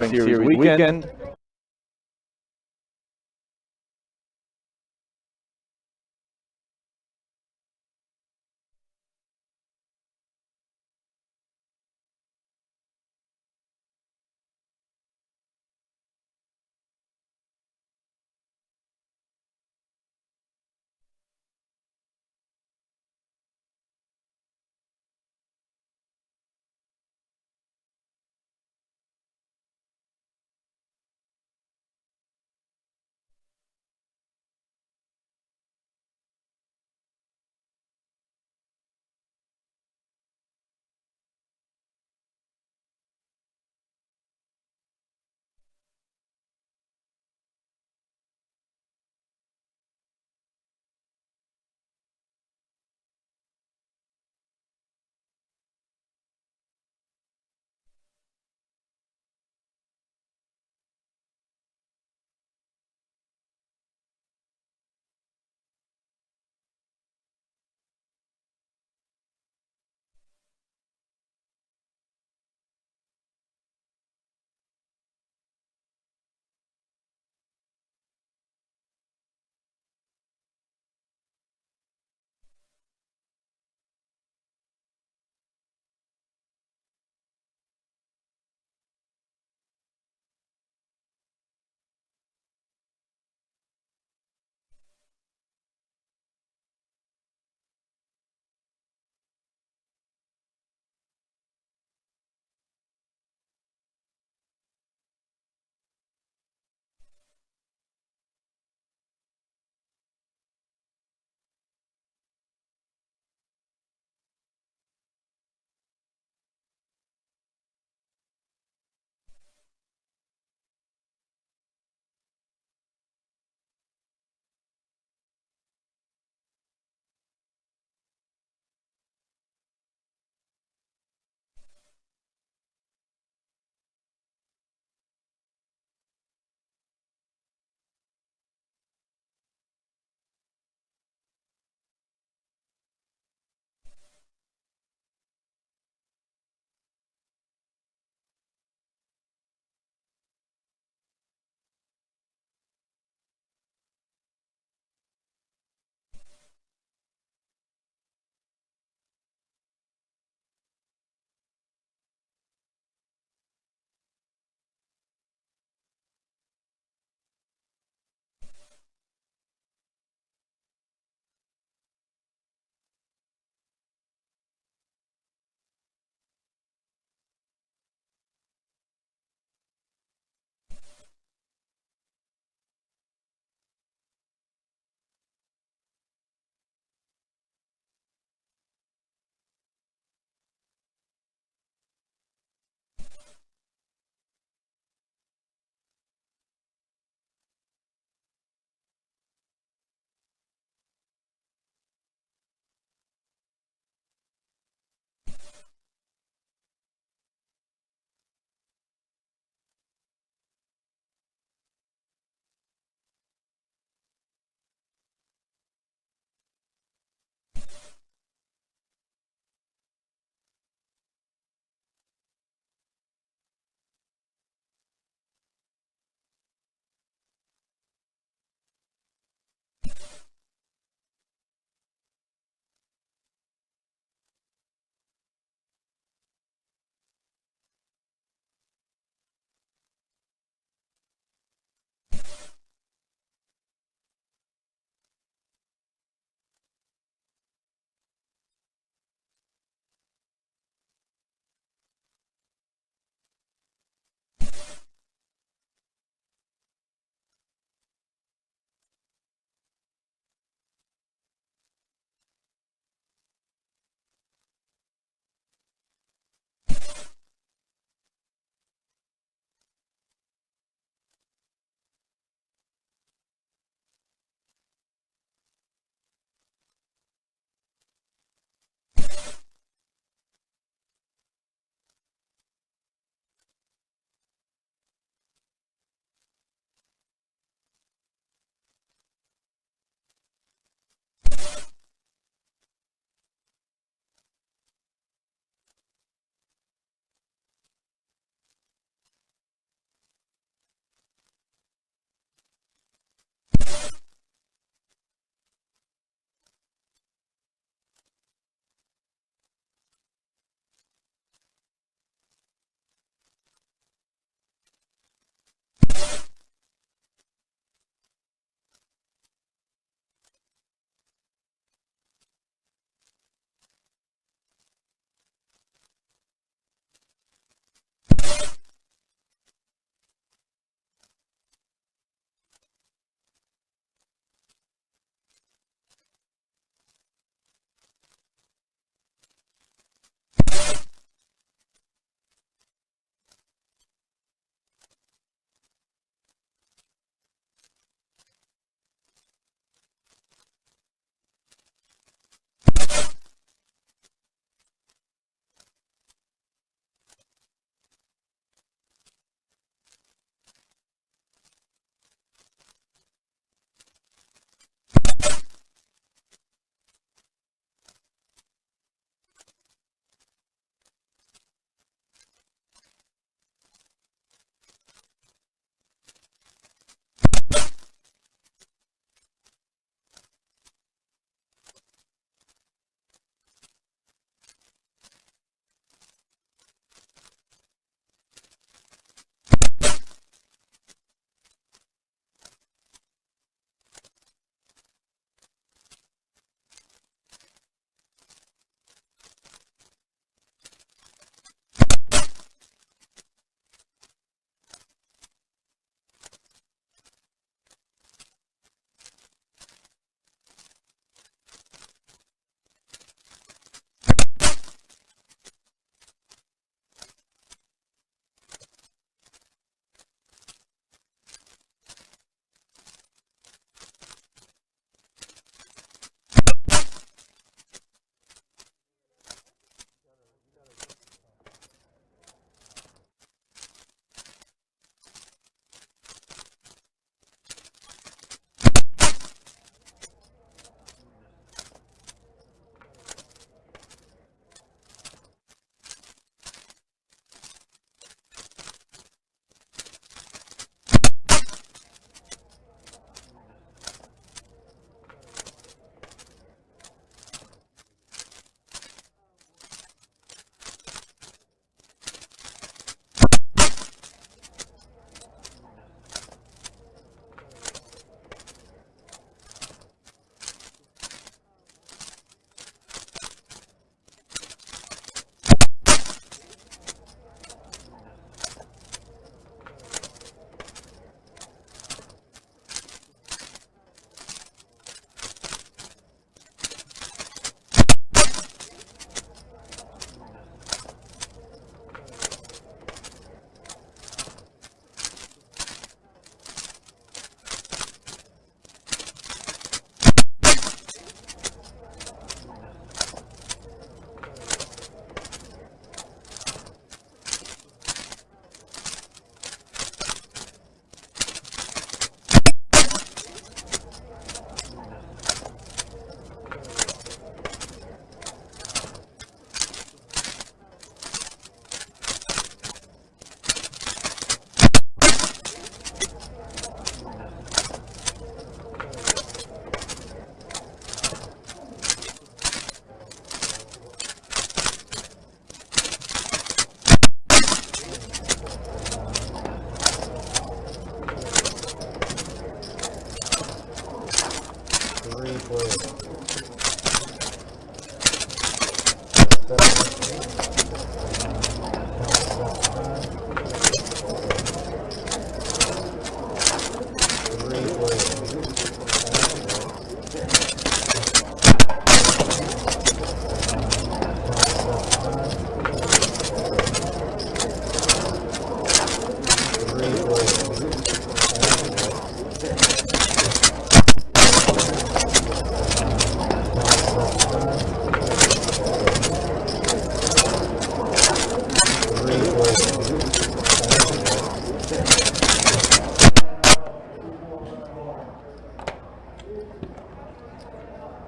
Series weekend.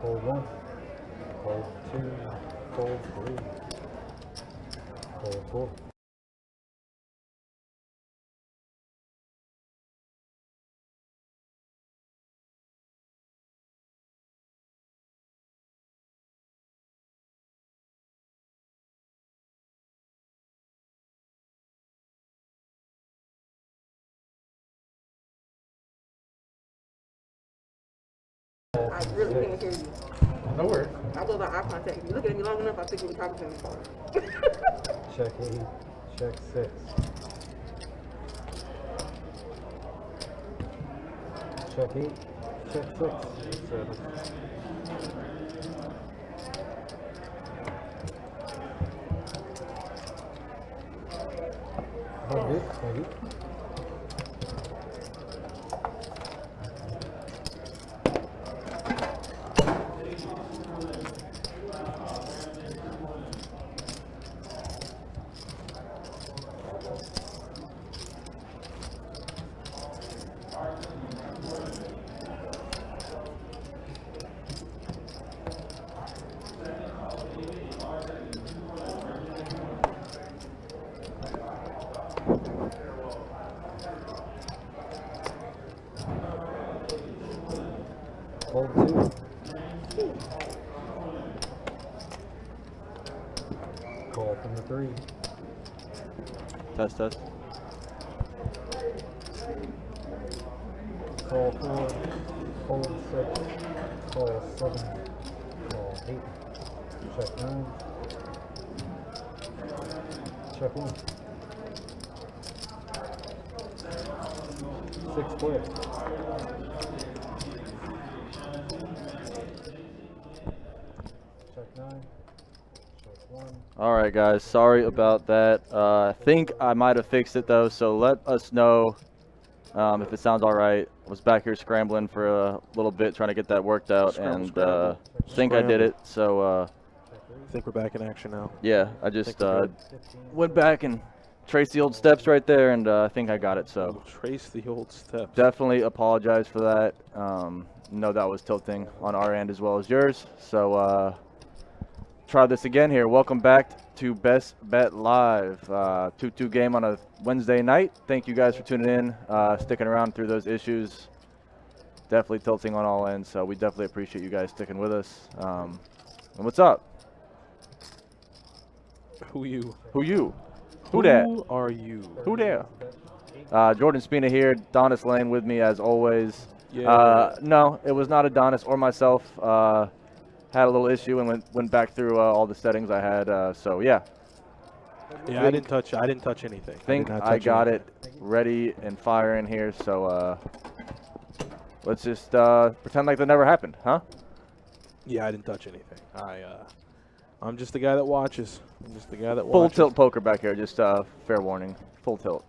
Fold 1, fold 2, fold 3, fold 4. I really can't hear you. No worries. I go by eye contact. If you look at me long enough, I think you're talking to me. Check 8, check 6. Check 8, check 6, 7. Oh, good, thank you. Fold 2. Call from the 3. Test, test. Call 4. Fold 6. Call 7. Call 8. Check 9. Check 1. 6 clear. Check 9. Check 1. All right, guys. Sorry about that. I think I might have fixed it though, so let us know if it sounds all right. I was back here scrambling for a little bit trying to get that worked out, and think I did it. So I think we're back in action now. yeah, I just went back and traced the old steps right there, and I think I got it. So Trace the old steps. definitely apologize for that. Know that was tilting on our end as well as yours. So try this again here. Welcome back to Best Bet Live. 2-2 game on a Wednesday night. Thank you guys for tuning in, sticking around through those issues. Definitely tilting on all ends, so we definitely appreciate you guys sticking with us. And what's up? Who you? Who you? Who that? Who are you? Who there? Jordan Spina here. Donis Lane with me as always. Yeah. No, it was not Adonis or myself. Had a little issue and went back through all the settings I had. So yeah. Yeah, I didn't touch anything. Think I got it ready and firing here. So let's just pretend like that never happened, huh? Yeah, I didn't touch anything. I'm just the guy that watches. I'm just the guy that Full watches. tilt poker back here. Just fair warning. Full tilt.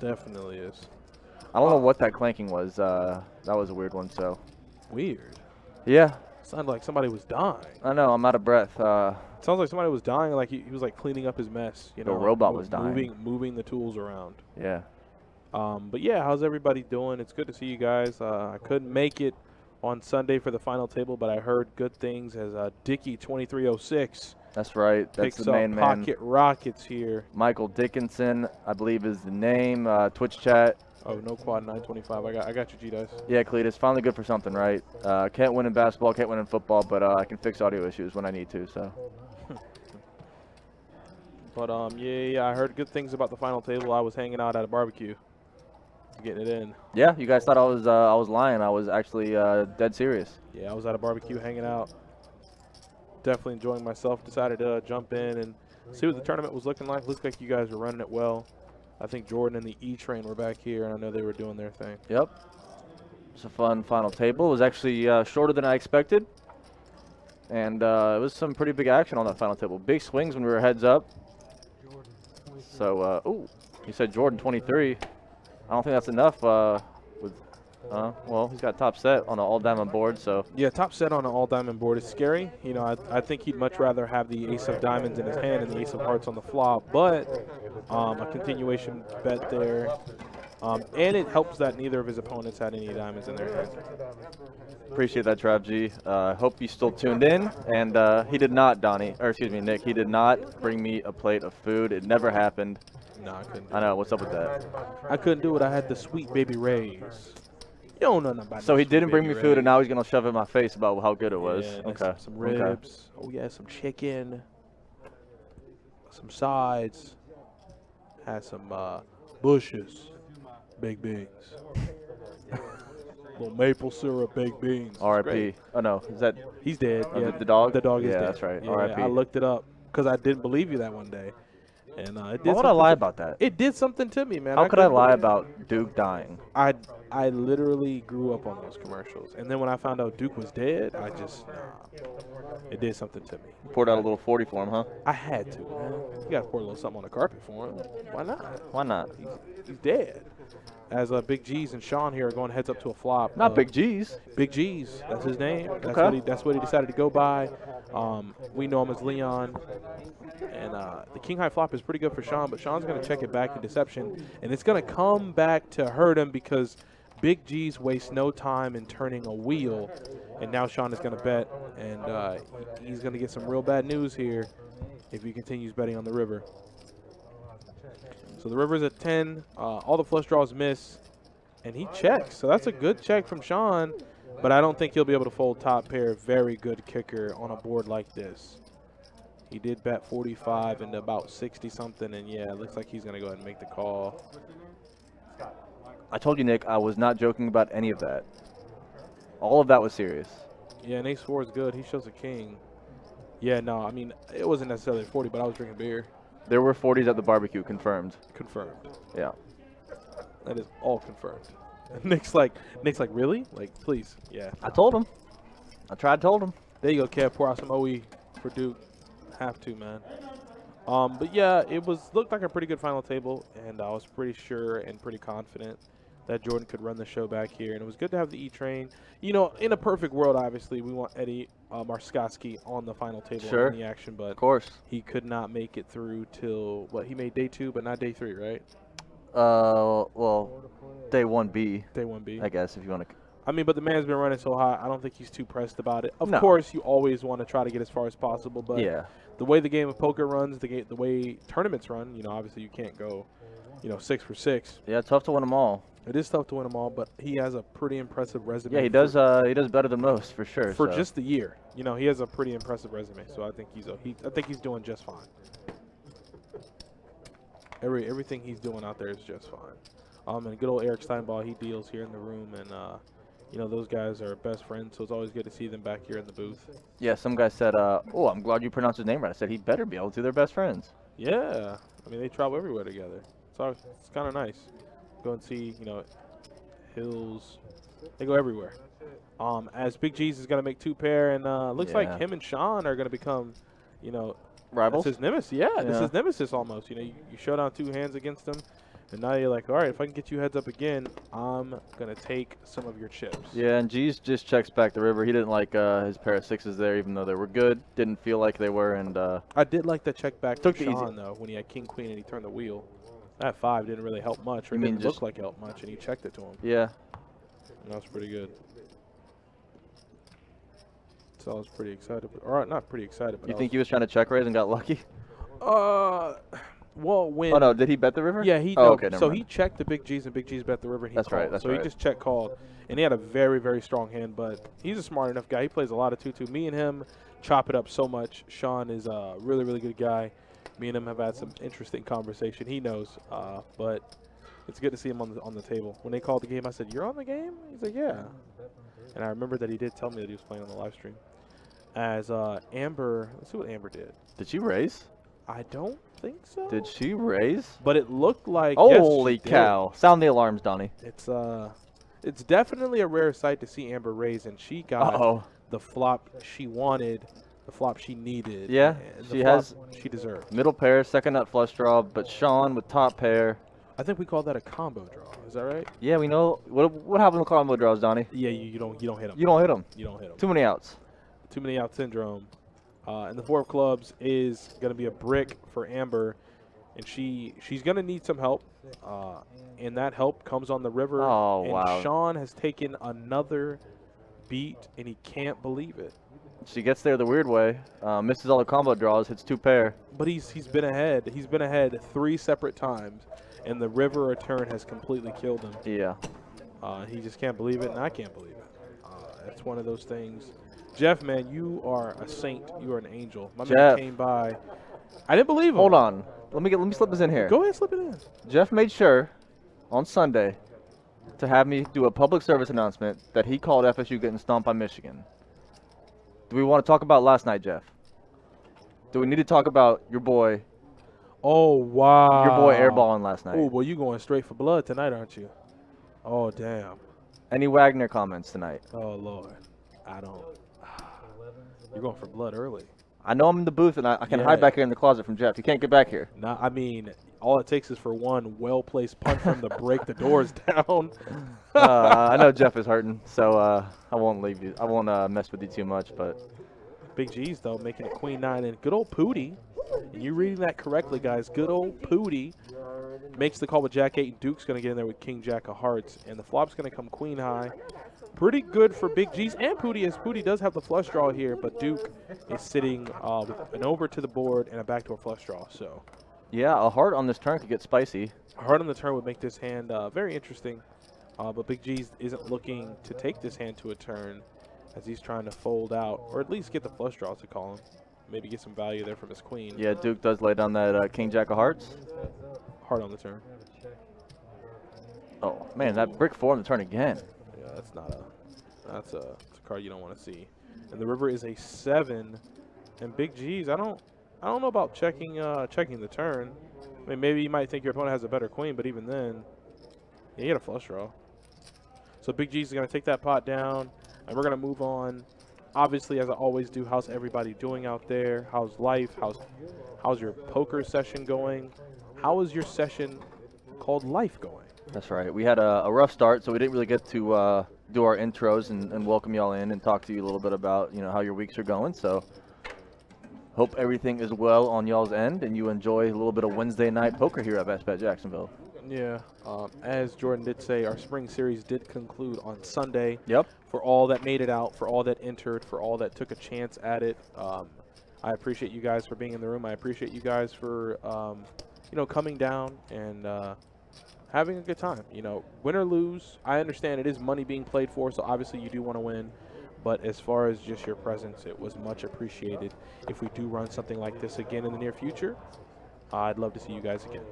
Definitely is. I don't know what that clanking was. That was a weird one. So Weird. yeah. Sounded like somebody was dying. I know. I'm out of breath. Sounds like somebody was dying. Like he was like cleaning up his mess. You The know, robot was dying. moving the tools around. Yeah. But yeah, how's everybody doing? It's good to see you guys. I couldn't make it on Sunday for the final table, but I heard good things as Dicky 2306 That's right. That's picks the main up man. Pocket Rockets here. Michael Dickinson, I believe, is the name. Twitch chat. Oh, no quad 925. I got you, G-Dice. Yeah, Cletus, finally good for something, right? Can't win in basketball, can't win in football, but I can fix audio issues when I need to. So. But yeah, I heard good things about the final table. I was hanging out at a barbecue, getting it in. Yeah, you guys thought I was lying. I was actually dead serious. Yeah, I was at a barbecue hanging out. definitely enjoying myself. Decided to jump in and see what the tournament was looking like. Looks like you guys were running it well. I think Jordan and the E-Train were back here, and I know they were doing their thing. Yep. It's a fun final table. It was actually shorter than I expected. And it was some pretty big action on that final table. Big swings when we were heads up. So, ooh, he said Jordan 23. I don't think that's enough well, he's got top set on an all-diamond board, so. Yeah, top set on an all-diamond board is scary. You know, I think he'd much rather have the ace of diamonds in his hand and the ace of hearts on the flop, but a continuation bet there. And it helps that neither of his opponents had any diamonds in their hand. Appreciate that, Trav G. Hope you still tuned in. And he did not, Nick, he did not bring me a plate of food. It never happened. No, I couldn't. I know. What's up with that? I couldn't do it. I had the sweet baby rays. You don't know nothing about So no he Sweet didn't bring me Baby food, Rays. and now he's going to shove it in my face about how good it was. Yeah, and okay. Some ribs. Oh, yeah, some chicken. Some sides. Had some bushes. Baked beans. Little maple syrup baked beans. R.I.P. Oh, no. Is that He's dead. oh, Yeah, the dog? The dog is Yeah, dead. that's right. Yeah, R.I.P. I looked it up because I didn't believe you that one day. And it did Why would I something lie to- about that? It did something to me, man. How could I couldn't lie believe- about Duke dying? I literally grew up on those commercials, and then when I found out Duke was dead, it did something to me. Poured out a little 40 for him, huh? I had to, man. You gotta pour a little something on the carpet for him. Why not? Why not? He's dead. As Big G's and Sean here are going heads up to a flop. Not Big G's. Big G's. That's his name. Okay. That's what he decided to go by. We know him as Leon. And the king high flop is pretty good for Sean, but Sean's going to check it back in deception, and it's going to come back to hurt him because Big G's waste no time in turning a wheel, and now Sean is going to bet, and he's going to get some real bad news here if he continues betting on the river. So the river's at 10. All the flush draws miss, and he checks. So that's a good check from Sean, but I don't think he'll be able to fold top pair. Very good kicker on a board like this. He did bet 45 into about 60-something, and yeah, it looks like he's going to go ahead and make the call. I told you, Nick, I was not joking about any of that. All of that was serious. Yeah, and ace-4 is good. He shows a king. Yeah, no, I mean, it wasn't necessarily 40, but I was drinking beer. There were 40s at the barbecue, confirmed. Confirmed. Yeah. That is all confirmed. Nick's like, really? Like, please. Yeah. I told him. Told him. There you go, Kev. Pour out some OE for Duke. Have to, man. But yeah, it looked like a pretty good final table, and I was pretty sure and pretty confident that Jordan could run the show back here. And it was good to have the E-Train. You know, in a perfect world, obviously, we want Eddie Marskoski on the final table Sure. in the action, but Of course. he could not make it through till, he made day 2, but not day 3, right? Well, day 1B, Day 1B. I guess, if you want to. I mean, but the man's been running so hot, I don't think he's too pressed about it. Of No. course, you always want to try to get as far as possible, but Yeah. the way the game of poker runs, the way tournaments run, you know, obviously you can't go, 6 for 6. Yeah, tough to win them all. It is tough to win them all, but he has a pretty impressive resume. Yeah, he does. He does better than most, for sure. For so. just the year. You know, he has a pretty impressive resume, so I think he's doing just fine. Everything he's doing out there is just fine. And good old Eric Steinball, he deals here in the room, and those guys are best friends, so it's always good to see them back here in the booth. Yeah, some guy said, "Oh, I'm glad you pronounced his name right." I said he better be able to. They're best friends. Yeah, I mean they travel everywhere together, so it's kind of nice. Go and see, Hills. They go everywhere. As Big G's is gonna make 2 pair, and looks Yeah. like him and Sean are gonna become, Rivals. that's his nemesis. Yeah, this Yeah. is nemesis almost. You show down 2 hands against him, and now you're like, all right, if I can get you heads up again, I'm gonna take some of your chips. Yeah, and G's just checks back the river. He didn't like his pair of 6s there, even though they were good. Didn't feel like they were, and I did like the check back Took from the easy- Sean though when he had King Queen and he turned the wheel. That 5 didn't really help much, or You it mean didn't just- look like it helped much, and he checked it to him. yeah. And that was pretty good. So I was pretty excited. Or not pretty excited, but You think he was trying to check raise and got lucky? well, when Oh no, did he bet the river? yeah, he Oh, no, okay, never so mind. he checked the Big G's and Big G's bet the river. And he That's right, called. that's so he right. just check called, and he had a very, very strong hand. But he's a smart enough guy. He plays a lot of 2-2. Me and him chop it up so much. Sean is a really, really good guy. Me and him have had some interesting conversation. He knows, but it's good to see him on the table. When they called the game, I said, "You're on the game?" He's like, "Yeah." And I remember that he did tell me that he was playing on the live stream. as Amber. Let's see what Amber did. Did she raise? I don't think so. Did she raise? But it looked like. Holy yes, she cow. Sound the alarms, Donnie. did. It's definitely a rare sight to see Amber raise, and she got the flop she wanted, the flop she needed. Yeah, and she has she deserved. middle pair, second nut flush draw, but Sean with top pair. I think we call that a combo draw. Is that right? Yeah, we know. What happens with combo draws, Donnie? Yeah, you don't hit them. You don't hit them. You don't hit them. Too many outs. Too many out syndrome. And the 4 of clubs is going to be a brick for Amber, and she's going to need some help. And that help comes on the river. Oh, and wow. Sean has taken another beat, and he can't believe it. She gets there the weird way, misses all the combo draws, hits 2 pair. But he's been ahead. He's been ahead 3 separate times, and the river return has completely killed him. Yeah. He just can't believe it, and I can't believe it. It's one of those things. Jeff, man, you are a saint. You are an angel. My man came by. I didn't believe him. Hold on. Let me slip this in here. Go ahead, slip it in. Jeff made sure on Sunday to have me do a public service announcement that he called FSU getting stomped by Michigan. Do we want to talk about last night, Jeff? Do we need to talk about your boy? Oh, wow. Your boy airballing last night. Oh, well, you going straight for blood tonight, aren't you? Oh, damn. Any Wagner comments tonight? Oh, Lord. I don't. You're going for blood early. I know I'm in the booth and I can hide back here in the closet from Jeff. You can't get back here. Nah, I mean, all it takes is for one well-placed punch from to break the doors down. I know Jeff is hurting, so I won't leave you. I won't mess with you too much, but Big G's, though, making it queen 9. And good old Pooty, and you're reading that correctly, guys. Good old Pooty makes the call with Jack 8, and Duke's going to get in there with King Jack of Hearts. And the flop's going to come queen high. Pretty good for Big G's and Pooty, as Pooty does have the flush draw here, but Duke is sitting with an over to the board and a backdoor flush draw. So, yeah, a heart on this turn could get spicy. a heart on the turn would make this hand very interesting, but Big G's isn't looking to take this hand to a turn as he's trying to fold out, or at least get the flush draw to call him. Maybe get some value there from his queen. Yeah, Duke does lay down that King Jack of Hearts. Heart on the turn. Oh, man, that brick 4 on the turn again. Yeah, that's not a that's a card you don't want to see. And the river is a 7, and Big G's. I don't know about checking the turn. I mean, maybe you might think your opponent has a better queen, but even then, you get a flush draw. So Big G's is going to take that pot down, and we're going to move on. Obviously, as I always do, how's everybody doing out there? How's life? How's your poker session going? How is your session called life going? That's right. We had a rough start, so we didn't really get to do our intros and welcome y'all in and talk to you a little bit about, you know, how your weeks are going. So hope everything is well on y'all's end and you enjoy a little bit of Wednesday night poker here at Best Bet Jacksonville. Yeah. As Jordan did say, our spring series did conclude on Sunday. Yep. For all that made it out, for all that entered, for all that took a chance at it, I appreciate you guys for being in the room. I appreciate you guys for, you know, coming down and having a good time. You know, win or lose, I understand it is money being played for, so obviously you do want to win. But as far as just your presence, it was much appreciated. If we do run something like this again in the near future, I'd love to see you guys again.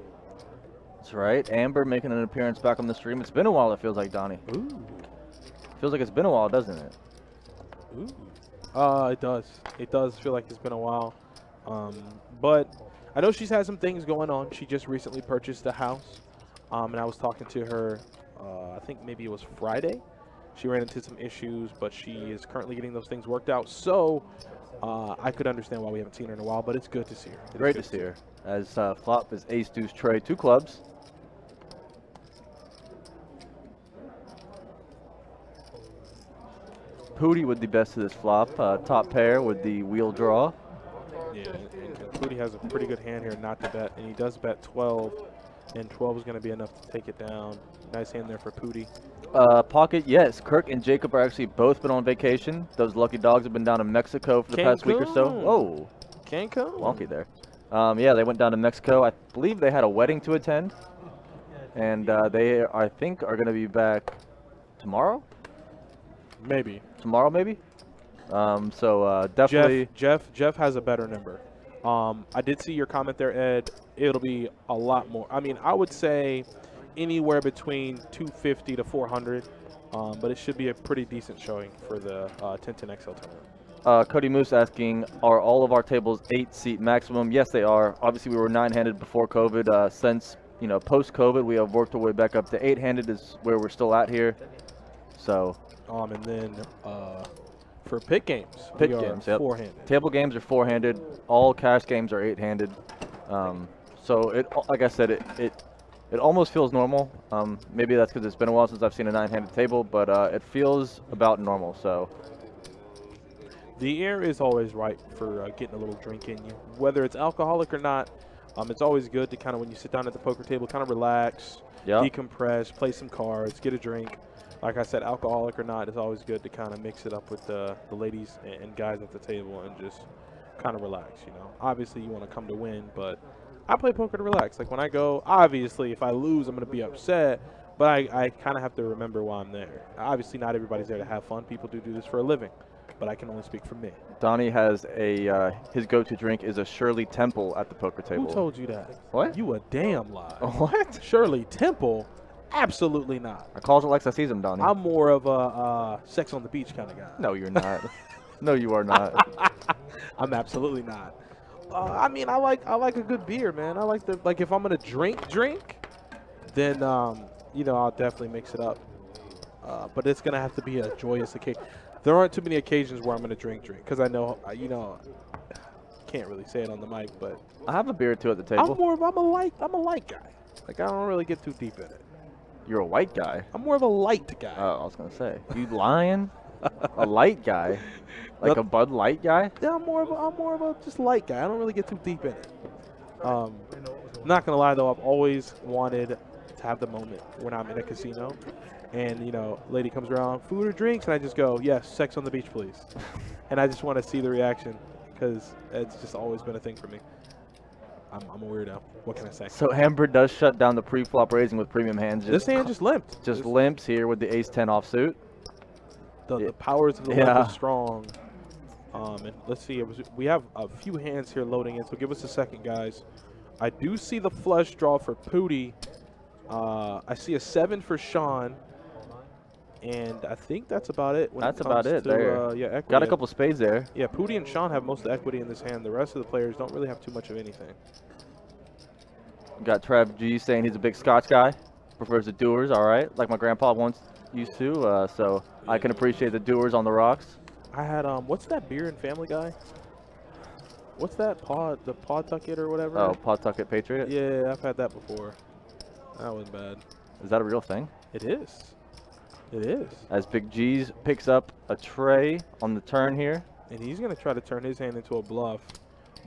That's right. Amber making an appearance back on the stream. It's been a while, it feels like, Donnie. Ooh. Feels like it's been a while, doesn't it? Ooh. It does. It does feel like it's been a while. But I know she's had some things going on. She just recently purchased a house. And I was talking to her, I think maybe it was Friday. She ran into some issues, but she is currently getting those things worked out. So I could understand why we haven't seen her in a while, but it's good to see her. Great to see her. As flop is ace, deuce, tray, 2 clubs. Pooty with the best of this flop. Top pair with the wheel draw. Yeah, and Pooty has a pretty good hand here not to bet, and he does bet 12, and 12 is going to be enough to take it down. Nice hand there for Pooty. Pocket, yes. Kirk and Jacob are actually both been on vacation. Those lucky dogs have been down in Mexico for the past week or so. Whoa. Cancun? Wonky there. Yeah, they went down to Mexico. I believe they had a wedding to attend. And they, I think, are going to be back tomorrow? Maybe. Tomorrow, maybe? So definitely. Jeff has a better number. I did see your comment there, Ed. It'll be a lot more. I mean, I would say anywhere between 250 to 400, but it should be a pretty decent showing for the 1010 XL tournament. Cody Moose asking, are all of our tables 8-seat maximum? Yes, they are. Obviously, we were 9-handed before COVID. Since, post-COVID, we have worked our way back up to 8-handed is where we're still at here. So. And then for pit games, Pit we are games, yep. 4-handed. Table games are 4-handed. All cash games are 8-handed. So it, like I said, it almost feels normal. Maybe that's because it's been a while since I've seen a 9-handed table, but it feels about normal. So the air is always right for getting a little drink in you, whether it's alcoholic or not. It's always good to kind of, when you sit down at the poker table, kind of relax, decompress, play some cards, get a drink. Like I said, alcoholic or not, it's always good to kind of mix it up with the ladies and guys at the table and just kind of relax, Obviously, you want to come to win, but I play poker to relax. Like when I go, obviously, if I lose, I'm going to be upset, but I kind of have to remember why I'm there. Obviously, not everybody's there to have fun. People do this for a living, but I can only speak for me. Donnie has his go-to drink is a Shirley Temple at the poker table. Who told you that? What? You a damn lie. What? Shirley Temple? Absolutely not. I calls it like I sees him, Donnie. I'm more of a Sex on the Beach kind of guy. No, you're not. No, you are not. I'm absolutely not. I mean, I like a good beer, man. I like if I'm gonna drink, then I'll definitely mix it up. But it's gonna have to be a joyous occasion. There aren't too many occasions where I'm gonna drink, because I know can't really say it on the mic, but I have a beer or two at the table. I'm a light guy. Like I don't really get too deep in it. You're a white guy. I'm more of a light guy. Oh, I was gonna say, you lying? A light guy, like a Bud Light guy? Yeah, I'm more of a just light guy. I don't really get too deep in it. Not gonna lie though, I've always wanted to have the moment when I'm in a casino, and lady comes around, food or drinks, and I just go, yes, sex on the beach, please. And I just want to see the reaction because it's just always been a thing for me. I'm a weirdo. What can I say? So Amber does shut down the pre-flop raising with premium hands. This hand just limped. Just limps here with the ace-10 offsuit. The powers of the limp are strong. And let's see. We have a few hands here loading in, so give us a second, guys. I do see the flush draw for Pooty. I see a 7 for Sean. And I think that's about it. That's about it there. Equity. Got a couple spades there. Yeah, Pooty and Sean have most of the equity in this hand. The rest of the players don't really have too much of anything. Got Trev G saying he's a big Scotch guy. Prefers the Doers, all right. Like my grandpa once used to. So I can appreciate the Doers on the rocks. I had, what's that beer in Family Guy? What's that? The Pawtucket or whatever? Oh, Pawtucket Patriot? Yeah, I've had that before. That wasn't bad. Is that a real thing? It is. It is. As Big G's picks up a tray on the turn here. And he's going to try to turn his hand into a bluff.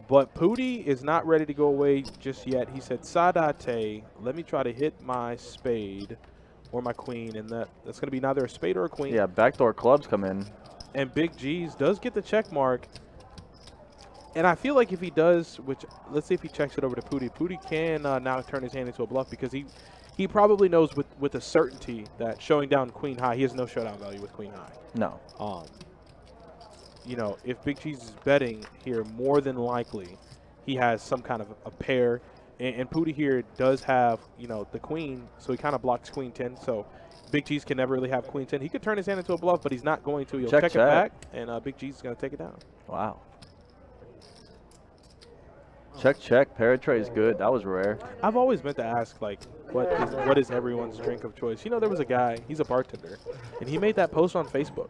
But Pooty is not ready to go away just yet. He said, Sadate, let me try to hit my spade or my queen. And that's going to be neither a spade or a queen. Yeah, backdoor clubs come in. And Big G's does get the check mark. And I feel like if he does, which let's see if he checks it over to Pooty. Pooty can now turn his hand into a bluff because he probably knows with a certainty that showing down queen high, he has no showdown value with queen high. No. If Big Cheese is betting here, more than likely he has some kind of a pair. And Pooty here does have, the queen, so he kind of blocks queen 10. So Big Cheese can never really have queen 10. He could turn his hand into a bluff, but he's not going to. He'll check it back, and Big Cheese is going to take it down. Wow. Check. Paratray is good. That was rare. I've always meant to ask, what is everyone's drink of choice? There was a guy, he's a bartender, and he made that post on Facebook.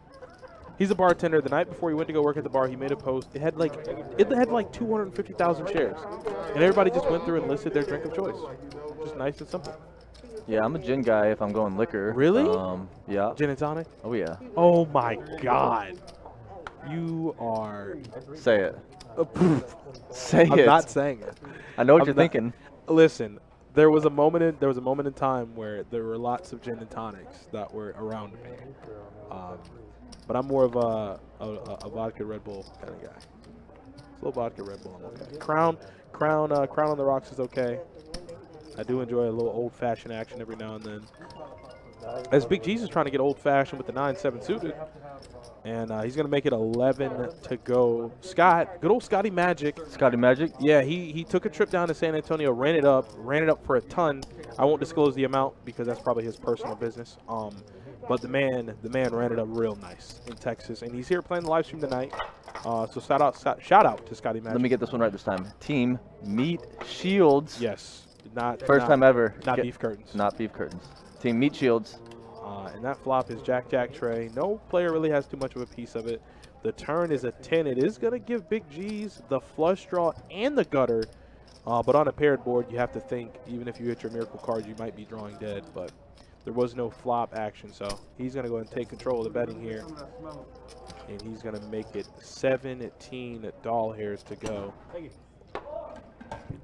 He's a bartender. The night before he went to go work at the bar, he made a post. It had like 250,000 shares, and everybody just went through and listed their drink of choice. Just nice and simple. Yeah, I'm a gin guy if I'm going liquor. Really? Yeah. Gin and tonic? Oh, yeah. Oh, my God. You are... Say it. Say it. I'm not saying it. I know what you're thinking. Listen, there was a moment in time where there were lots of gin and tonics that were around me. But I'm more of a vodka Red Bull kind of guy. A little vodka Red Bull, I'm okay. Crown on the rocks is okay. I do enjoy a little old-fashioned action every now and then. As Big G's is trying to get old-fashioned with the 9-7 suited. And he's going to make it 11 to go. Scott, good old Scotty Magic. Scotty Magic? Yeah, he took a trip down to San Antonio, ran it up for a ton. I won't disclose the amount because that's probably his personal business. But the man ran it up real nice in Texas, and he's here playing the live stream tonight. So shout out to Scotty Magic. Let me get this one right this time. Team Meat Shields. Yes, not First time ever. Not beef curtains. Not beef curtains. Team Meat Shields. And that flop is Jack tray. No player really has too much of a piece of it. The turn is a 10. It is going to give Big G's the flush draw and the gutter. But on a paired board, you have to think, even if you hit your miracle cards, you might be drawing dead. But there was no flop action, so he's going to go and take control of the betting here. And he's going to make it 17 doll hairs to go.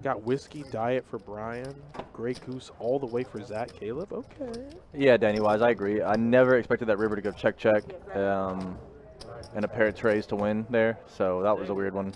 Got Whiskey Diet for Brian. Grey Goose all the way for Zach Caleb. Okay. Yeah, Danny Wise, I agree. I never expected that river to go check, and a pair of trays to win there. So that was a weird one.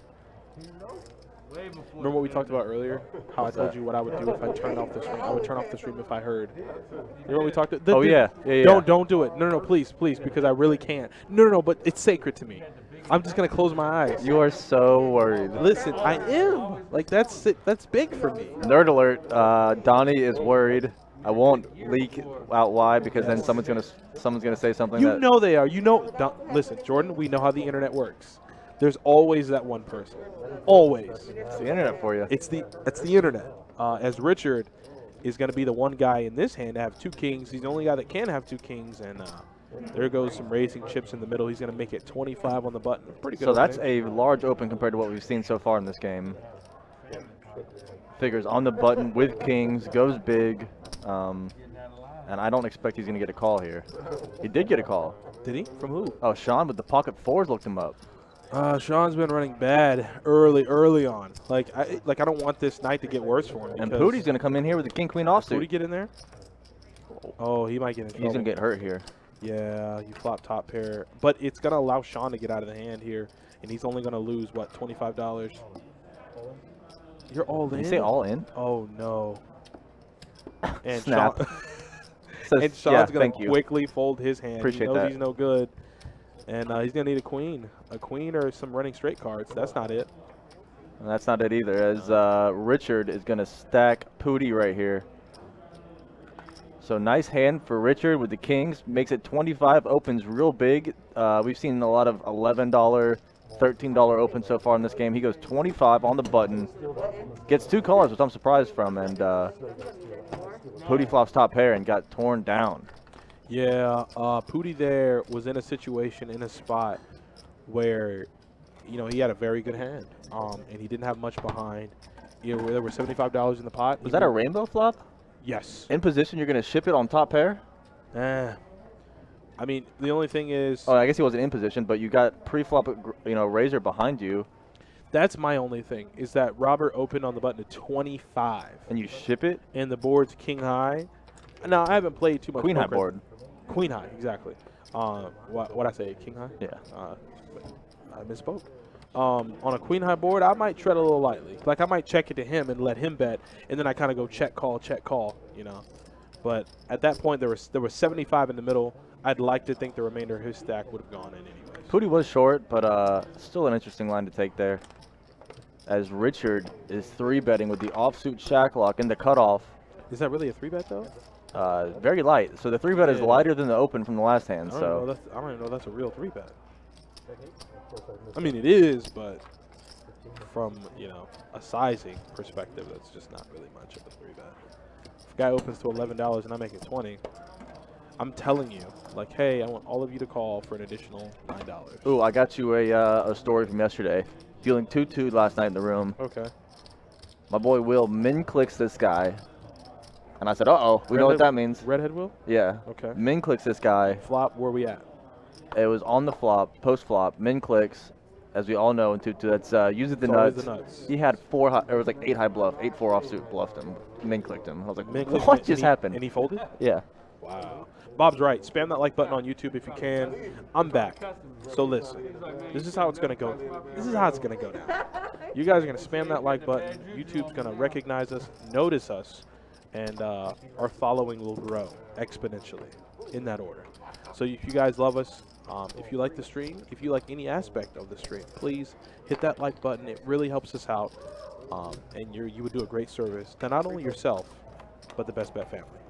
Remember what we talked about earlier? How I told you what I would do if I turned off the stream. I would turn off the stream if I heard. You know what we talked about? Yeah. Don't do it. No, please, because I really can't. No, but it's sacred to me. I'm just gonna close my eyes. You are so worried. Listen, I am. Like that's big for me. Nerd alert. Donnie is worried. I won't leak out why because then someone's gonna say something. You know they are. You know. Listen, Jordan. We know how the internet works. There's always that one person. Always. It's the internet for you. It's the internet. As Richard is going to be the one guy in this hand to have 2 kings. He's the only guy that can have 2 kings, and there goes some racing chips in the middle. He's going to make it 25 on the button. Pretty good. So that's a large open compared to what we've seen so far in this game. Figures on the button with kings, goes big, and I don't expect he's going to get a call here. He did get a call. Did he? From who? Oh, Sean with the pocket 4s looked him up. Sean's been running bad early on. Like I don't want this night to get worse for him. And Pootie's going to come in here with the king-queen offsuit. Pootie get in there? Oh, he might get in trouble. He's going to get hurt here. Yeah, you flop top pair. But it's going to allow Sean to get out of the hand here. And he's only going to lose, what, $25? You're all in? Did you say all in? Oh, no. And Snap. Sean's going to quickly fold his hand. Appreciate he knows that. He's no good. And he's going to need a queen. A queen or some running straight cards. That's not it. And that's not it either, as Richard is going to stack Pootie right here. So nice hand for Richard with the kings. Makes it 25, opens real big. We've seen a lot of $11, $13 opens so far in this game. He goes 25 on the button. Gets 2 callers, which I'm surprised from. And Pootie flops top pair and got torn down. Yeah, Pootie there was in a situation, in a spot where, you know, he had a very good hand, and he didn't have much behind. You know, there were $75 in the pot. Was that a rainbow flop? Yes. In position, you're going to ship it on top pair? I mean, the only thing is... Oh, I guess he wasn't in position, but you got pre-flop, you know, razor behind you. That's my only thing, is that Robert opened on the button to 25. And you ship it? And the board's king high. Now, I haven't played too much Queen high poker. board. Queen high, exactly. What I say, king high? Yeah. I misspoke. On a queen high board, I might tread a little lightly. Like I might check it to him and let him bet, and then I kind of go check call, you know. But at that point, there was 75 in the middle. I'd like to think the remainder of his stack would have gone in anyways. Pootie was short, but still an interesting line to take there. As Richard is 3-betting with the offsuit shack lock in the cutoff. Is that really a 3-bet though? Very light. So the 3-bet is lighter than the open from the last hand. I don't even know that's a real 3-bet. I mean, it is, but from, you know, a sizing perspective, that's just not really much of a 3-bet. If a guy opens to $11 and I make it 20, I'm telling you, like, hey, I want all of you to call for an additional $9. Ooh, I got you a story from yesterday. Feeling 2-2 last night in the room. Okay. My boy Will min-clicks this guy. And I said, uh-oh, we know what that means. Redhead Will? Yeah. Okay. Min-clicks this guy. Flop, where we at? It was on the flop, post-flop, min-clicks. As we all know in 2-2, that's usually the nuts. He had 4 high, it was like 8 high bluff, 8-4 offsuit bluffed him, min-clicked him. I was like, what just happened? And he folded? Yeah. Wow. Bob's right. Spam that like button on YouTube if you can. I'm back. So listen, this is how it's going to go. This is how it's going to go down. You guys are going to spam that like button. YouTube's going to recognize us, notice us, and our following will grow exponentially in that order. So if you guys love us, if you like the stream, if you like any aspect of the stream, please hit that like button. It really helps us out, and you would do a great service to not only yourself, but the Best Bet family.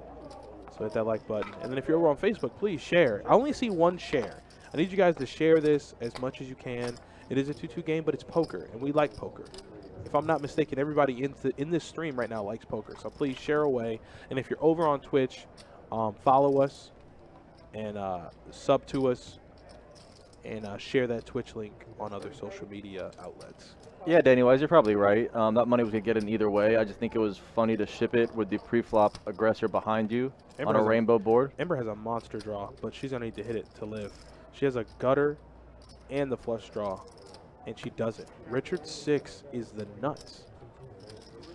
So hit that like button. And then if you're over on Facebook, please share. I only see one share. I need you guys to share this as much as you can. It is a 2-2 game, but it's poker, and we like poker. If I'm not mistaken, everybody in this stream right now likes poker. So please share away. And if you're over on Twitch, follow us and sub to us and share that Twitch link on other social media outlets. Yeah, Danny Wise, you're probably right. That money was going to get in either way. I just think it was funny to ship it with the pre-flop aggressor behind you on a rainbow board. Ember has a monster draw, but she's going to need to hit it to live. She has a gutter and the flush draw, and she does it. Richard 6 is the nuts.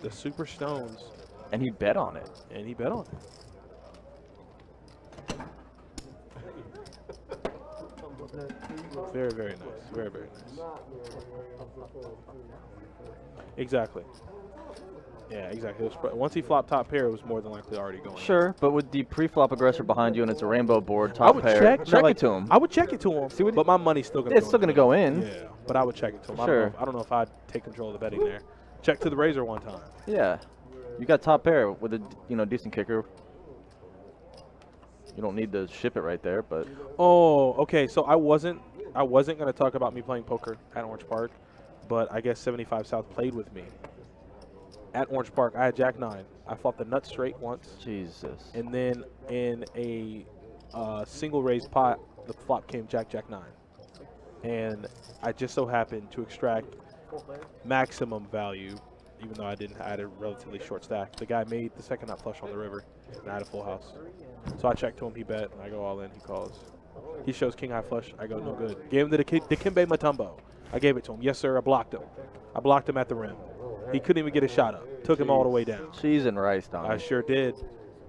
The super stones. And he bet on it. And he bet on it. Very, very nice. Very, very nice. Exactly. Yeah, exactly. It was, once he flopped top pair, it was more than likely already going. Sure, but with the pre-flop aggressor behind you and it's a rainbow board, top pair, check it to him. I would check it to him. See what, but my money's still going to go in. It's still going to go in. Yeah, but I would check it to him. Sure. I don't know if I'd take control of the betting there. Check to the razor one time. Yeah. You got top pair with a decent kicker. You don't need to ship it right there, but. Oh, okay. So I wasn't going to talk about me playing poker at Orange Park, but I guess 75 South played with me. At Orange Park, I had Jack 9. I flopped the nut straight once. Jesus. And then in a single raise pot, the flop came Jack 9. And I just so happened to extract maximum value, even though I had a relatively short stack. The guy made the second nut flush on the river, and I had a full house. So I checked to him, he bet, and I go all in, he calls. He shows king high flush, I go no good. Gave him the Dikembe Mutombo. I gave it to him. Yes, sir, I blocked him. I blocked him at the rim. He couldn't even get a shot up. Took him all the way down. Cheese and rice, Don. I sure did.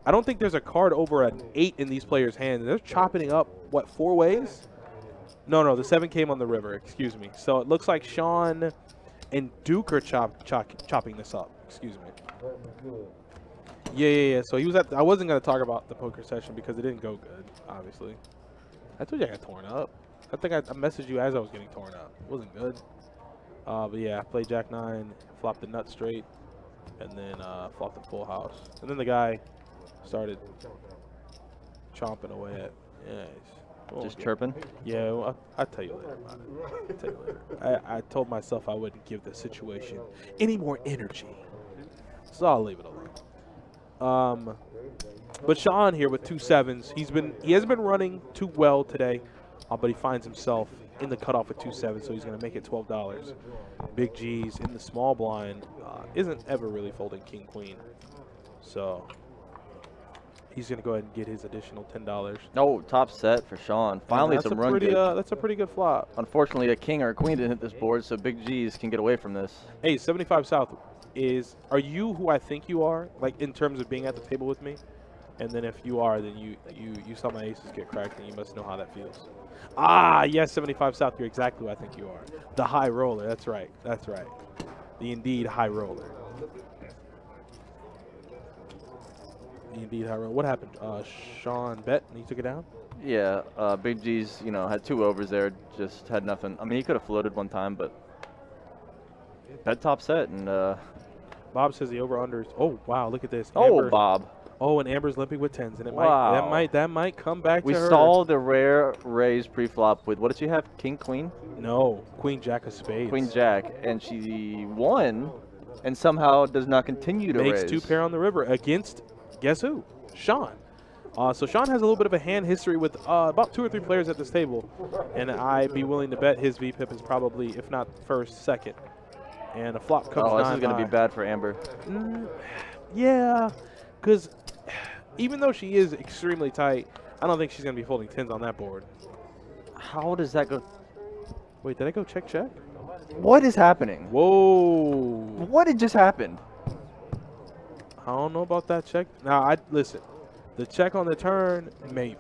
I don't think there's a card over an 8 in these players' hands. They're chopping it up, what, 4 ways? No, the 7 came on the river, excuse me. So it looks like Sean and Duke are chopping this up, excuse me. Yeah. So he was I wasn't going to talk about the poker session because it didn't go good, obviously. I told you I got torn up. I think I messaged you as I was getting torn up. It wasn't good. But yeah, I played Jack 9, flopped the nut straight, and then flopped the full house. And then the guy started chomping away at, just chirping? Yeah, well, I'll tell you later about it. I'll tell you later. I told myself I wouldn't give the situation any more energy. So I'll leave it alone. But Sean here with 2 7s. He hasn't been running too well today, but he finds himself in the cutoff with 2 7s, so he's going to make it $12. Big G's in the small blind isn't ever really folding king queen, so he's going to go ahead and get his additional $10. Oh, top set for Sean. Finally, some run good. That's a pretty good flop. Unfortunately, a king or a queen didn't hit this board, so Big G's can get away from this. Hey, 75 South are you who I think you are, like in terms of being at the table with me? And then if you are, then you saw my aces get cracked, and you must know how that feels. Ah, yes, 75 South, you're exactly who I think you are. The high roller, that's right. That's right. The indeed high roller. The indeed high roller. What happened? Sean bet, and he took it down? Yeah, Big G's, had 2 overs there, just had nothing. I mean, he could have floated one time, but bet top set, and Bob says the over-under is, oh, wow, look at this. Amber, Bob. Oh, and Amber's limping with 10s, and that might come back to her. We saw the rare raise pre-flop with, what did she have, king, queen? No, queen, jack of spades. Queen, jack, and she won, and somehow does not continue to raise. Makes 2 pair on the river against, guess who? Sean. So Sean has a little bit of a hand history with about 2 or 3 players at this table, and I'd be willing to bet his VPIP is probably, if not first, second. And a flop comes this is going to be bad for Amber. Yeah, because even though she is extremely tight, I don't think she's going to be folding 10s on that board. How does that go? Wait, did I go check? What is happening? Whoa. What had just happened? I don't know about that check. Now, listen. The check on the turn, maybe.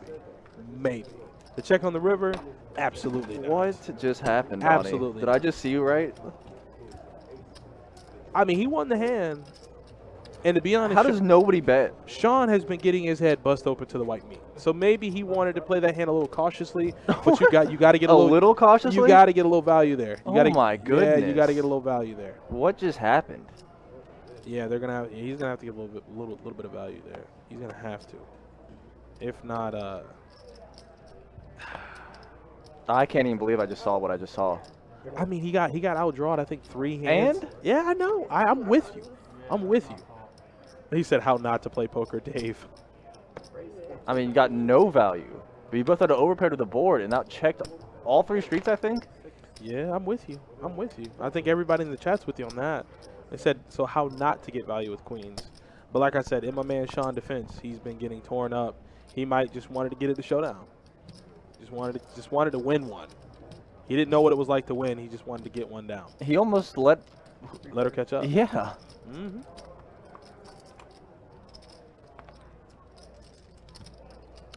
The check on the river, absolutely not. What just happened, Donnie? Absolutely. Did I just see you right? I mean, he won the hand. And to be honest, how does nobody bet? Sean has been getting his head bust open to the white meat. So maybe he wanted to play that hand a little cautiously, but you got to get a little cautiously. You got to get a little value there. My goodness! Yeah, you got to get a little value there. What just happened? Yeah, he's gonna have to get a little bit of value there. He's gonna have to. If not, I can't even believe I just saw what I just saw. I mean, he got outdrawed, I think, 3 hands. And? Yeah, I know. I'm with you. I'm with you. He said how not to play poker, Dave. I mean, you got no value. But you both had to overpair to the board and that checked all 3 streets, I think. Yeah, I'm with you. I'm with you. I think everybody in the chat's with you on that. They said, so how not to get value with queens. But like I said, in my man Sean defense, he's been getting torn up. He might just wanted to get it to showdown. Just wanted to win one. He didn't know what it was like to win. He just wanted to get one down. He almost let her catch up. Yeah. Mm-hmm.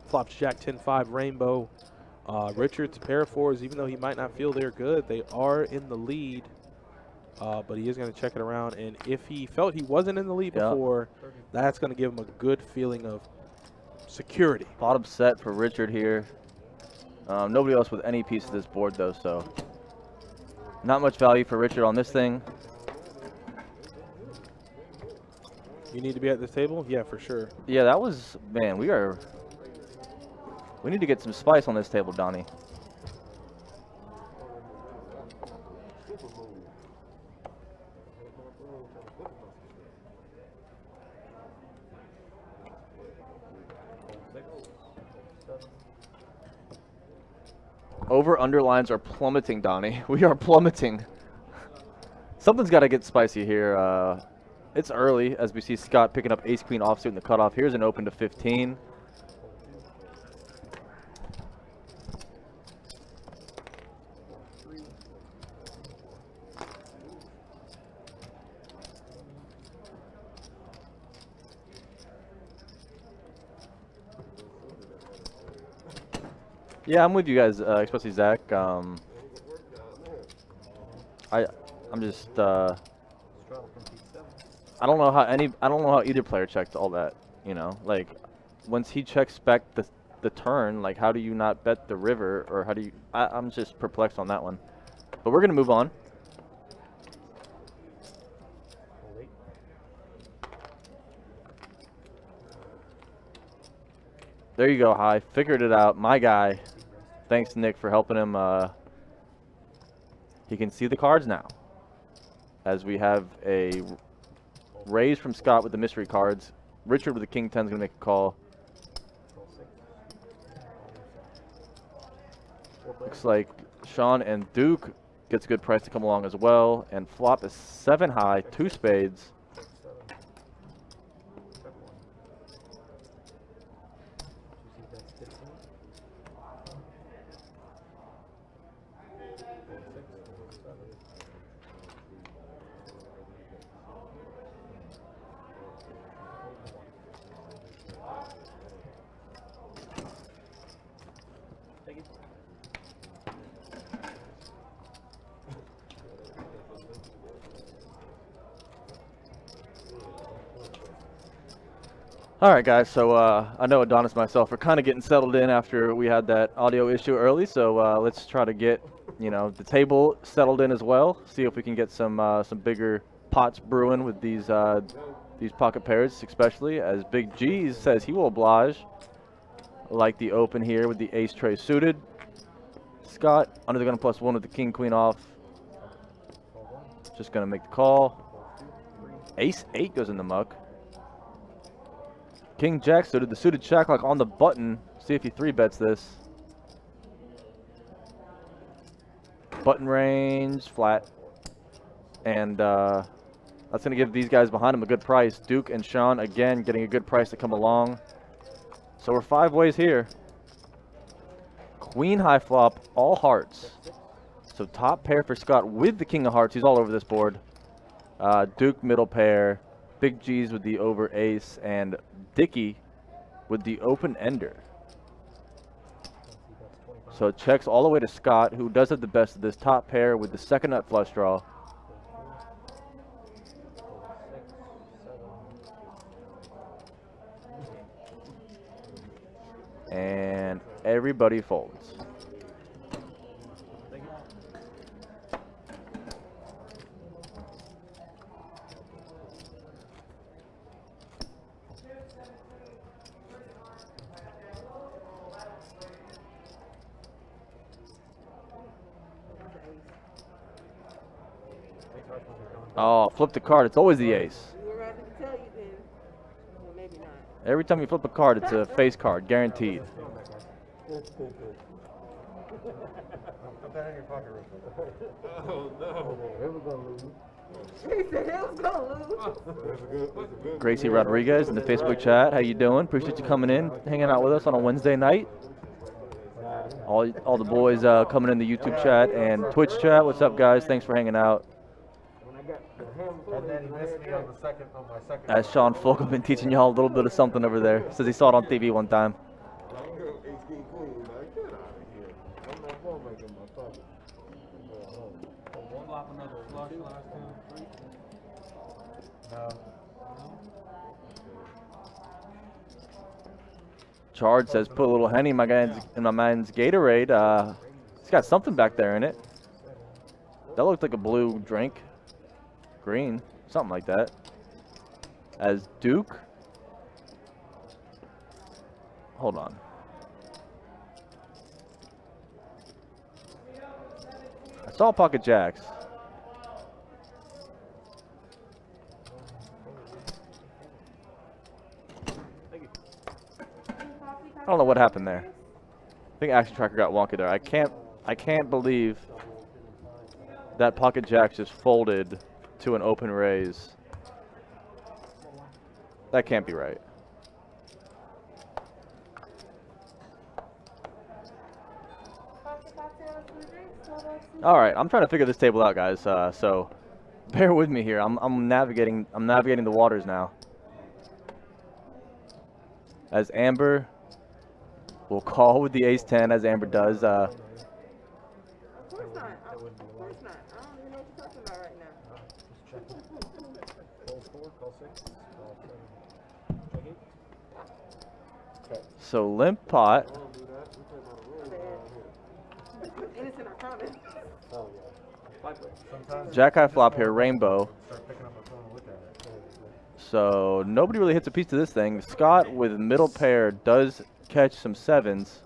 Flops Jack 10-5 Rainbow. Richard's pair of 4s, even though he might not feel they're good, they are in the lead. But he is going to check it around. And if he felt he wasn't in the lead before, that's going to give him a good feeling of security. Bottom set for Richard here. Nobody else with any piece of this board, though, so not much value for Richard on this thing. You need to be at this table? Yeah, for sure. Yeah, that was, man, we need to get some spice on this table, Donnie. Over underlines are plummeting, Donnie. We are plummeting. Something's got to get spicy here. It's early as we see Scott picking up ace queen offsuit in the cutoff. Here's an open to 15. Yeah, I'm with you guys, especially Zach. I'm just I don't know how either player checked all that, you know. Like once he checks back the turn, like how do you not bet the river, or how do you I'm just perplexed on that one. But we're going to move on. There you go, High. Figured it out. My guy. Thanks, Nick, for helping him. He can see the cards now. As we have a raise from Scott with the mystery cards. Richard with the King 10 is going to make a call. Looks like Sean and Duke gets a good price to come along as well. And flop is 7 high, 2 spades. All right, guys, so I know Adonis and myself are kind of getting settled in after we had that audio issue early, so let's try to get, you know, the table settled in as well, see if we can get some bigger pots brewing with these pocket pairs, especially as Big G says he will oblige, like the open here with the ace tray suited. Scott, under the gun +1 with the king queen off, just going to make the call. Ace 8 goes in the muck. King Jack suited, the suited shacklock on the button. See if he 3-bets this. Button range, flat. And that's going to give these guys behind him a good price. Duke and Sean, again, getting a good price to come along. So we're 5 ways here. Queen high flop, all hearts. So top pair for Scott with the king of hearts. He's all over this board. Duke middle pair. Big G's with the over ace, and Dickey with the open ender. So it checks all the way to Scott, who does have the best of this top pair with the second nut flush draw. And everybody folds. Oh, flip the card. It's always the ace. You would rather tell you then. Well, maybe not. Every time you flip a card, it's a face card, guaranteed. Put that in your pocket real quick. Oh no. Whoever's gonna lose. He said it was gonna lose. Gracie Rodriguez in the Facebook chat. How you doing? Appreciate you coming in, hanging out with us on a Wednesday night. All the boys coming in the YouTube chat and Twitch chat. What's up, guys? Thanks for hanging out. And then he missed me on my second. As Sean Fogelman teaching y'all a little bit of something over there. Says he saw it on TV one time. Charge says put a little Henny in my man's Gatorade. He's got something back there in it. That looked like a blue drink. Green, something like that. As Duke. Hold on. I saw pocket jacks. I don't know what happened there. I think Action Tracker got wonky there. I can't believe that pocket jacks just folded to an open raise. That can't be right. All right, I'm trying to figure this table out, guys. So bear with me here. I'm navigating the waters now. As Amber will call with the ace-10, as Amber does. Of course not. Of course not. I don't even know what you're talking about right now. Call 4, call 6, call 7. Check 8. So limp pot. Innocent or common. Oh yeah. Sometimes Jack high flop here, rainbow. start picking up my phone and look at it. So nobody really hits a piece to this thing. Scott with middle pair does catch some sevens.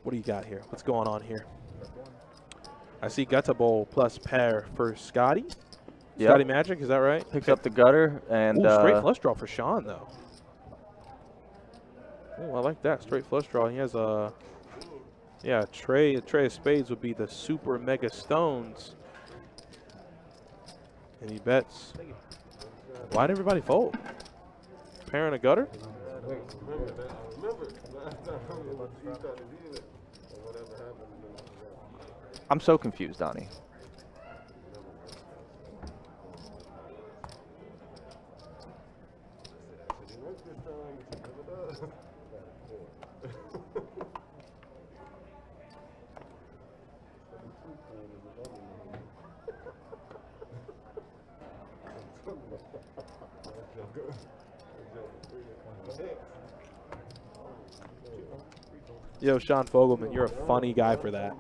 What do you got here? What's going on here? I see gutter bowl plus pair for Scotty. Yep. Scotty Magic, is that right? Picks up the gutter and Ooh, straight flush draw for Sean though. Oh, I like that straight flush draw. He has a a tray of spades would be the super mega stones, and he bets. Why'd everybody fold? Pair and a gutter? I'm so confused, Donnie. Yo, Sean Fogelman, you're a funny guy for that.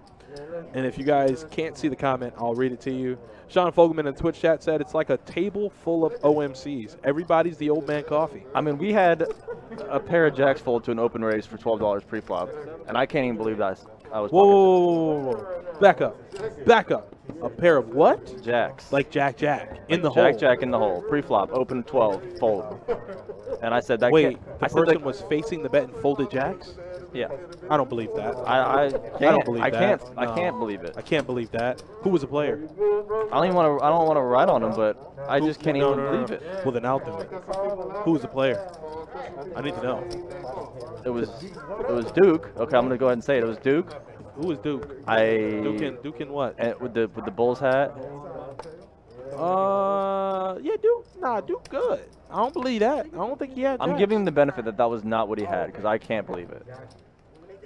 And if you guys can't see the comment, I'll read it to you. Sean Fogelman in Twitch chat said it's like a table full of OMCs. Everybody's the old man coffee. I mean, we had a pair of jacks fold to an open raise for $12 pre-flop, and I can't even believe that I was. Whoa. Back up. Back up. A pair of what? Jacks. Like Jack in the hole. Jack in the hole. Pre-flop, open 12, fold. And I said that. Wait, I the said person that, was facing the bet and folded jacks? Yeah. I don't believe that. I don't believe I that. can't. I No. can't believe it. I can't believe that. Who was the player? I don't want to write on him, but I just can't even believe it. Well, then I'll do it. Who was the player? I need to know. It was Duke. Okay, I'm gonna go ahead and say it. It was Duke. Who was Duke? Duke in what? And with the Bulls hat. Yeah, Duke. Nah, Duke good. I don't believe that. I don't think he had. I'm jacks. giving him the benefit that was not what he had because I can't believe it.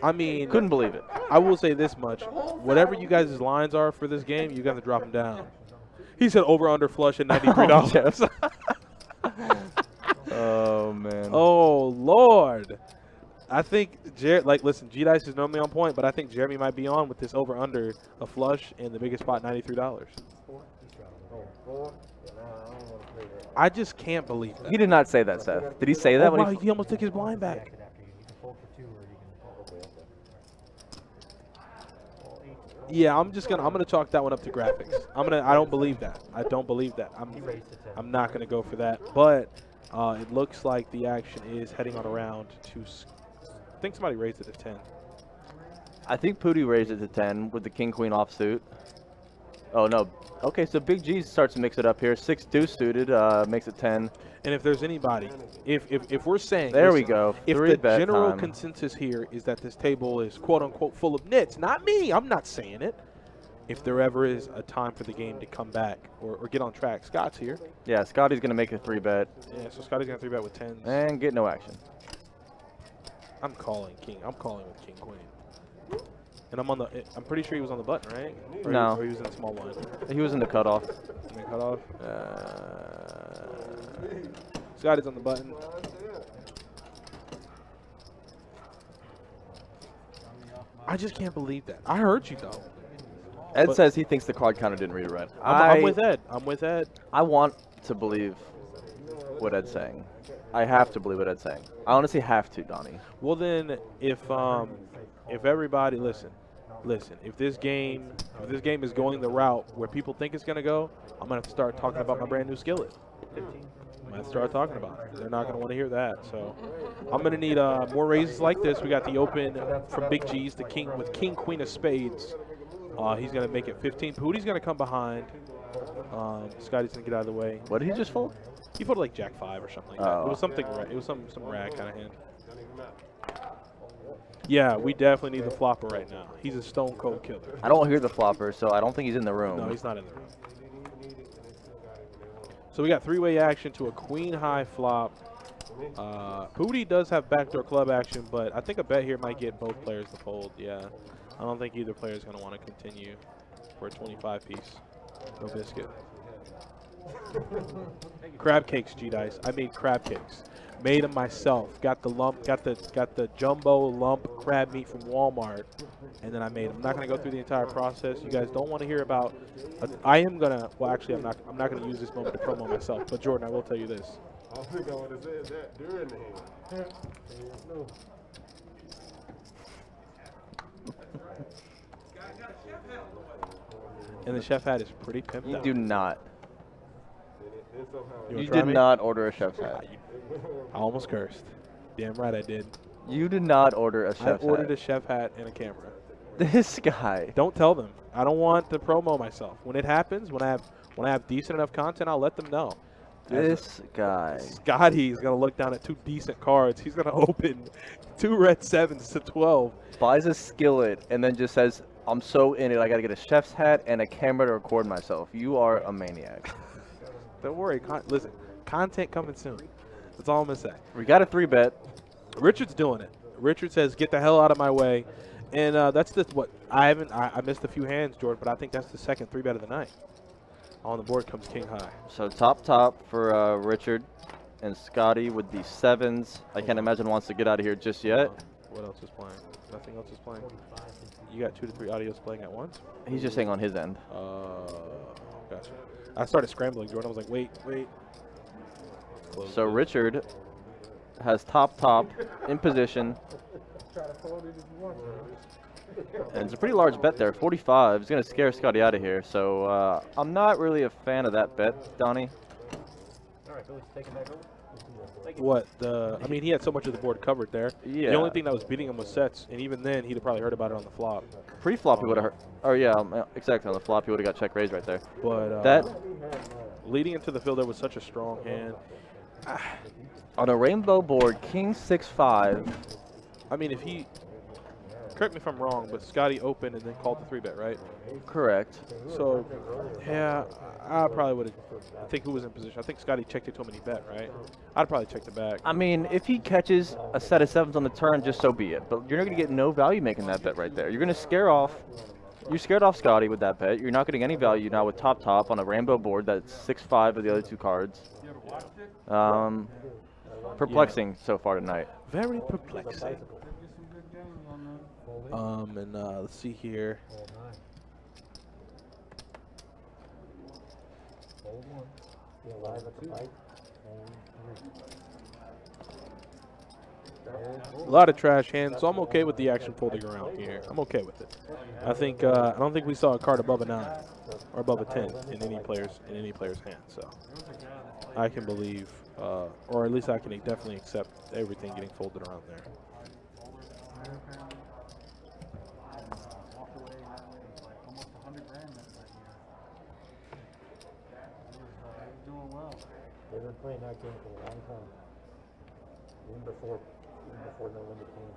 I mean, Couldn't believe it. I will say this much: whatever you guys' lines are for this game, you got to drop them down. He said over under flush at $93. Oh man. Oh Lord. I think listen, G Dice is normally on point, but I think Jeremy might be on with this over under a flush in the biggest spot, $93. I just can't believe that. He did not say that, Seth. Did he say that Oh, when wow, he almost took his blind back. Yeah, I'm gonna chalk that one up to graphics. I don't believe that. I don't believe that. I'm not gonna go for that. But it looks like the action is heading on around to. I think somebody raised it to 10. I think Pooty raised it to 10 with the king queen offsuit. Oh no. Okay, so Big G starts to mix it up here. 6 deuce suited makes it 10. And if there's anybody, if we're saying, There we listen, go. if Three the bet general time. consensus here is that this table is quote unquote full of nits, not me, I'm not saying it. If there ever is a time for the game to come back or get on track, Scott's here. Yeah, Scotty's gonna make a 3-bet Yeah, so Scotty's gonna 3-bet with 10s. and get no action. I'm calling king. I'm calling with king queen. And I'm pretty sure he was on the button, right? Or No. Or he was in the small one. He was in the cutoff. And then cut off. Scotty's on the button. I just can't believe that. I heard you though. Ed But- says he thinks the card counter didn't read it right. I'm with Ed. I'm with Ed. I want to believe what Ed's saying. I have to believe what Ed's saying. I honestly have to, Donnie. Well then, if everybody listen, if this game is going the route where people think it's gonna go, I'm gonna have to start talking about my brand new skillet. I'm gonna have to start talking about it. They're not gonna want to hear that. So I'm gonna need more raises like this. We got the open from Big G's, the king with king queen of spades. He's gonna make it 15. Pootie's gonna come behind. Scotty's gonna get out of the way. What did he just fold? He folded like Jack 5 or something like that. It was something. It was some rag kind of hand. Yeah, we definitely need the flopper right now. He's a stone cold killer. I don't hear the flopper, so I don't think he's in the room. No, he's not in the room. So we got 3-way action to a queen high flop. Pooty does have backdoor club action, but I think a bet here might get both players to fold. Yeah, I don't think either player is going to want to continue for a 25 piece. No biscuit. Crab cakes, G-Dice. I made crab cakes. Made them myself. Got the lump, got the jumbo lump crab meat from Walmart, and then I made them. I'm not gonna go through the entire process. You guys don't want to hear about. I am gonna. Well, actually, I'm not gonna use this moment to promo myself. But Jordan, I will tell you this. I think I would have said that during the hand. And the chef hat is pretty pimped You out. do not. wanna You try did me? not order a chef's hat. I almost cursed. Damn right I did. You did not order a I chef's ordered a hat. chef hat and a camera. This guy. Don't tell them. I don't want to promo myself. When it happens, when I have decent enough content, I'll let them know. This guy. Scotty's gonna look down at 2 decent cards. He's gonna open 2 red 7s to 12. Buys a skillet and then just says, I'm so in it, I gotta get a chef's hat and a camera to record myself. You are a maniac. Don't worry. Listen, content coming soon. That's all I'm gonna say. We got a 3-bet. Richard's doing it. Richard says, "Get the hell out of my way," and that's what I missed a few hands, Jordan, but I think that's the second 3-bet of the night. On the board comes king high. So top for Richard and Scotty with the 7s. I can't imagine wants to get out of here just yet. What else is playing? Nothing else is playing. You got 2 to 3 audios playing at once. He's just saying on his end. Gotcha. I started scrambling, Jordan. I was like, wait. Close So this. Richard has top in position. And it's a pretty large bet there, 45. It's going to scare Scotty out of here. So I'm not really a fan of that bet, Donnie. What I mean, he had so much of the board covered there. Yeah. The only thing that was beating him was sets, and even then, he'd have probably heard about it on the flop. Pre-flop, he would have heard. Oh, yeah, exactly. On the flop, he would have got check raised right there. But That, leading into the field, there was such a strong hand. on a rainbow board, king 6-5. I mean, if he, correct me if I'm wrong, but Scotty opened and then called the 3-bet, right? Correct. So, yeah, I probably would have. I think who was in position? I think Scotty checked it to him and he bet, right? I'd probably check the back. I mean, if he catches a set of 7s on the turn, just so be it. But you're not going to get no value making that bet right there. You're going to scare off. You scared off Scotty with that bet. You're not getting any value now with top on a rainbow board that's 6-5 of the other 2 cards. Perplexing so far tonight. Very perplexing. And let's see here. A lot of trash hands, so I'm okay with the action folding around here. I'm okay with it. I don't think we saw a card above a 9 or above a 10 in any player's hand. So I can believe, or at least I can definitely accept everything getting folded around there. They've been playing that game for a long time. Even before no one became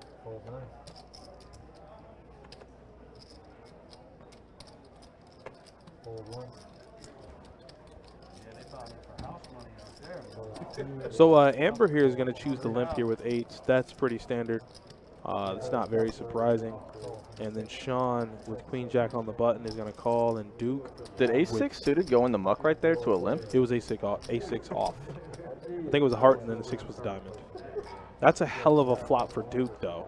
12-9. So Amber here is going to choose the limp here with 8s. That's pretty standard. It's not very surprising. And then Sean with Queen Jack on the button is going to call, and Duke. Did A6 suited go in the muck right there to a limp? It was A6 off. I think it was a heart, and then the 6 was a diamond. That's a hell of a flop for Duke, though.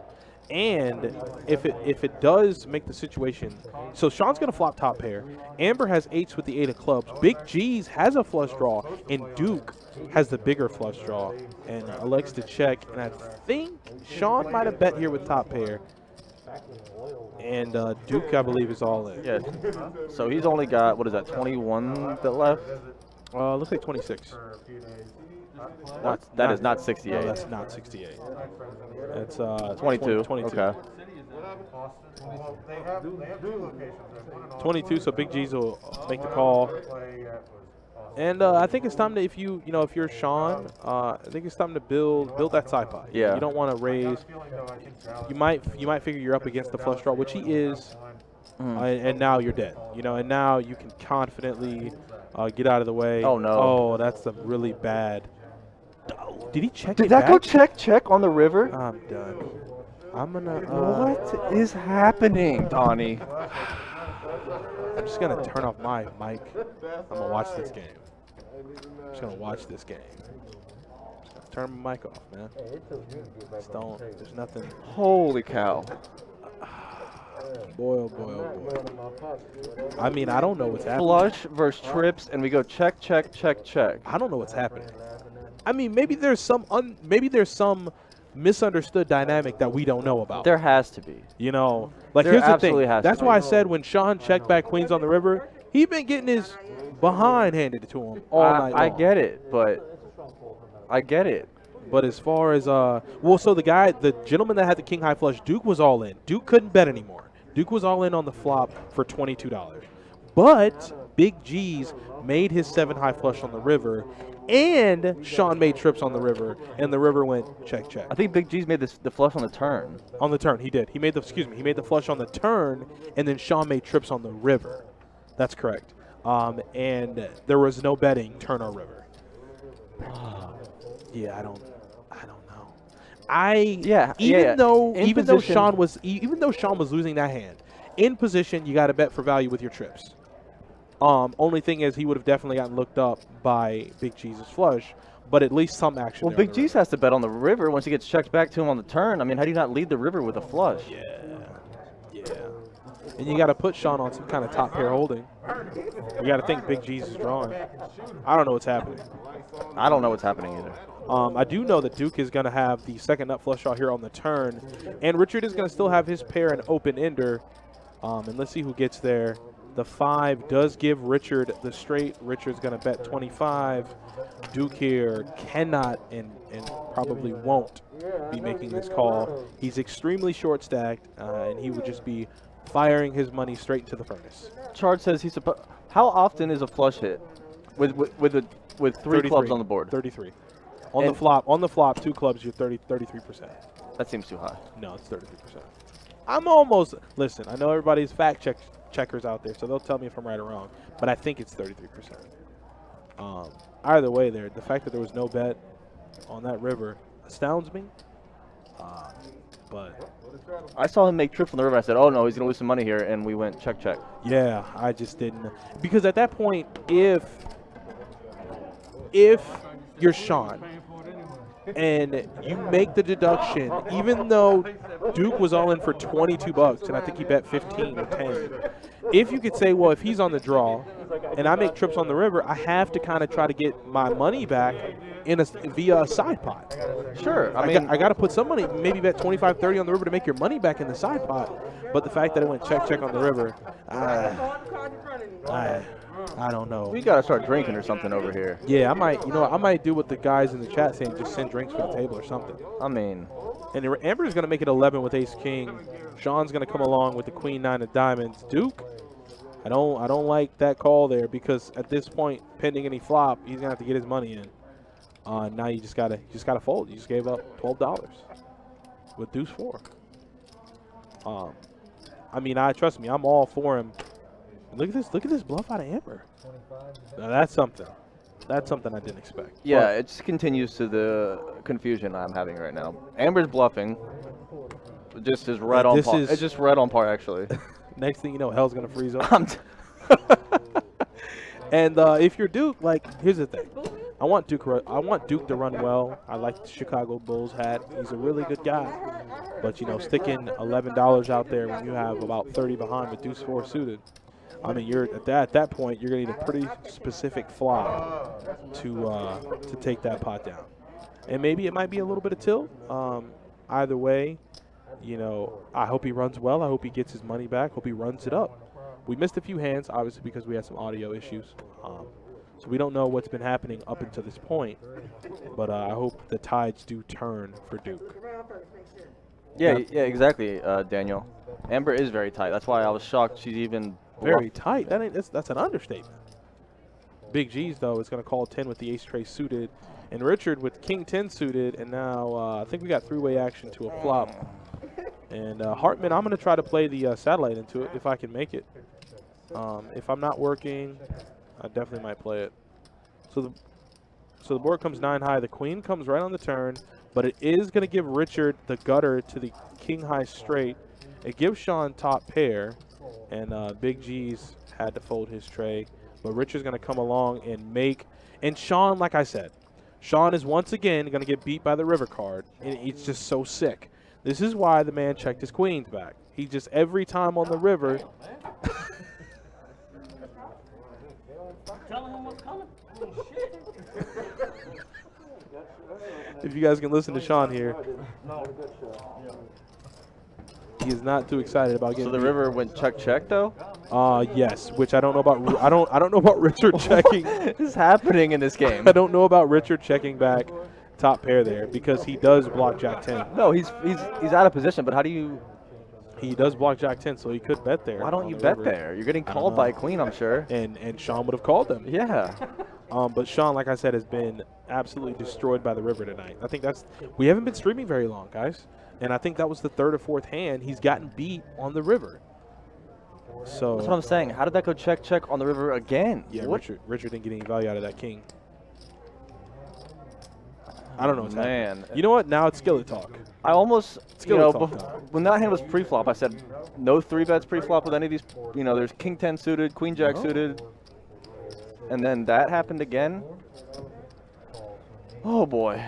And if it does make the situation, so Sean's going to flop top pair. Amber has 8s with the 8 of clubs. Big G's has a flush draw, and Duke has the bigger flush draw and elects to check. And I think Sean might have bet here with top pair. And Duke, I believe, is all in. Yeah. So he's only got, what is that, 21 that left? Looks like 26. That is not 68. No, that's not 68. That's 22. 22. Okay. 22. So Big G's will make the call. And I think it's time to, if you're Sean, I think it's time to build that side pot. Yeah. You don't want to raise. You might figure you're up against the flush draw, which he is, and now you're dead. And now you can confidently get out of the way. Oh no. Oh, that's a really bad. Did he check? Did that go check on the river? I'm done. I'm gonna. What is happening, Tawny? I'm just gonna turn off my mic. I'm gonna watch this game. I'm just gonna watch this game. Just gonna turn my mic off, man. Just don't. There's nothing. Holy cow. Boy, oh boy, oh boy. I mean, I don't know what's happening. Flush versus trips, and we go check. I don't know what's happening. I mean, maybe there's some misunderstood dynamic that we don't know about. There has to be. Like There here's the absolutely thing. has to That's be. why I said when Sean checked back Queens on the River, he been getting his behind handed to him all night long. I get it, but I get it. But as far as so the gentleman that had the king high flush, Duke was all in. Duke couldn't bet anymore. Duke was all in on the flop for $22. But Big G's made his 7 high flush on the river, and Sean made trips on the river, and the river went check. I think Big G's made the flush on the turn. On the turn, he did. He made the flush on the turn, and then Sean made trips on the river. That's correct. And there was no betting turn or river. Yeah, I don't know. Even though Sean was losing that hand, in position you got to bet for value with your trips. Only thing is he would have definitely gotten looked up by Big G's flush, but at least some action. Well, Big G's has to bet on the river once he gets checked back to him on the turn. I mean, how do you not lead the river with a flush? Yeah. And you got to put Sean on some kind of top pair holding. You got to think Big G's is drawing. I don't know what's happening. I don't know what's happening either. I do know that Duke is going to have the second nut flush draw here on the turn, and Richard is going to still have his pair and open ender. And let's see who gets there. The 5 does give Richard the straight. Richard's going to bet 25. Duke here cannot and probably won't be making this call. He's extremely short stacked, and he would just be firing his money straight into the furnace. Chart says he's supposed. How often is a flush hit with 3 clubs on the board? 33. On the flop, 2 clubs, you're 33%. That seems too high. No, it's 33%. I'm almost. Listen, I know everybody's checkers out there, so they'll tell me if I'm right or wrong, but I think it's 33%. Either way, the fact that there was no bet on that river astounds me. But I saw him make trips on the river. I said, "Oh no, he's gonna lose some money here," and we went check. Yeah, I just didn't, because at that point, if you're Sean, and you make the deduction, even though Duke was all in for 22 bucks, and I think he bet 15 or 10. If you could say, well, if he's on the draw and I make trips on the river, I have to kind of try to get my money back via a side pot. Sure. I got to put some money, maybe bet 25, 30 on the river to make your money back in the side pot. But the fact that it went check on the river, I don't know. We got to start drinking or something over here. Yeah, I might do what the guys in the chat saying, just send drinks for the table or something. I mean, and Amber's going to make it 11 with ace king. Sean's going to come along with the queen 9 of diamonds. Duke, I don't like that call there, because at this point, pending any flop, he's going to have to get his money in. Now you just gotta fold. You just gave up $12 with deuce 4. I mean, trust me, I'm all for him. Look at this bluff out of Amber. Now that's something. That's something I didn't expect. Yeah, But it just continues to the confusion I'm having right now. Amber's bluffing. It just is right on par. It's just right on par, actually. next thing you know, hell's gonna freeze up. I'm And if you're Duke, like, here's the thing. I want Duke to run well. I like the Chicago Bulls hat. He's a really good guy. But, you know, sticking $11 out there when you have about 30 behind with deuce 4 suited, I mean, you're at that point, you're going to need a pretty specific flop to take that pot down. And maybe it might be a little bit of tilt. Either way, you know, I hope he runs well. I hope he gets his money back. Hope he runs it up. We missed a few hands, obviously, because we had some audio issues. So we don't know what's been happening up until this point. But I hope the tides do turn for Duke. yeah, exactly, Daniel. Amber is very tight. That's why I was shocked she's even very tight. That's an understatement. Big G's, though, is going to call 10 with the ace tray suited. And Richard with king 10 suited. And now I think we got three-way action to a flop. And Hartman, I'm going to try to play the satellite into it if I can make it. If I'm not working, I definitely might play it. So the board comes 9 high. The queen comes right on the turn, but it is going to give Richard the gutter to the king high straight. It gives Sean top pair, and Big G's had to fold his tray. But Richard's going to come along and make. And Sean, like I said, Sean is once again going to get beat by the river card, and it's just so sick. This is why the man checked his queens back. He just, every time on the river. Telling him what's coming. If you guys can listen to Sean here, he is not too excited about getting. So the river went check though. Yes, which I don't know about. I don't know about Richard checking. What is happening in this game? I don't know about Richard checking back top pair there, because he does block Jack 10. No, he's out of position. But how do you? He does block Jack 10, so he could bet there. Why don't you bet there? You're getting called by a queen, I'm sure. And Sean would have called them. Yeah. But Sean, like I said, has been absolutely destroyed by the river tonight. I think we haven't been streaming very long, guys. And I think that was the third or fourth hand he's gotten beat on the river. So that's what I'm saying. How did that go check on the river again? Yeah, what? Richard didn't get any value out of that king. I don't know what's happening. Man. You know what? Now it's skillet talk. I almost, Skillet talk. when that hand was pre-flop, I said no 3-bets pre-flop with any of these. You know, there's king 10 suited, queen jack suited. And then that happened again. Oh, boy.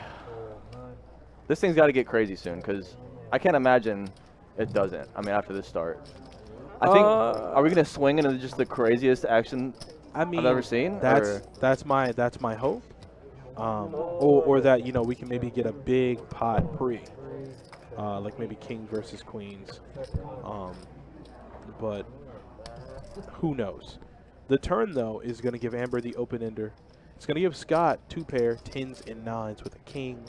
This thing's got to get crazy soon, because I can't imagine it doesn't. I mean, after this start. I think, are we going to swing into just the craziest action I've ever seen? That's my hope. Or that, you know, we can maybe get a big pot pre. Like maybe kings versus queens. But who knows? The turn, though, is going to give Amber the open-ender. It's going to give Scott 2 pair, 10s and 9s with a king.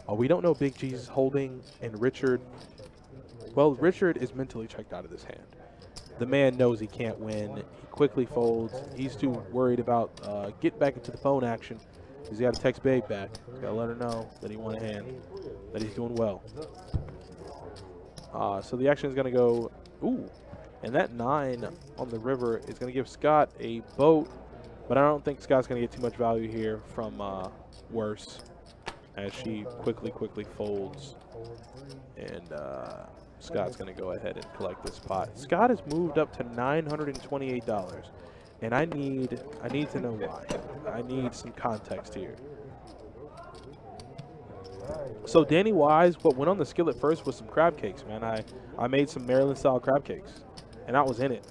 We don't know Big G's holding, and Richard. Well, Richard is mentally checked out of this hand. The man knows he can't win. He quickly folds. He's too worried about getting back into the phone action. He's got to text Babe back. He's got to let her know that he won a hand, that he's doing well. So the action is going to go, ooh. And that 9 on the river is going to give Scott a boat, but I don't think Scott's going to get too much value here from Worse, as she quickly folds. And Scott's going to go ahead and collect this pot. Scott has moved up to $928, and I need to know why. I need some context here. So Danny Wise, what went on the skillet first was some crab cakes, man. I made some Maryland-style crab cakes, and that was in it.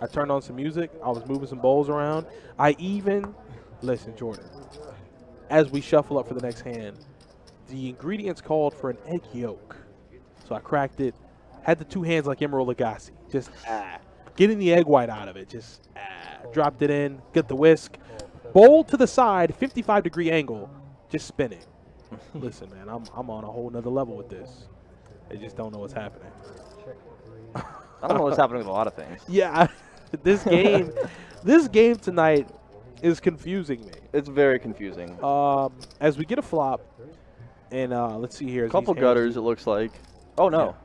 I turned on some music. I was moving some bowls around. I even, listen, Jordan, as we shuffle up for the next hand, the ingredients called for an egg yolk. So I cracked it, had the two hands like Emerald Lagasse, just getting the egg white out of it, just dropped it in, get the whisk, bowl to the side, 55-degree angle, just spinning. Listen, man, I'm on a whole nother level with this. They just don't know what's happening. I don't know what's happening with a lot of things. Yeah, this game tonight is confusing me. It's very confusing. As we get a flop, and let's see here. A couple gutters, it looks like. Oh, no.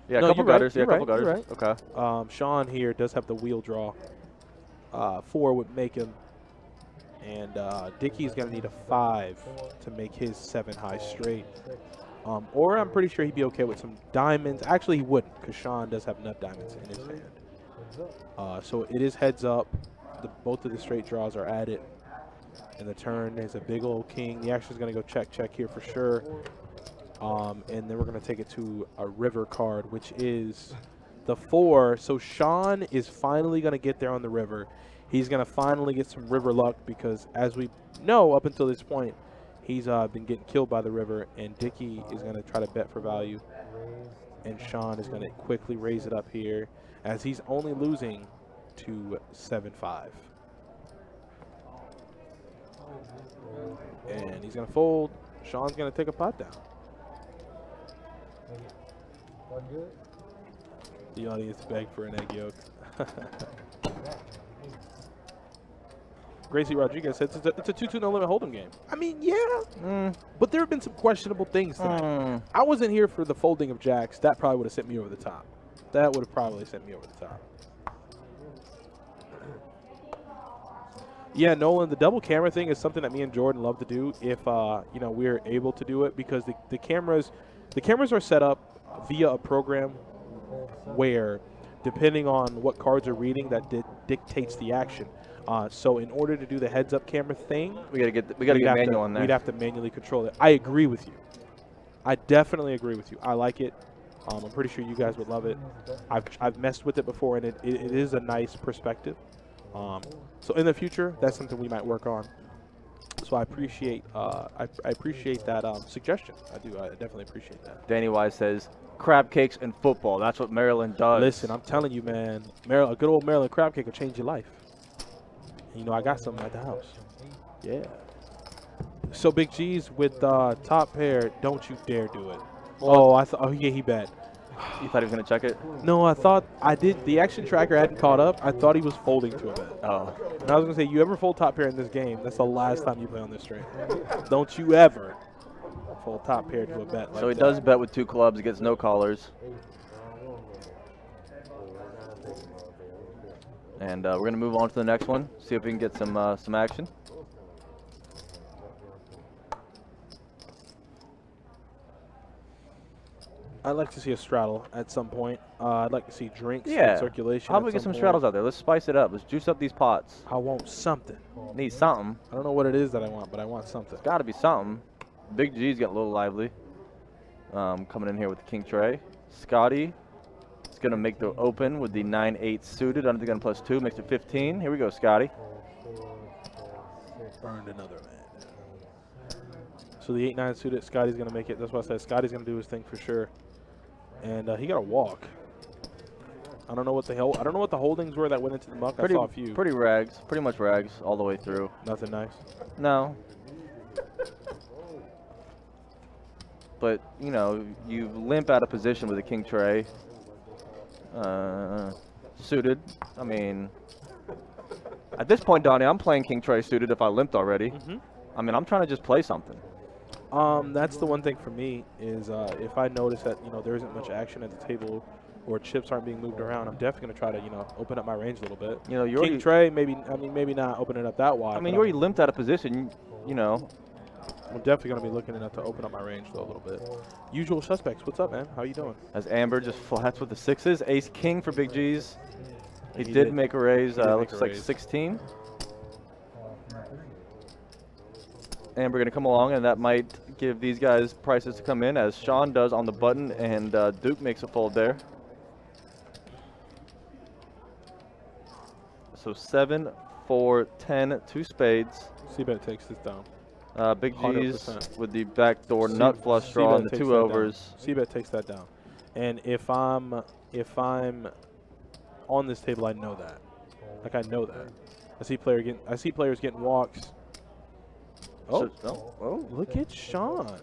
Yeah, a couple gutters. Right, yeah, a couple gutters. Right. Okay. Sean here does have the wheel draw. 4 would make him. And Dickey's going to need a 5 to make his 7 high straight. Or I'm pretty sure he'd be okay with some diamonds. Actually, he wouldn't, because Sean does have enough diamonds in his hand. So it is heads up. Both of the straight draws are at it. And the turn is a big old king. The action's going to go check here for sure. And then we're going to take it to a river card, which is the 4. So Sean is finally going to get there on the river. He's going to finally get some river luck because, as we know, up until this point, he's been getting killed by the river, and Dickey is going to try to bet for value. And Sean is going to quickly raise it up here as he's only losing to 7-5. And he's going to fold. Sean's going to take a pot down. The audience begged for an egg yolk. Gracie Rodriguez says it's a 2-2 no limit hold'em game. I mean, yeah, but there have been some questionable things tonight. I wasn't here for the folding of jacks. That probably would have sent me over the top. That would have probably sent me over the top. Yeah, Nolan, the double camera thing is something that me and Jordan love to do if you know, we're able to do it, because the cameras are set up via a program where, depending on what cards are reading, that dictates the action. So in order to do the heads-up camera thing, we gotta get manual on there. We'd have to manually control it. I agree with you. I definitely agree with you. I like it. I'm pretty sure you guys would love it. I've messed with it before, and it is a nice perspective. So in the future, that's something we might work on. So I appreciate that suggestion. I do. I definitely appreciate that. Danny Wise says, crab cakes and football. That's what Maryland does. Listen, I'm telling you, man, a good old Maryland crab cake will change your life. You know, I got something at the house. Yeah. So Big G's with top pair. Don't you dare do it. Oh, oh yeah, he bet. You thought he was gonna check it? No, I thought I did. The action tracker hadn't caught up. I thought he was folding to a bet. Oh. And I was gonna say, you ever fold top pair in this game? That's the last time you play on this string. Don't you ever fold top pair to a bet. Like so he that. does bet with 2 clubs. He gets no callers. And we're going to move on to the next one, see if we can get some action. I'd like to see a straddle at some point. I'd like to see drinks in circulation. How about we get some straddles out there? Let's spice it up. Let's juice up these pots. I want something. Need something. I don't know what it is that I want, but I want something. It's got to be something. Big G's getting a little lively. Coming in here with the king tray. Scotty is going to make the open with the 9-8 suited. Under the gun +2 makes it 15. Here we go, Scotty. Burned another man. So the 8-9 suited, Scotty's going to make it. That's why I said Scotty's going to do his thing for sure. And he got a walk. I don't know what the hell. I don't know what the holdings were that went into the muck. I saw a few. Pretty rags. Pretty much rags all the way through. Nothing nice. No. But, you know, you limp out of position with a king tray. Suited. I mean, at this point, Donnie, I'm playing king tray suited if I limped already. I mean, I'm trying to just play something. That's the one thing for me is if I notice that, you know, there isn't much action at the table or chips aren't being moved around, I'm definitely going to try to, you know, open up my range a little bit. You know, you king tray, maybe not open it up that wide. I mean, you already limped out of position, you know. I'm definitely going to be looking enough to open up my range though a little bit. Usual suspects, what's up, man? How you doing? As Amber just flats with the 6s, ace king for Big G's. He did make a raise. Looks like 16. And we're going to come along, and that might give these guys prices to come in, as Sean does on the button, and Duke makes a fold there. So 7, 4, 10, 2 spades. C-bet takes this down. Big G's 100%. with the backdoor nut flush draw and the takes 2 that down. overs. C-bet takes that down. And if I'm on this table, I know that. Like, I know that. I see players getting walks. Oh, look at Sean.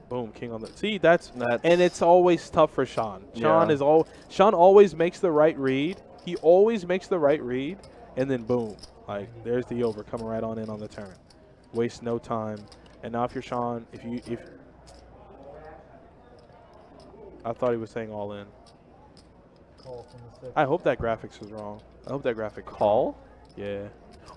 Boom, king on the. See, and it's always tough for Sean. Sean always makes the right read. He always makes the right read, and then boom, like there's the over coming right on in on the turn. Waste no time. And now if you're Sean, if I thought he was saying all in. I hope that graphics was wrong. I hope that graphic was Call? wrong. Yeah.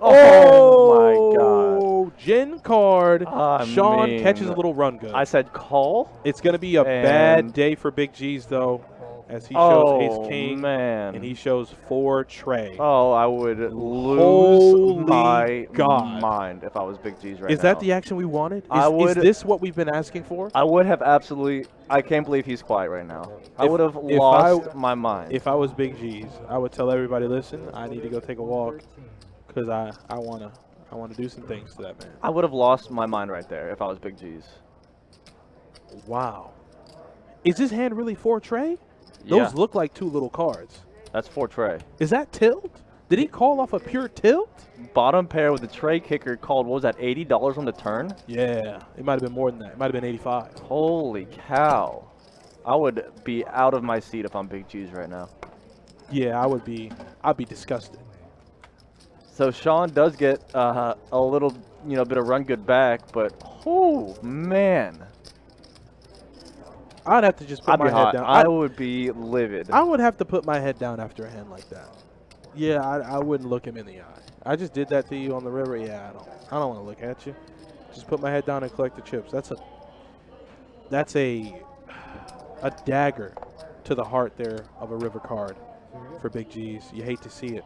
Oh my God. Gin card. I Sean mean, catches a little run good. I said call. It's going to be a bad day for Big G's, though, as he shows ace king, man. and he shows 4 tray. Oh, I would lose Holy my God. mind if I was Big G's right now. Is that the action we wanted? Is this what we've been asking for? I would have absolutely. I can't believe he's quiet right now. I would have lost my mind. If I was Big G's, I would tell everybody, listen, I need to go take a walk because I wanna do some things to that man. I would have lost my mind right there if I was Big G's. Wow. Is this hand really 4 tray? Those look like 2 little cards. That's 4 tray. Is that tilt? Did he call off a pure tilt? Bottom pair with the tray kicker called, what was that, $80 on the turn? Yeah, it might have been more than that. It might have been 85. Holy cow. I would be out of my seat if I'm Big G's right now. Yeah, I'd be disgusted. So Sean does get a little, bit of run good back, but oh man, I'd have to just put my head down. I would be livid. I would have to put my head down after a hand like that. Yeah, I wouldn't look him in the eye. I just did that to you on the river. Yeah, I don't want to look at you. Just put my head down and collect the chips. That's a dagger to the heart there of a river card for Big G's. You hate to see it.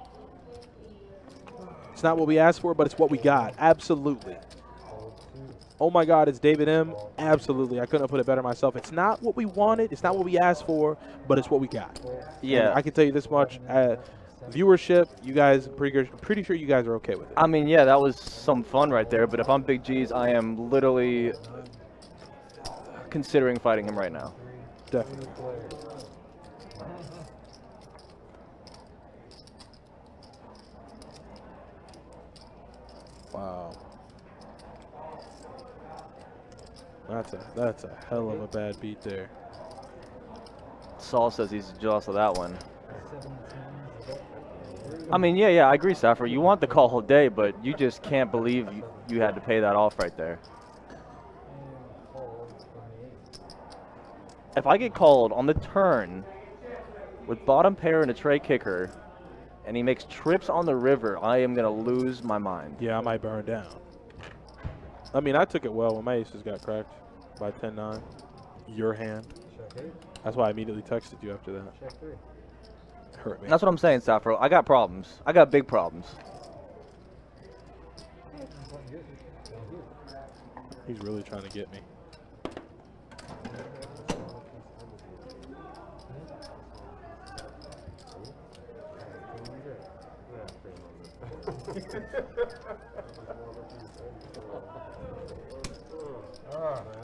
It's not what we asked for, but it's what we got. Absolutely. Oh my God, it's David M. Absolutely. I couldn't have put it better myself. It's not what we wanted. It's not what we asked for, but it's what we got. Yeah. And I can tell you this much. Viewership, you guys, pretty sure you guys are okay with it. I mean, yeah, that was some fun right there, but if I'm Big G's, I am literally considering fighting him right now. Definitely. Wow. That's a hell of a bad beat there. Saul says he's jealous of that one. I mean, yeah, I agree, Saffir. You want the call all day, but you just can't believe you had to pay that off right there. If I get called on the turn with bottom pair and a tray kicker, and he makes trips on the river, I am going to lose my mind. Yeah, I might burn down. I mean, I took it well when my aces got cracked by 10-9. Your hand. That's why I immediately texted you after that. Hurt me. That's what I'm saying, Saffro. I got problems. I got big problems. He's really trying to get me.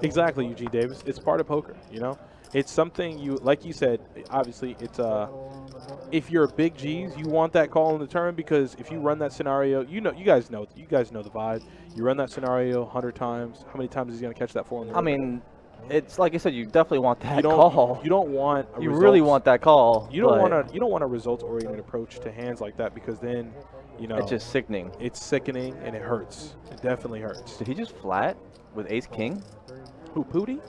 Exactly, Eugene Davis. It's part of poker, you know? It's something you, like you said, obviously, it's if you're a Big G's, you want that call in the turn, because if you run that scenario, you guys know the vibe. You run that scenario 100 times. How many times is he going to catch that 4 in the river? I mean, it's like I said, you definitely want that call. You don't want you really want that call. You don't want a results-oriented approach to hands like that, because then, it's just sickening. It's sickening and it hurts. It definitely hurts. Did he just flat with ace king? Who, Pooty?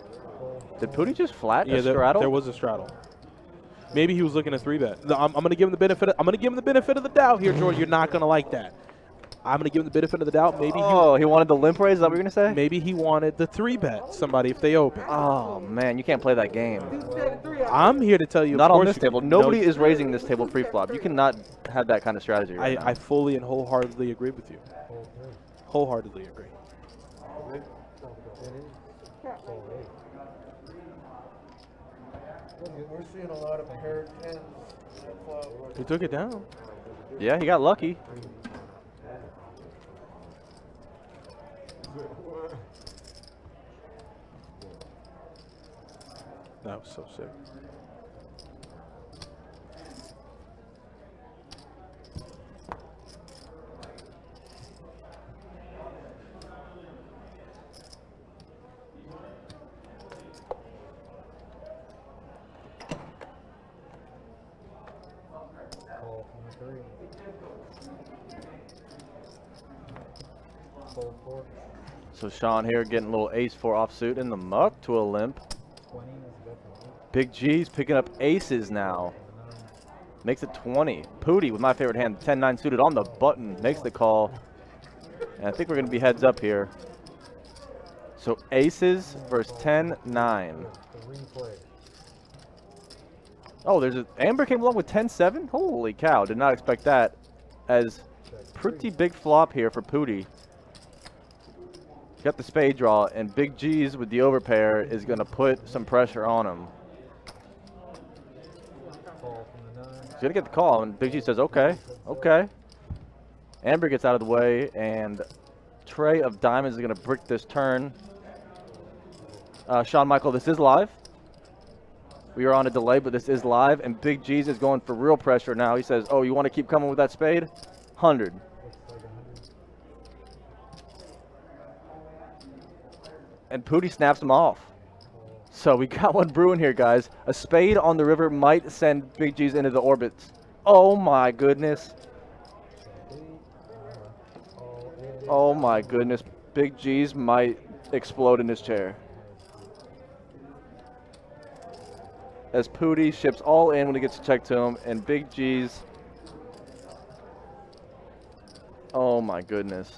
Did Pooty just flat a straddle? There was a straddle. Maybe he was looking to 3-bet. I'm going to give him the benefit. I'm going to give him the benefit of the doubt here, Jordan. You're not going to like that. I'm going to give him the benefit of the doubt. Maybe he wanted the limp raise. Is that what you're going to say? Maybe he wanted the 3-bet somebody if they open. Oh man, you can't play that game. I'm here to tell you. Not on this table. Nobody is raising this table pre-flop. You cannot have that kind of strategy. Right now. I fully and wholeheartedly agree with you. Wholeheartedly agree. Call 8. We're seeing a lot of paired tens. He took it down. Yeah, he got lucky. That was so sick. Call from the 3. Call 4. So Sean here getting a little ace-4 offsuit in the muck to a limp. 20 is definitely. Big G's picking up aces now. Makes it 20. Pooty with my favorite hand, 10-9 suited on the button, makes the call. And I think we're going to be heads up here. So aces versus 10-9. 3 players. Oh, there's a Amber came along with 10-7. Holy cow! Did not expect that. As pretty big flop here for Pooty. Got the spade draw, and Big G's with the overpair is going to put some pressure on him. Call from the 9. He's going to get the call, and Big G says, okay, okay. Amber gets out of the way, and Tray of Diamonds is going to brick this turn. Shawn Michael, this is live. We are on a delay, but this is live, and Big G's is going for real pressure now. He says, oh, you want to keep coming with that spade? 100. Looks like 100. And Pooty snaps him off. So we got one brewing here, guys. A spade on the river might send Big G's into the orbits. Oh, my goodness. Oh, my goodness. Big G's might explode in his chair. As Pooty ships all in when he gets a check to him, and Big G's, oh my goodness.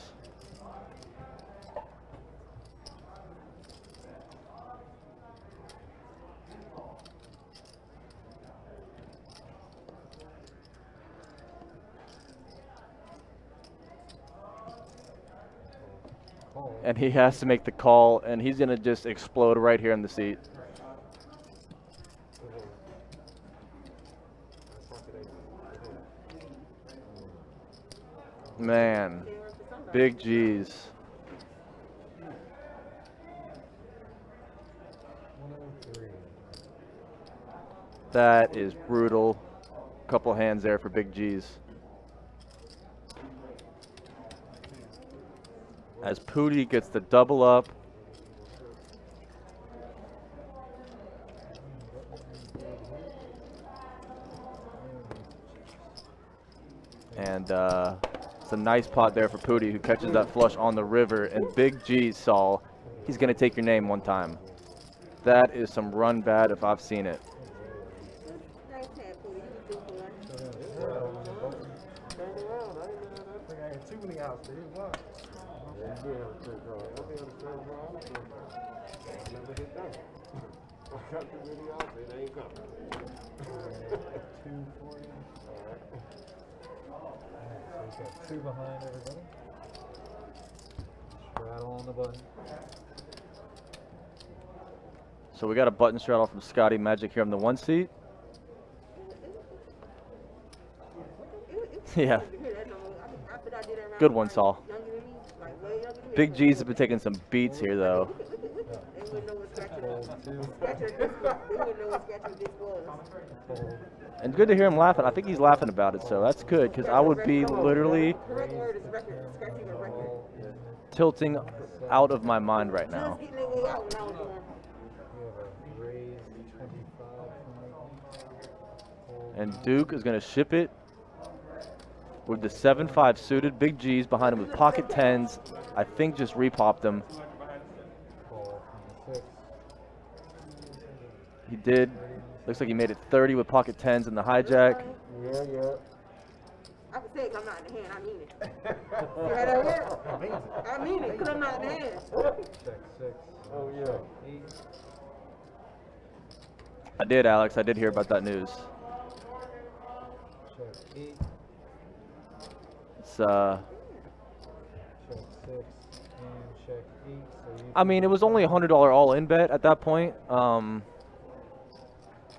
And he has to make the call, and he's gonna just explode right here in the seat. Man, Big G's. 103. That is brutal. Couple hands there for Big G's. As Pooty gets the double up. And it's a nice pot there for Pooty, who catches that flush on the river. And Big G saw he's going to take your name one time. That is some run bad if I've seen it. Nice hand, Pooty. You can do one. Turn around. I think I had too many outs. There you go. Yeah, you do have a trick draw. I'll be able to turn around. I never hit that. I got too many outs. It ain't coming. 240. So we've got 2 behind everybody. Straddle on the button. So we got a button straddle from Scotty Magic here on the 1 seat. Yeah. Good one, Saul. Big G's have been taking some beats here, though. And good to hear him laughing. I think he's laughing about it, so that's good, because I would be literally tilting out of my mind right now. We have a raise 25. And Duke is going to ship it with the 7-5 suited. Big G's behind him with pocket 10s. I think just repopped them. Call from the 6. He did. Looks like he made it 30 with pocket 10s in the hijack. Yeah. I can say it 'cause I'm not in the hand. I mean it. See how that works? I mean it because I'm not in the hand. Check 6. Oh, yeah. 8. I did, Alex. I did hear about that news. Check 8. It's Check 6. And check 8, so you I mean, it was only a $100 all-in bet at that point.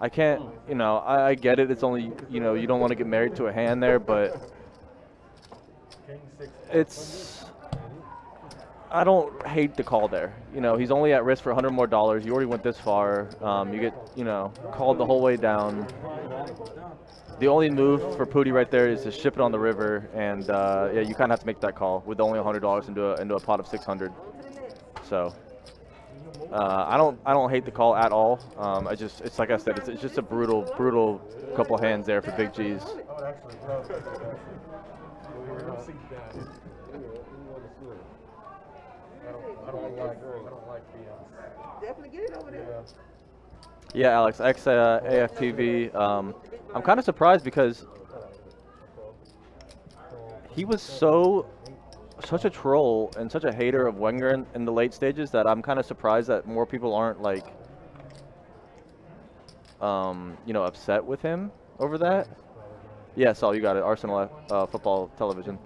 I can't, you know, I get it. It's only, you know, you don't want to get married to a hand there, but King 6. it's, I don't hate the call there. You know, he's only at risk for $100 more. You already went this far. You get, you know, called the whole way down. The only move for Pooty right there is to ship it on the river, and yeah, you kind of have to make that call with only $100 into a pot of 600. So. I don't hate the call at all. It's like I said, it's just a brutal couple hands there for Big G's. I would actually love that. We're gonna see that. I don't like BS. Definitely get it over there. Yeah, Alex, AFTV. I'm kind of surprised because he was such a troll and such a hater of Wenger in the late stages that I'm kind of surprised that more people aren't like, you know, upset with him over that. Yeah, Saul, you got it. Arsenal football television.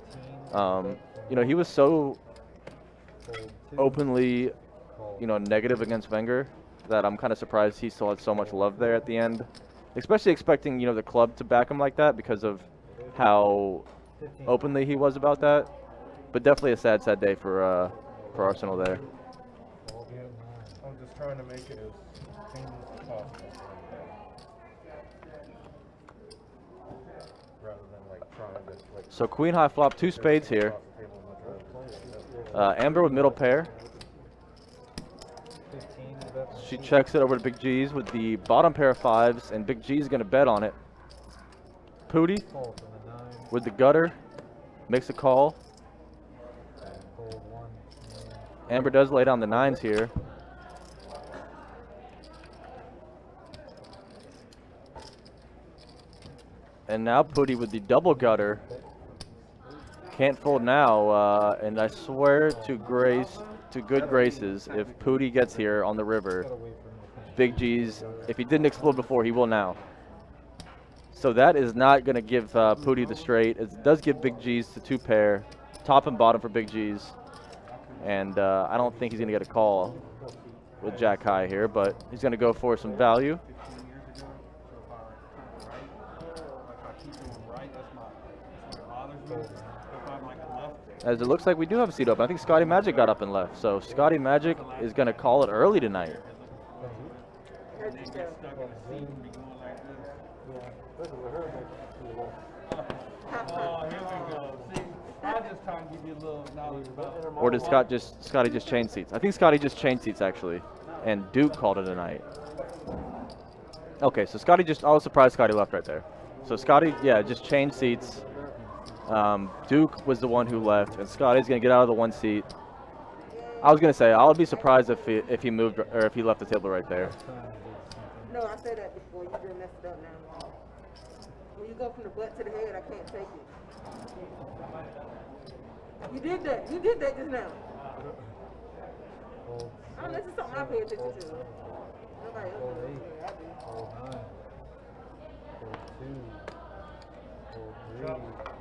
You know, he was so openly, you know, negative against Wenger that I'm kind of surprised he still had so much love there at the end, especially expecting, you know, the club to back him like that because of how openly he was about that. But definitely a sad day for Arsenal there. I'm just trying to make it as painless as possible. Rather than like trying to like. So Queen high flop, 2 spades here. Amber with middle pair. She checks it over to Big G's with the bottom pair of 5s, and Big G's gonna bet on it. Pooty with the gutter makes a call. Amber does lay down the 9s here. And now Pooty with the double gutter. Can't fold now, and I swear to good graces, if Pooty gets here on the river, Big G's, if he didn't explode before, he will now. So that is not going to give Pooty the straight. It does give Big G's the 2 pair, top and bottom for Big G's. And I don't think he's going to get a call with Jack High here, but he's going to go for some value. As it looks like we do have a seat open. I think Scotty Magic got up and left. So Scotty Magic is going to call it early tonight. Or did Scotty just change seats? I think Scotty just changed seats actually, and Duke called it a night. Okay, so Scotty I was surprised Scotty left right there. So Scotty, yeah, just changed seats. Duke was the one who left, and Scotty's gonna get out of the 1 seat. I was gonna say I would be surprised if he moved or if he left the table right there. No, I said that before. You just messed it up now. When you go from the butt to the head, I can't take it. You did that. You did that just now. Oh, this is something I pay attention to. Nobody else does. I do. Hold 9. Hold 2. Hold 3.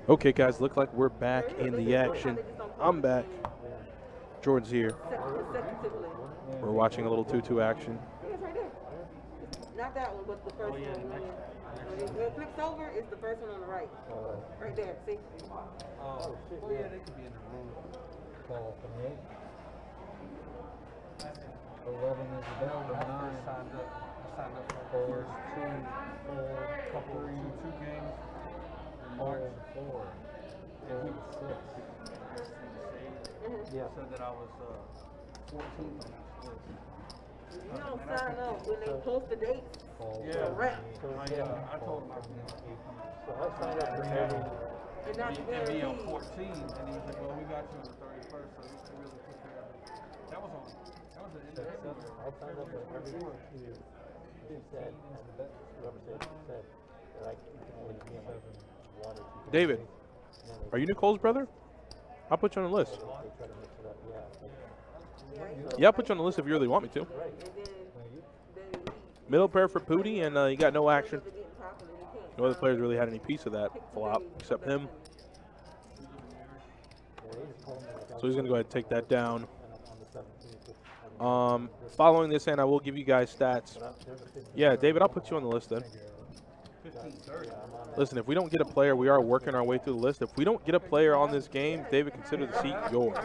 Okay, guys, look like we're back in the action. I'm back. Jordan's here. We're watching a little 2-2 action. It's right there. Not that one, but the first one. When it flips over, it's the first one on the right. Right there, see? Oh, yeah, they could be in the room. Call from 8. 11 is the bell, 9. Signed up for first 2, 4, couple 2 games. March 4. And he was 6. Yeah. Said that I was 14th on that list. You don't sign up when they post the dates. Yeah. Correct. I told him I was going to keep. So I signed up for every. And not And be on 14, and he was like, well, we got you on the 31st, so we can really took care of it. That was the end of February. I signed up for every one. He said, whoever said that I can only be on 1 or 2. David, are you Nicole's brother? I'll put you on the list. They try to mix it up. Yeah. Yeah, I'll put you on the list if you really want me to. And then Middle pair for Pooty, and you got no action. they getting popular, they can't No other players really had any piece of that flop except him. So he's going to go ahead and take that down. Following this hand, I will give you guys stats. Yeah, David, I'll put you on the list then. Listen, if we don't get a player, we are working our way through the list. If we don't get a player on this game, David, consider the seat yours.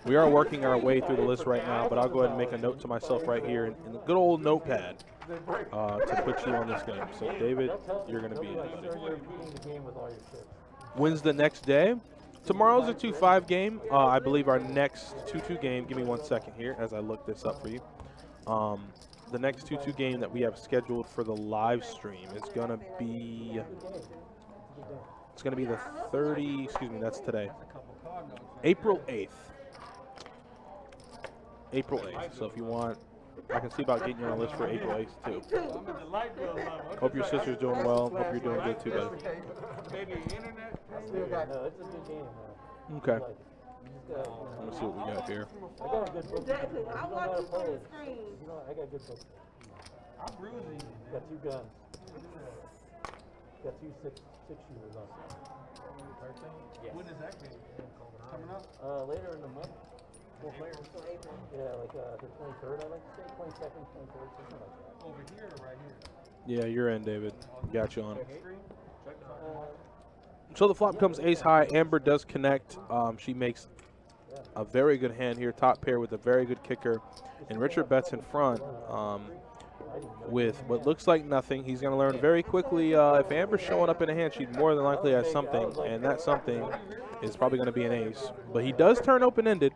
We are working our way through the list right now, but I'll go ahead and make a note to myself right here in the good old notepad to put you on this game. So, David, you're going to be in it. When's the next day? Tomorrow's a 2-5 game. I believe our next 2-2 game, give me 1 second here as I look this up for you. The next 2-2 game that we have scheduled for the live stream is going to be, the 30, excuse me, that's today. April 8th. April 8th. So if you want, I can see about getting you on the list for April 8th too. Hope your sister's doing well. Hope you're doing good too, buddy. No, it's a good game. Okay. Let me see what we got here. I got a good book. Exactly. I watch you on the screen. You know, I got good books. I'm bruising. Got 2 guns. Got 2 six-shooters on. When is that game coming up? Later in the month. Full players. Yeah, like the 23rd, I like to say. 22nd, 23rd, something like that. Over here or right here? Yeah, you're in, David. Got you on. So the flop comes ace high. Amber does connect. She makes a very good hand here. Top pair with a very good kicker. And Richard bets in front with what looks like nothing. He's going to learn very quickly if Amber's showing up in a hand, she more than likely has something. And that something is probably going to be an ace. But he does turn open-ended.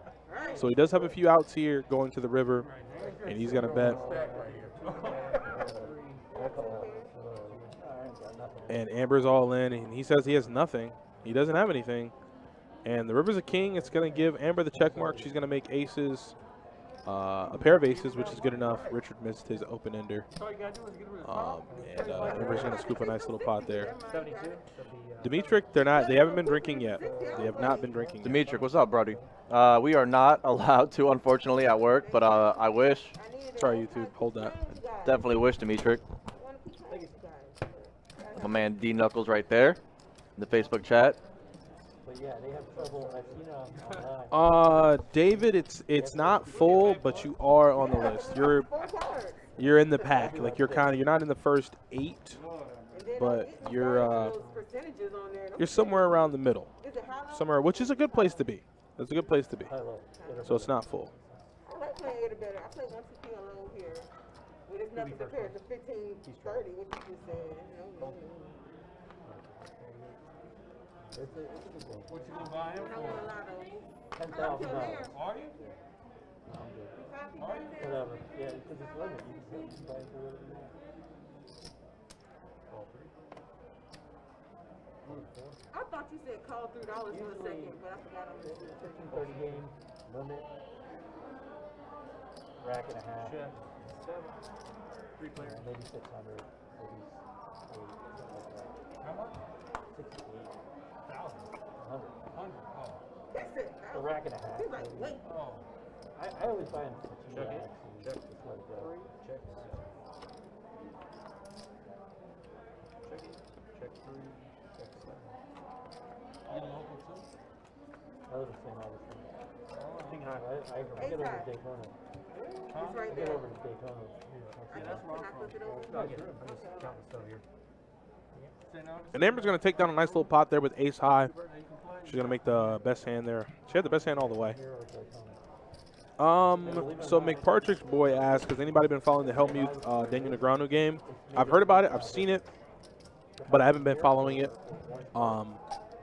So he does have a few outs here going to the river. And he's going to bet. And Amber's all in, and he says he has nothing. He doesn't have anything. And the river's a king. It's going to give Amber the check mark. She's going to make aces, a pair of aces, which is good enough. Richard missed his open-ender. And Amber's going to scoop a nice little pot there. Dimitrik, they haven't been drinking yet. They have not been drinking yet. Dimitrik, what's up, buddy? We are not allowed to, unfortunately, at work, but I wish. Sorry, YouTube. Hold that. Definitely wish, Dimitrik. My man D Knuckles right there in the Facebook chat. But yeah, they have trouble. I've seen it online. David, it's not full, but you are on the list. You're in the pack. Like you're not in the first 8, but you're somewhere around the middle. Somewhere, which is a good place to be. That's a good place to be. So it's not full. I like playing it better. I play 160 on low here. But it's nothing compared to 15, 30, what you just said. It's a good game. What you gonna buy him I for? want a lot of $10,000. Are you? I'm good. Whatever. Yeah, because it's limited. You can buy it for whatever you want. I thought you said call $3 for a second, but I forgot on this. 15-30 game, limit, rack and a half. Check. 3 players. Maybe 600, maybe 8, something like that. How much? 6 to 8, 1,000. 100. 100. Oh. A rack and a half. He's like, wait. Oh. I always find check it. Check. Just let it go. Check. Check it. Check 3. Check 7. You local too? I live in St. Augustine. King High. I get over to Daytona. It's right I get there. over to Daytona. Can I flip it over? No, I'm just counting stuff here. And Amber's going to take down a nice little pot there with ace high. She's going to make the best hand there. She had the best hand all the way. So McPartridge Boy asks, has anybody been following the Helmuth Daniel Negreanu game? I've heard about it. I've seen it, but I haven't been following it.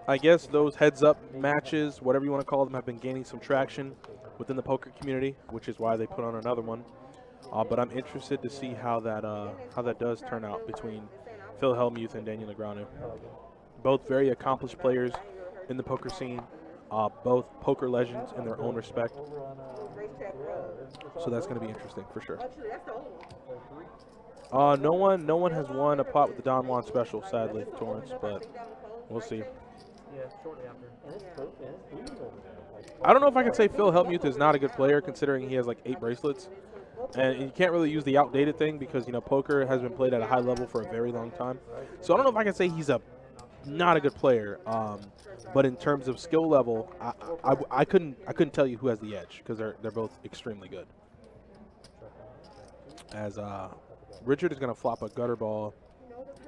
I guess those heads-up matches, whatever you want to call them, have been gaining some traction within the poker community, which is why they put on another one. But I'm interested to see how that does turn out between Phil Helmuth and Daniel Negreanu. Both very accomplished players in the poker scene, both poker legends in their own respect. So that's going to be interesting for sure. No one has won a pot with the Don Juan special, sadly, Torrance, but we'll see. I don't know if I can say Phil Hellmuth is not a good player considering he has like 8 bracelets. And you can't really use the outdated thing because, you know, poker has been played at a high level for a very long time. So I don't know if I can say he's not a good player. But in terms of skill level, I couldn't tell you who has the edge because they're both extremely good. As Richard is going to flop a gutter ball,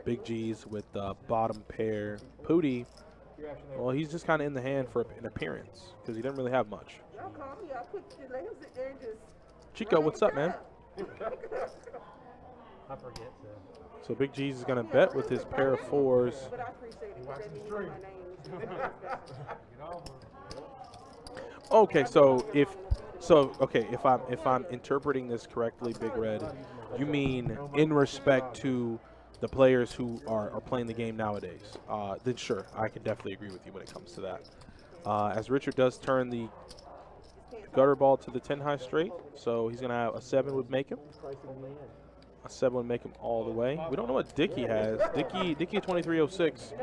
big G's with bottom pair. Pooty, well, he's just kind of in the hand for an appearance because he didn't really have much. Y'all call me, I put just let him sit there and just. Chico, what's up, man? I forget to. So Big G's is going to bet with his pair of 4s. But I appreciate it because that means my name. Okay, so if I'm interpreting this correctly, Big Red, you mean in respect to the players who are playing the game nowadays? Then sure, I can definitely agree with you when it comes to that. As Richard does turn the gutter ball to the 10 high straight, so he's going to have a 7 would make him. A 7 would make him all the way. We don't know what Dickey has. Dickey 2306.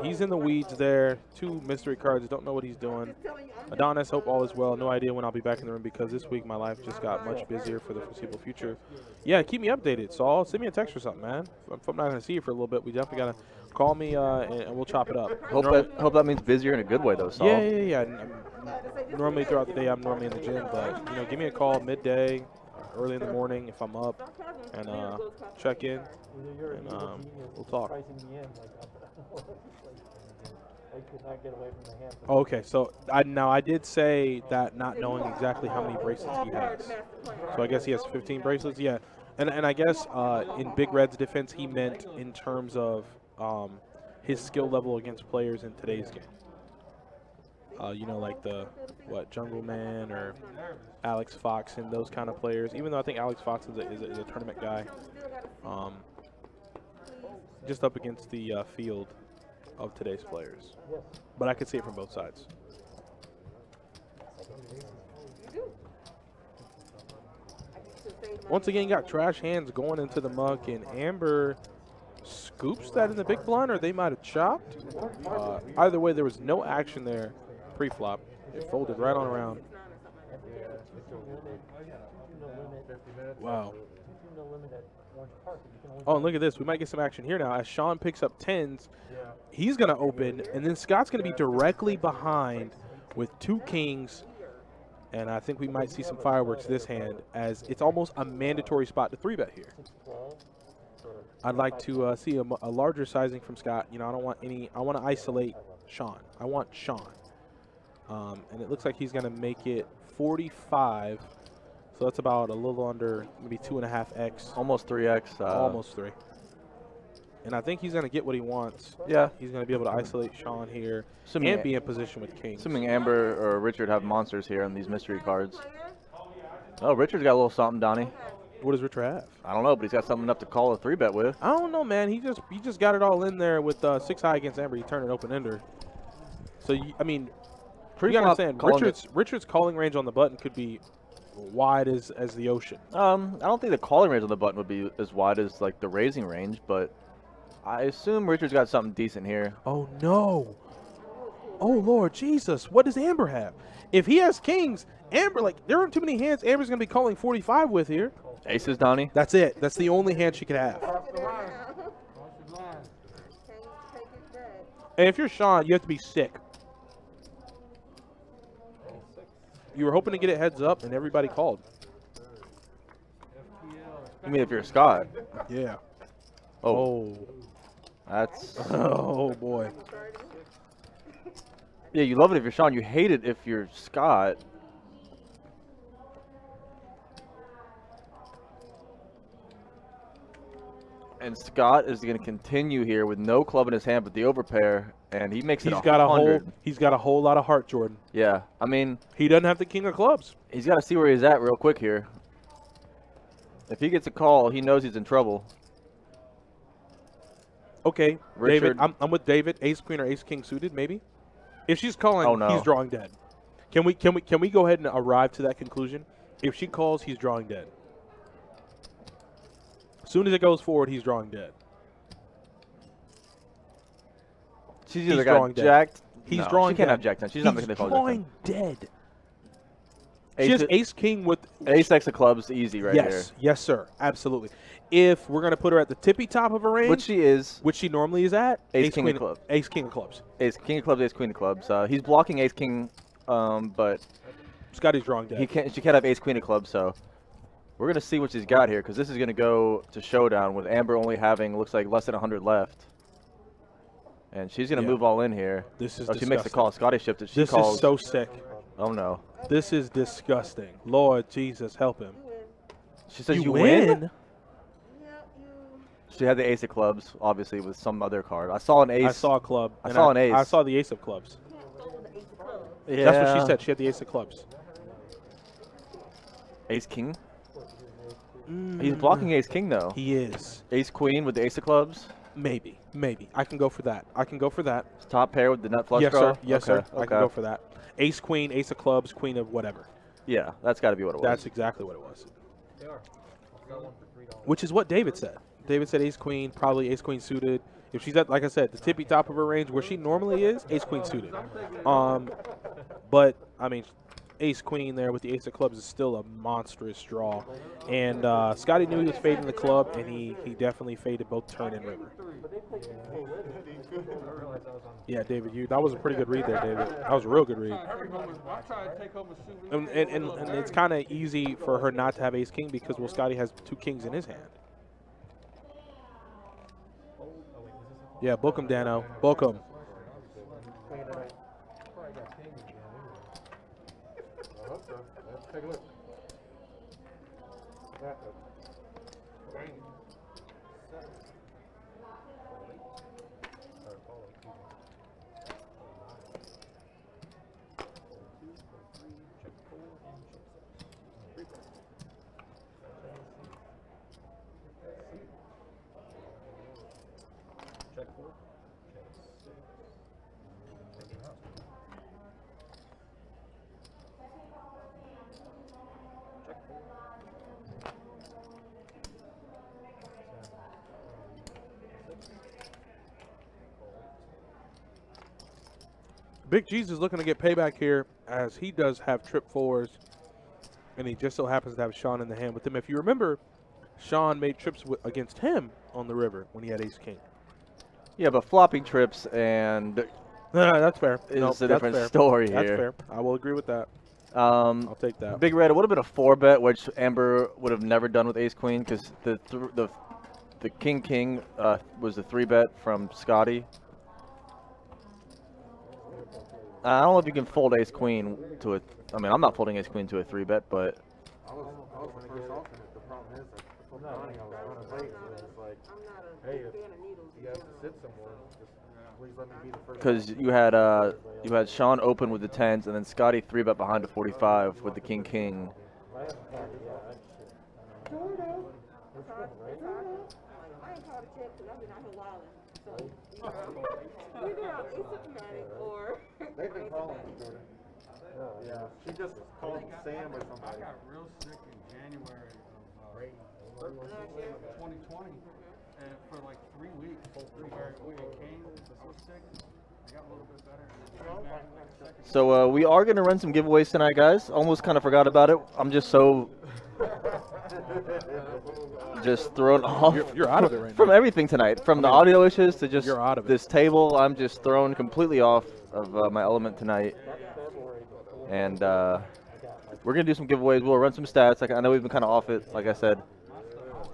He's in the weeds there. 2 mystery cards. Don't know what he's doing. Adonis, hope all is well. No idea when I'll be back in the room because this week my life just got much busier for the foreseeable future. Yeah, keep me updated, Saul. Send me a text or something, man. If I'm not going to see you for a little bit, we definitely got to call me and we'll chop it up. Hope that means busier in a good way, though, Saul. Yeah. Normally throughout the day, I'm normally in the gym, but, you know, give me a call midday, early in the morning if I'm up, and check in, and we'll talk. Okay, so I did say that not knowing exactly how many bracelets he has. So I guess he has 15 bracelets, yeah. And I guess in Big Red's defense, he meant in terms of his skill level against players in today's game. You know, like Jungle Man or Alex Fox and those kind of players. Even though I think Alex Fox is a tournament guy, just up against the field of today's players. But I could see it from both sides. Once again, got trash hands going into the muck, and Amber scoops that in the big blind, or they might have chopped. Either way, there was no action there pre-flop. It folded right on around. Wow. Oh, and look at this. We might get some action here now. As Sean picks up 10s, he's going to open, and then Scott's going to be directly behind with 2 kings. And I think we might see some fireworks this hand, as it's almost a mandatory spot to 3-bet here. I'd like to see a larger sizing from Scott. You know, I don't want any. I want to isolate Sean. I want Sean. And it looks like he's going to make it 45. So that's about a little under, maybe 2.5x. Almost 3x. Almost 3. And I think he's going to get what he wants. Yeah. He's going to be able to isolate Sean here and be in position with kings. Assuming Amber or Richard have monsters here on these mystery cards. Oh, Richard's got a little something, Donnie. What does Richard have? I don't know, but he's got something enough to call a 3-bet with. I don't know, man. He just got it all in there with 6 high against Amber. He turned it open-ender. So, I mean, you got to understand, Richard's calling range on the button could be wide as the ocean. I don't think the calling range on the button would be as wide as, like, the raising range, but I assume Richard's got something decent here. Oh, no. Oh, Lord Jesus. What does Amber have? If he has kings, Amber, like, there aren't too many hands Amber's going to be calling 45 with here. Aces, Donnie? That's it. That's the only hand she could have. And if you're Sean, you have to be sick. You were hoping to get it heads up, and everybody called. You mean if you're Scott? Yeah. Oh. That's... Oh, boy. Yeah, you love it if you're Sean. You hate it if you're Scott. And Scott is going to continue here with no club in his hand but the overpair, and he makes it 100. He's got a whole lot of heart, Jordan. Yeah, I mean, he doesn't have the king of clubs. He's got to see where he's at real quick here. If he gets a call, he knows he's in trouble. Okay, Richard. David, I'm with David. Ace queen or ace king suited, maybe. If she's calling, oh, no. He's drawing dead. Can we go ahead and arrive to that conclusion? If she calls, he's drawing dead. As soon as it goes forward, he's drawing dead. She's He's either drawing got dead. jacked. He's no, drawing she can't dead. have jack 10. She's not making the call. drawing dead. She Ace, has ace king with ace X of clubs, easy right here. Yes, sir. Absolutely. If we're going to put her at the tippy top of a range, Which she normally is at, ace king queen, of clubs. ace king of clubs. Ace king of clubs, ace queen of clubs. He's blocking ace king, but Scotty's drawing dead. she can't have ace queen of clubs. So we're gonna see what she's got here because this is gonna go to showdown with Amber only having looks like less than 100 left, and she's gonna move all in here. This is she makes the call. Scotty shifted. She this calls. is so sick. Oh no. This is disgusting. Lord Jesus, help him. She says you win? Yeah, you. She had the ace of clubs, obviously, with some other card. I saw an ace. I saw a club. I saw an ace. I saw the ace of clubs. Yeah. That's what she said. She had the ace of clubs. Ace king. He's blocking ace king though. He is. Ace queen with the ace of clubs. Maybe. I can go for that. Top pair with the nut flush Yes, draw. sir. Yes, okay. sir. I can go for that. Ace queen, ace of clubs, queen of whatever. Yeah, that's got to be what it was. That's exactly what it was. Which is what David said. David said ace queen, probably ace queen suited. If she's at, like I said, the tippy top of her range where she normally is, ace queen suited. But I mean, ace queen there with the ace of clubs is still a monstrous draw. And Scotty knew he was fading the club, and he definitely faded both turn and river. Yeah, David, that was a pretty good read there, David. That was a real good read. And it's kind of easy for her not to have ace king because, well, Scotty has two kings in his hand. Yeah, book him, Dano. Book him. Take a look. Big G's is looking to get payback here as he does have trip fours, and he just so happens to have Sean in the hand with him. If you remember, Sean made trips against him on the river when he had ace king. Yeah, but flopping trips and That's fair. is a different story here. That's fair. I will agree with that. I'll take that. Big Red, it would have been a 4-bet, which Amber would have never done with ace queen because the king was the 3-bet from Scotty. I don't know if you can fold ace queen to a. I mean, I'm not folding ace queen to a 3-bet, but. I was the first off in it. The problem is, like, I was running late, so it's like, hey, if you have to sit somewhere, just please let me be the first. Because you had Sean open with the 10s, and then Scotty 3-bet behind to 45 with the king. I ain't called a check because I've been out here wilding. So, either I'm asymptomatic or. They've been calling me, Jordan. Yeah, she just called Sam or I somebody. got real sick in January of 2020, and for like 3 weeks, where it came so sick, I got a little bit better. So we are going to run some giveaways tonight, guys. Almost kind of forgot about it. I'm just so just thrown off. You're out of it right from now. everything tonight, from the audio issues to just You're out of it. this table. I'm just thrown completely off of my element tonight. And we're going to do some giveaways. We'll run some stats. Like, I know we've been kind of off it, like I said.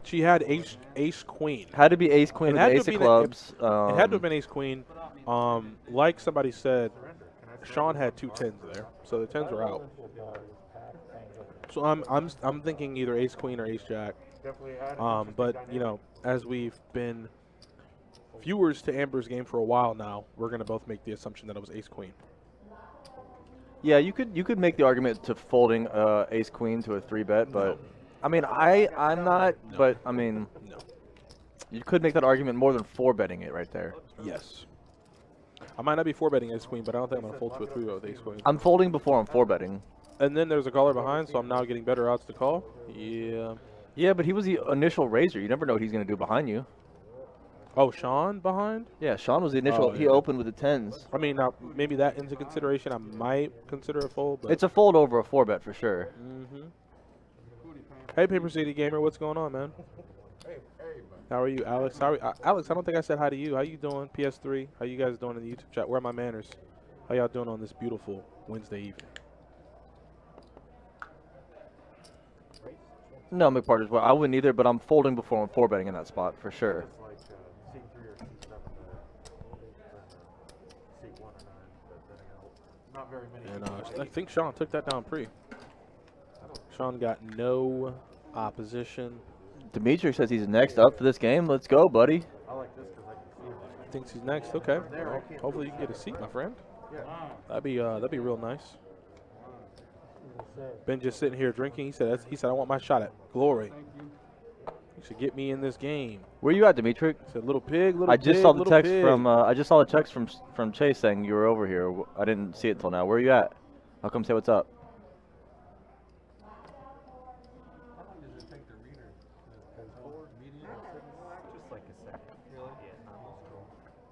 She had ace queen. Had to be ace queen with ace of clubs. It had to have been ace queen. Like somebody said, Sean had two 10s there, so the 10s were out. So I'm thinking either ace queen or ace jack. But you know, as we've been viewers to Amber's game for a while now, we're gonna both make the assumption that it was ace queen. Yeah, you could make the argument to folding ace queen to a 3-bet, but I mean I'm not. No. But I mean, No. you could make that argument more than 4-betting it right there. Yes. I might not be 4-betting ace queen, but I don't think I'm gonna fold to a 3-bet with ace queen. I'm folding before I'm 4-betting. And then there's a caller behind, so I'm now getting better odds to call. Yeah. Yeah, but he was the initial raiser. You never know what he's going to do behind you. Oh, Sean behind? Yeah, Sean was the initial. Oh, He yeah. opened with the 10s. I mean, now maybe that into consideration, I might consider a fold. But It's a fold over a 4-bet for sure. Hey, Paper City Gamer, what's going on, man? How are you, Alex? Alex, I don't think I said hi to you. How you doing, PS3? How you guys doing in the YouTube chat? Where are my manners? How y'all doing on this beautiful Wednesday evening? No, McParters. Well, I wouldn't either, but I'm folding before I'm 4-betting in that spot for sure. It's like C3 or C7 to C1 or 9, but then not very many. And I think Sean took that down pre. Sean got no opposition. Dimitri says he's next up for this game. Let's go, buddy. I like this because I can see him. Thinks he's next. Okay. Well, hopefully you can get a seat, my friend. Yeah. That'd be real nice. Ben just sitting here drinking. He said I want my shot at glory. You should get me in this game. Where you at, Dimitri? He said, little pig, little I pig, just saw the little text pig. from from Chase saying you were over here. I didn't see it till now. Where are you at? I'll come say what's up. How long does it take the reader? Just like a second. Really? Yeah, almost cool.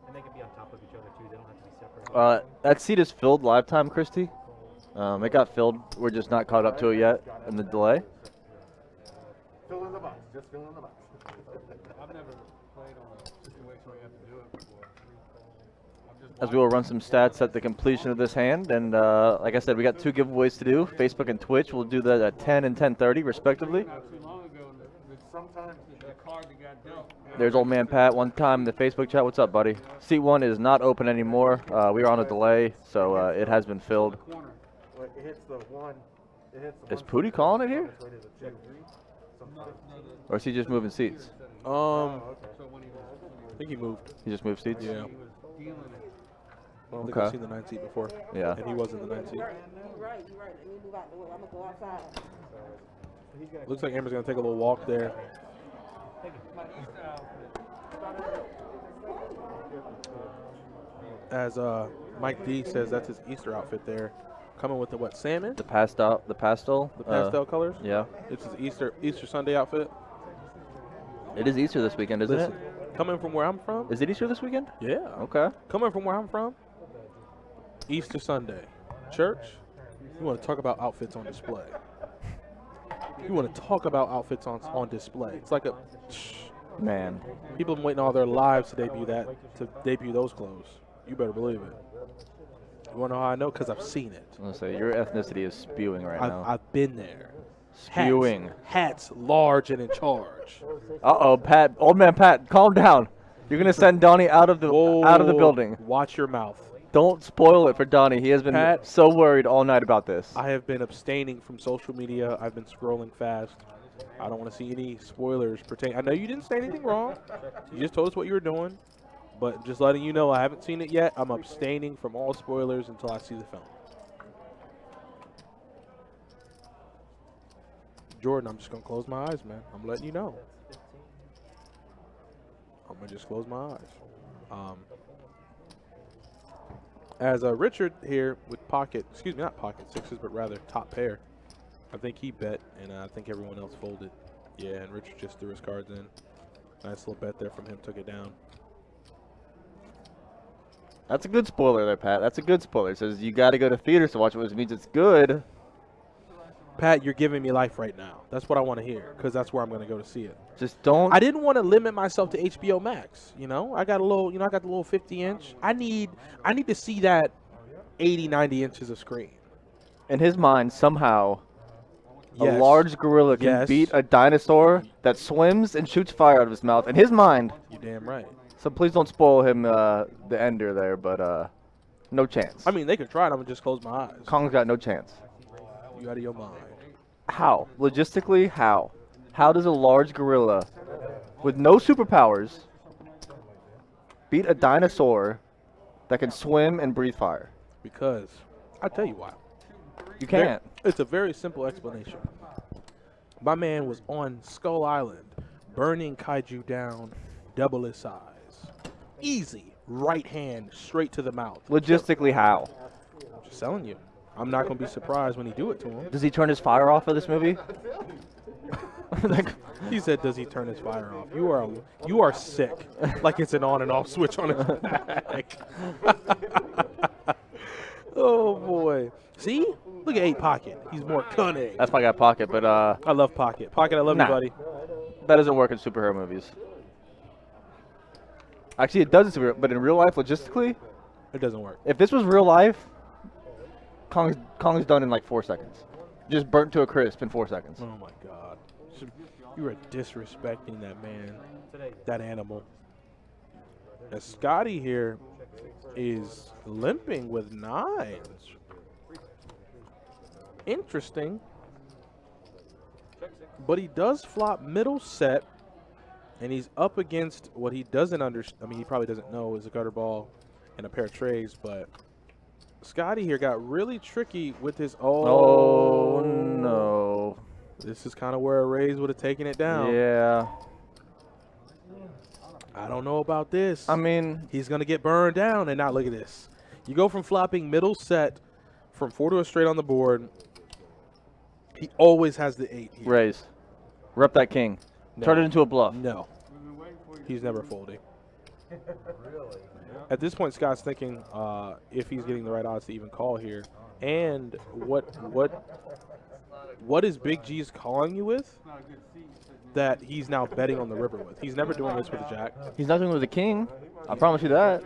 And they can be on top of each other too. They don't have to be separate. That seat is filled live time, Christy. It got filled. We're just not caught up to it yet in the delay. Fill in the box. Just fill in the box. I've never played on a situation where you have to do it before. I've just As we will run some stats at the completion of this hand, and like I said, we got 2 giveaways to do. Facebook and Twitch. We'll do that at 10 and 10:30 respectively. not too long ago, Sometimes the card that got dealt. There's old man Pat one time in the Facebook chat. What's up, buddy? Seat 1 is not open anymore. We are on a delay, so it has been filled. Corner. it hits the one. It hits the Is one Pooty calling it here? it's rated a 2. Sometimes. Or is he just moving seats? Okay. So when he was I think he moved. He just moved seats? Yeah. he was dealing it. I don't think Okay. I've seen the 9 seat before. Yeah. And he wasn't the 9 seat. You're right. Let me move out the way. I'm gonna go outside. Looks like Amber's going to take a little walk there. My Easter outfit. As Mike D says, that's his Easter outfit there. Coming with the what, salmon? The pastel. The pastel colors? Yeah. It's his Easter Sunday outfit. It is Easter this weekend, isn't it? Coming from where I'm from? Is it Easter this weekend? Yeah. Okay. Coming from where I'm from? Easter Sunday. Church? You want to talk about outfits on display. You want to talk about outfits on display. It's like a... Man. People have been waiting all their lives to debut those clothes. You better believe it. You want to know how I know? Because I've seen it. I'm gonna say your ethnicity is spewing right now. I've been there. Spewing. Hats large and in charge. Uh-oh, Pat. Old man Pat, calm down. You're gonna send Donnie out of the building. Watch your mouth. Don't spoil it for Donnie. He has been Pat, so worried all night about this. I have been abstaining from social media. I've been scrolling fast. I don't want to see any spoilers pertaining. I know you didn't say anything wrong. You just told us what you were doing. But just letting you know, I haven't seen it yet. I'm abstaining from all spoilers until I see the film. Jordan, I'm just going to close my eyes, man. I'm letting you know. I'm going to just close my eyes. As Richard here with pocket, excuse me, not pocket sixes, but rather top pair. I think he bet, and I think everyone else folded. Yeah, and Richard just threw his cards in. Nice little bet there from him, took it down. That's a good spoiler there, Pat. That's a good spoiler. It says you got to go to theaters to watch it, which means it's good. Pat, you're giving me life right now. That's what I want to hear, because that's where I'm going to go to see it. Just don't. I didn't want to limit myself to HBO Max. You know, I got a little, I got the little 50-inch. I need to see that 80, 90 inches of screen. In his mind, somehow, a Yes. large gorilla can Yes. beat a dinosaur that swims and shoots fire out of his mouth. In his mind. You're damn right. So please don't spoil him, the ender there, but no chance. I mean, they could try it. I'm going to just close my eyes. Kong's got no chance. You out of your mind. How? Logistically, how? How does a large gorilla with no superpowers beat a dinosaur that can swim and breathe fire? Because I'll tell you why. You can't. It's a very simple explanation. My man was on Skull Island, burning kaiju down, double his size. Easy. Right hand, straight to the mouth. Logistically, how? Just telling you. I'm not going to be surprised when he do it to him. Does he turn his fire off for this movie? Like, He said, "Does he turn his fire off?" You are sick. Like it's an on and off switch on his back. Oh boy. See? Look at 8 Pocket. He's more cunning. That's my guy Pocket, but I love Pocket. Pocket, I love Nah. you, buddy. that doesn't work in superhero movies. Actually, it does in superhero, but in real life, logistically, It doesn't work. if this was real life, Kong's done in like 4 seconds. Just burnt to a crisp in 4 seconds. Oh my God. You are disrespecting that man, that animal. Now, Scotty here is limping with 9s. Interesting. But he does flop middle set, and he's up against what he doesn't understand. I mean, he probably doesn't know is a gutter ball and a pair of trays, but Scotty here got really tricky with his. Oh no. This is kind of where a raise would have taken it down. Yeah. I don't know about this. I mean, He's going to get burned down, and now look at this. You go from flopping middle set from 4 to a straight on the board. He always has the 8 here. raise. Rep that king. No. Turn it into a bluff. No. He's never folding. At this point, Scott's thinking if he's getting the right odds to even call here. And what is Big G's calling you with that he's now betting on the river with? He's never doing this with a jack. He's not doing it with a king. I promise you that.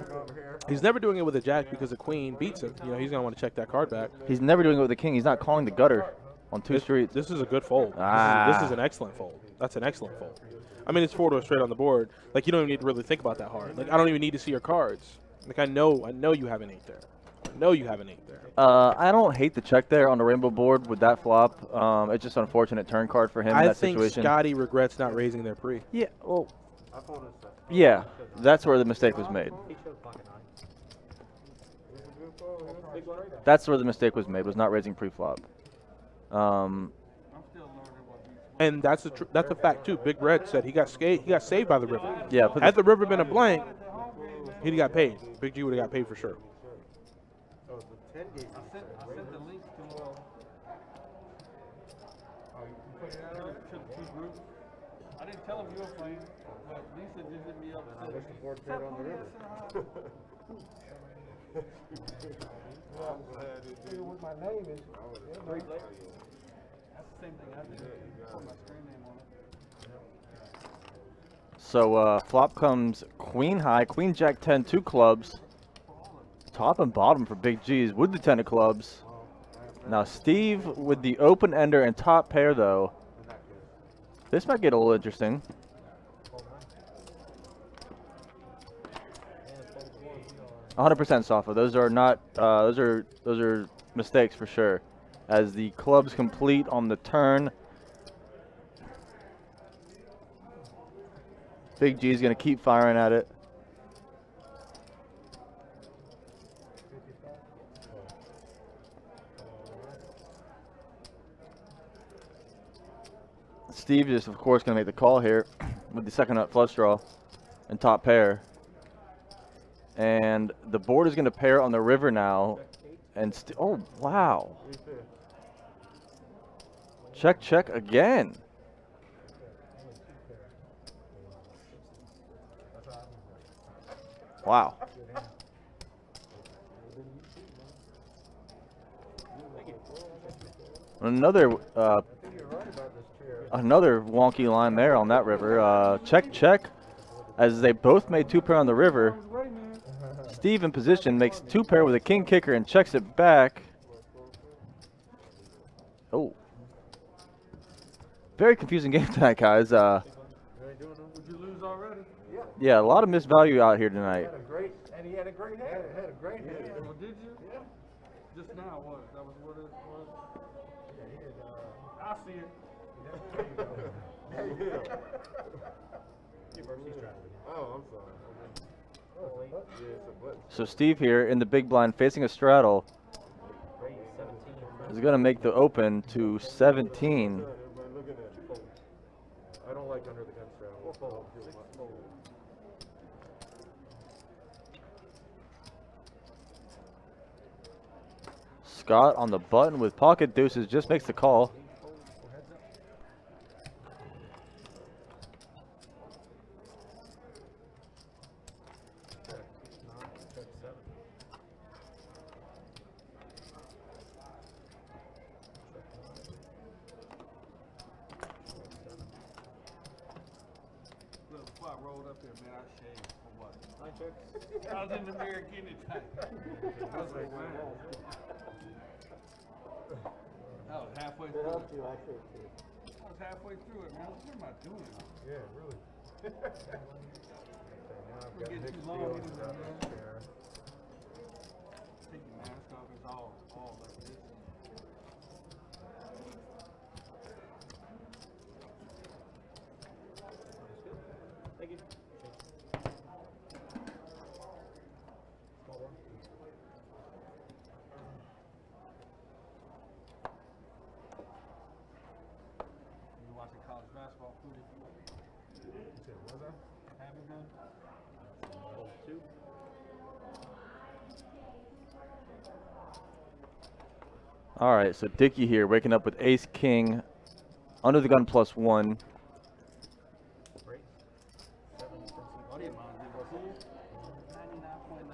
He's never doing it with a jack because the queen beats him. You know, he's going to want to check that card back. He's never doing it with a king. He's not calling the gutter on 2 streets. This is a good fold. This is an excellent fold. That's an excellent fold. I mean, it's 4 to a straight on the board. Like, you don't even need to really think about that hard. Like, I don't even need to see your cards. Like, I know you have an 8 there. I know you have an 8 there. I don't hate the check there on the rainbow board with that flop. It's just an unfortunate turn card for him in I that think situation. Scotty regrets not raising their pre. Yeah, well, yeah, that's where the mistake was made. He showed pocket 9. That's where the mistake was made, was not raising pre-flop. And that's a fact too. Big Red said he got saved by the river. Yeah, Had the river been a blank, he'd have got paid. Big G would have got paid for sure. I sent the link to the two groups. I didn't tell him you were playing, but Lisa just hit me up and said, Support that on the river. what my name is. That's the same thing I did. Put my screen name on it. So flop comes queen high, queen jack 10, 2 clubs. Top and bottom for Big G's with the 10 of clubs. Now Steve with the open ender and top pair though. This might get a little interesting. $100% Safa. Those are not. Those are mistakes for sure. As the clubs complete on the turn. Big G is going to keep firing at it. Steve is, of course, going to make the call here with the second nut flush draw and top pair. And the board is going to pair on the river now. And oh, wow. Check, check again. Wow. Another wonky line there on that river. Check, check. As they both made 2 pair on the river. Steve in position makes 2 pair with a king kicker and checks it back. Oh. Very confusing game tonight, guys. Did you lose already? Yeah, a lot of missed value out here tonight. He had a great hand. Had a great hand. Well, did you? Yeah. Just now, what? That was what it was? I see it. Oh, I'm sorry. So Steve here in the big blind facing a straddle is going to make the open to 17. I don't like under the gun straddle. Scott on the button with pocket deuces just makes the call. up there, man. I shaved for what? 9 checks. I was in the mirror getting it tight. I was like, man. I was halfway through it. I was halfway through it, man. What am I doing? Yeah, really. We get too long into it, man. Take your mask off. It's all like this. Thank you. Small one. You watching college basketball footage? Was I? Haven't done? Hold 2. All right, so Dickie here, waking up with Ace King, under the gun +1. Great. 7 from What do you mind? 99.9%.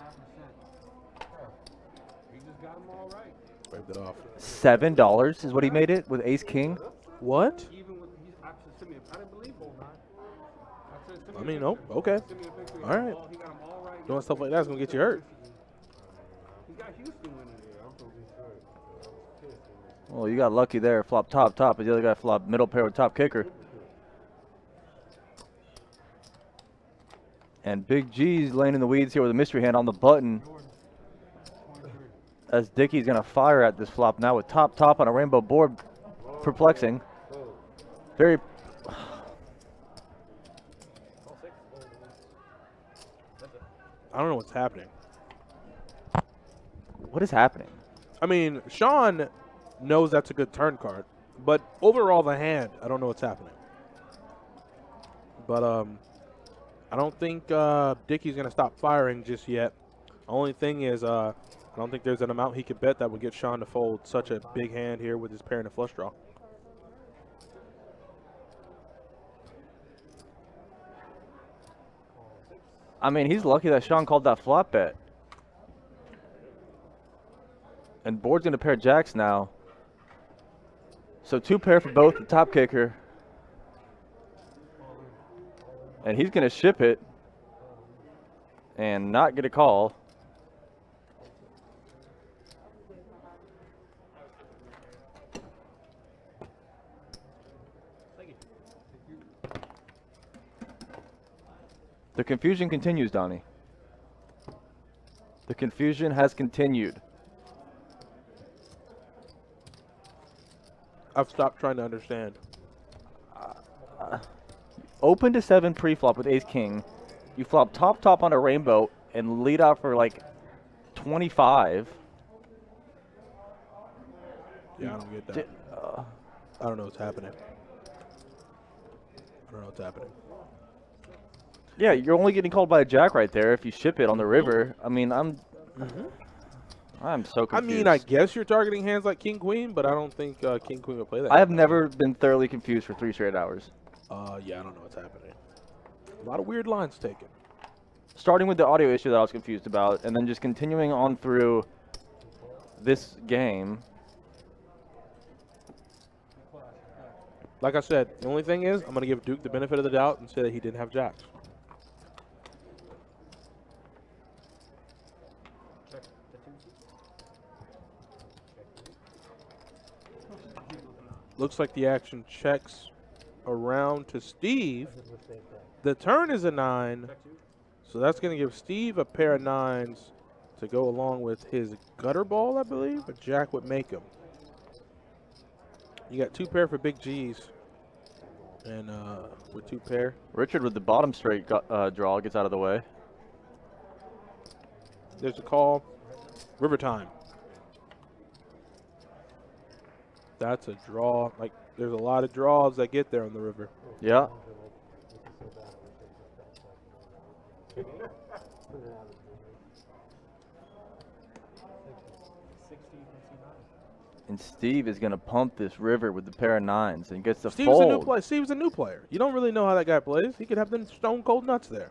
He just got them all right. Waved it off. $7 is what he made it with Ace King. What? Even with he's actually sent me. I didn't believe him. I said, send me I a mean, picture. oh, okay. Send me a picture. All right. He got them all right. Doing stuff like that's gonna get you hurt. He got Houston winning. I'm from Detroit. Well, you got lucky there. Flop top, but the other guy flopped middle pair with top kicker. And Big G's laying in the weeds here with a mystery hand on the button. As Dickie's gonna fire at this flop now with top on a rainbow board. Perplexing. Very. All 6. That's it. I don't know what's happening. What is happening? I mean, Sean knows that's a good turn card, but overall the hand, I don't know what's happening. But I don't think Dickie's gonna stop firing just yet. Only thing is, I don't think there's an amount he could bet that would get Sean to fold such a big hand here with his pair and a flush draw. I mean, he's lucky that Sean called that flop bet. And board's gonna pair jacks now. So 2 pair for both the top kicker. And he's gonna ship it and not get a call. Thank you. The confusion continues, Donnie. The confusion has continued. I've stopped trying to understand. Open to 7 pre-flop with Ace King. You flop top on a rainbow and lead out for like 25. Yeah, I don't get that. I don't know what's happening. I don't know what's happening. Yeah, you're only getting called by a jack right there if you ship it on the river. I mean, I'm so confused. I mean, I guess you're targeting hands like King Queen, but I don't think King Queen will play that. I have never been thoroughly confused for 3 straight hours. Yeah, I don't know what's happening. A lot of weird lines taken. Starting with the audio issue that I was confused about, and then just continuing on through this game. Like I said, the only thing is, I'm going to give Duke the benefit of the doubt and say that he didn't have jacks. Check the 2. Looks like the action checks around to Steve. The turn is a 9, Check 2. so that's going to give Steve a pair of 9s to go along with his gutter ball, I believe. A jack would make him. You got 2 pair for Big G's, and with 2 pair. Richard with the bottom straight draw gets out of the way. There's a call. River time. That's a draw. Like, there's a lot of draws that get there on the river. Yeah. And Steve is going to pump this river with the pair of 9s and gets the Steve's a new fold. player. Steve's a new player. You don't really know how that guy plays. He could have them stone cold nuts there.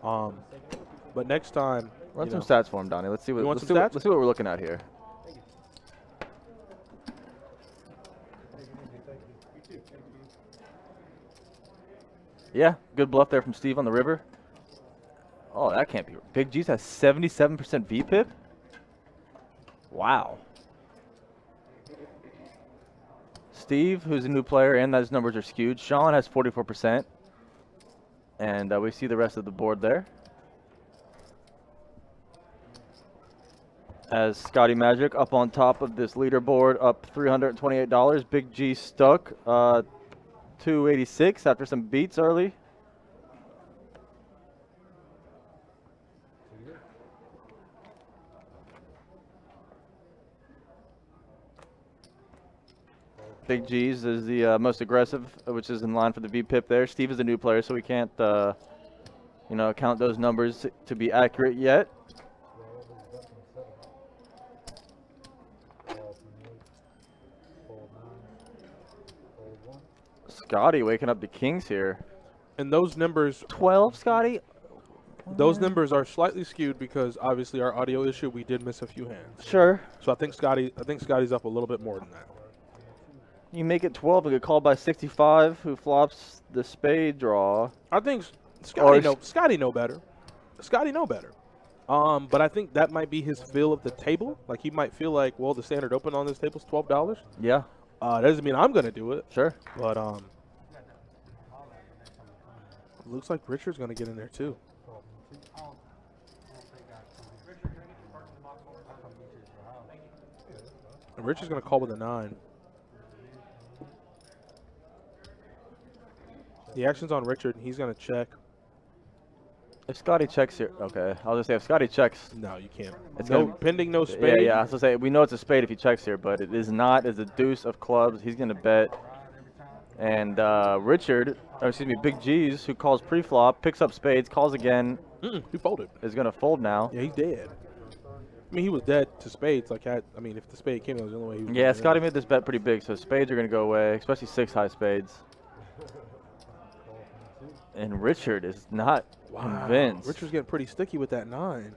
But next time, Run some stats for him, Donnie. Let's see what You want let's some see stats? what, let's see what we're looking at here. Yeah, good bluff there from Steve on the river. Oh, that can't be. Big G's has 77% VPIP? Wow. Steve, who's a new player, and those numbers are skewed. Sean has 44%. And we see the rest of the board there. As Scotty Magic up on top of this leaderboard, up $328. Big G stuck, 286 after some beats early. Big G's is the most aggressive, which is in line for the VPIP there. Steve is a new player, so we can't, you know, count those numbers to be accurate yet. Scotty waking up the kings here. And those numbers, 12, Scotty? those numbers are slightly skewed because obviously our audio issue, we did miss a few hands. Sure. So I think Scotty's up a little bit more than that. You make it 12 and get called by 65, who flops the spade draw. I think Or Scotty know better. Scotty know better. But I think that might be his feel of the table. Like he might feel like, well, the standard open on this table is $12. Yeah, That doesn't mean I'm gonna do it. sure. But looks like Richard's gonna get in there too. And Richard's gonna call with a 9. The action's on Richard, and he's gonna check. If Scotty checks here, okay. I was gonna say if Scotty checks, No, you can't. It's No gonna- pending, no yeah, spade. yeah. I was gonna say we know it's a spade if he checks here, but it is not. It's a deuce of clubs. He's gonna bet, and Richard, or excuse me, Big G's, who calls pre-flop, picks up spades, calls again, He folded. is gonna fold now. Yeah, he's dead. I mean, he was dead to spades. Like, I mean, if the spade came, it was the only way he was. Yeah, gonna Scotty win. made this bet pretty big, so spades are gonna go away, especially 6 high spades. And Richard is not convinced. Richard's getting pretty sticky with that 9.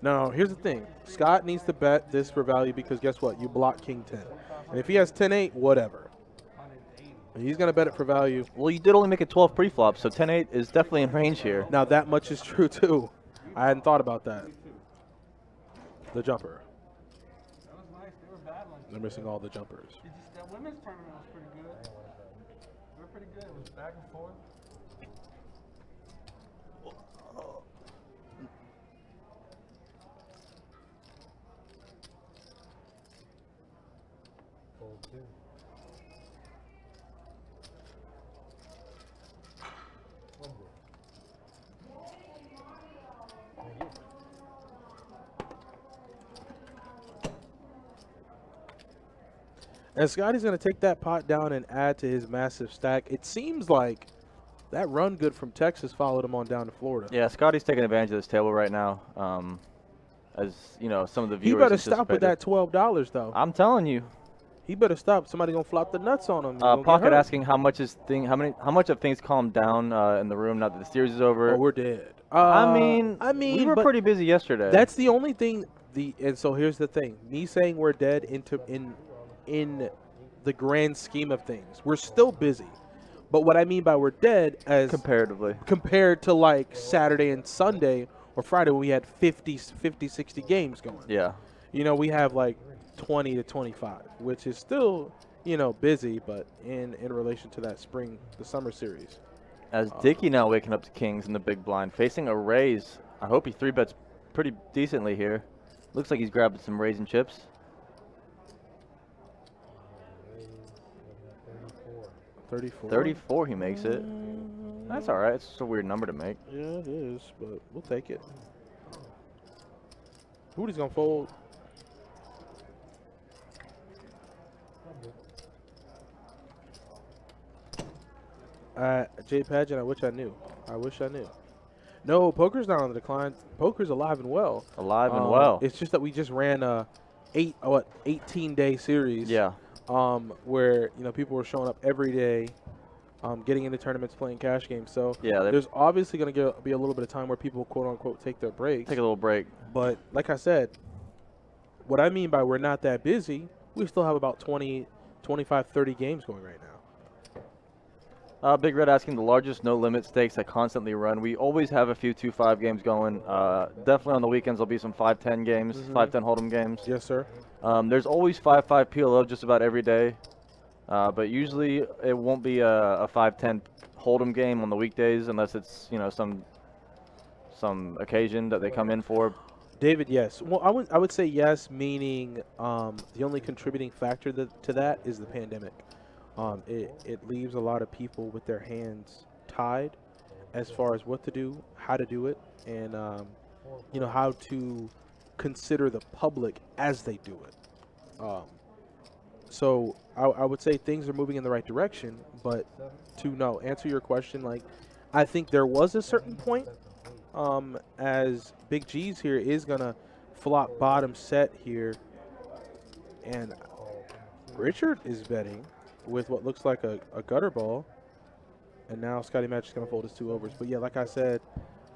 No, here's the thing. Scott needs to bet this for value because guess what? You block King 10. And if he has 10-8, whatever. And he's going to bet it for value. Well, you did only make it 12 pre-flop, so 10-8 is definitely in range here. Now, that much is true, too. I hadn't thought about that. The jumper. That was nice. They were battling. They're missing all the jumpers. That women's tournament was pretty good. They were pretty good. It was back and forth. And Scotty's going to take that pot down and add to his massive stack. It seems like that run good from Texas followed him on down to Florida. Yeah, Scotty's taking advantage of this table right now. As you know, some of the He viewers better stop with that anticipated. $12, though. I'm telling you. He better stop. Somebody gonna flop the nuts on him. He's gonna get Pocket hurt. asking how much have things calmed down in the room now that the series is over. Oh, we're dead. I mean, we were but pretty busy yesterday. That's the only thing. And so here's the thing. Me saying we're dead in the grand scheme of things, we're still busy. But what I mean by we're dead as comparatively. compared to like Saturday and Sunday or Friday when we had 50, 60 games going. Yeah. You know, we have like 20 to 25, which is still, you know, busy, but in relation to that the summer series. As Dickey now waking up to kings in the big blind, facing a raise. I hope he 3-bets pretty decently here. Looks like he's grabbing some raising chips. 34 he makes it. That's all right. It's just a weird number to make. Yeah, it is, but we'll take it. Booty's gonna fold. Jay Pageant, I wish I knew. I wish I knew. No, poker's not on the decline. Poker's alive and well. Alive and well. It's just that we just ran a 18-day series. Yeah. Where, you know, people were showing up every day, getting into tournaments, playing cash games. So Yeah, there's obviously going to be a little bit of time where people, quote unquote, take their breaks. Take a little break. But like I said, what I mean by we're not that busy, we still have about 20, 25, 30 games going right now. Big Red asking the largest no limit stakes that constantly run. We always have a few 2-5 games going. Definitely on the weekends there'll be some 5-10 games, 5-10 hold'em games. Yes, sir. There's always 5-5 PLO just about every day, but usually it won't be a 5-10 hold'em game on the weekdays unless it's some occasion that they come in for. David, yes. Well, I would say yes, meaning the only contributing factor to that is the pandemic. It leaves a lot of people with their hands tied as far as what to do, how to do it, and how to consider the public as they do it. So I would say things are moving in the right direction, but to answer your question, like I think there was a certain point as Big G's here is gonna flop bottom set here, and Richard is betting with what looks like a gutter ball, and now Scotty Match is gonna fold his 2 overs. But yeah, like I said,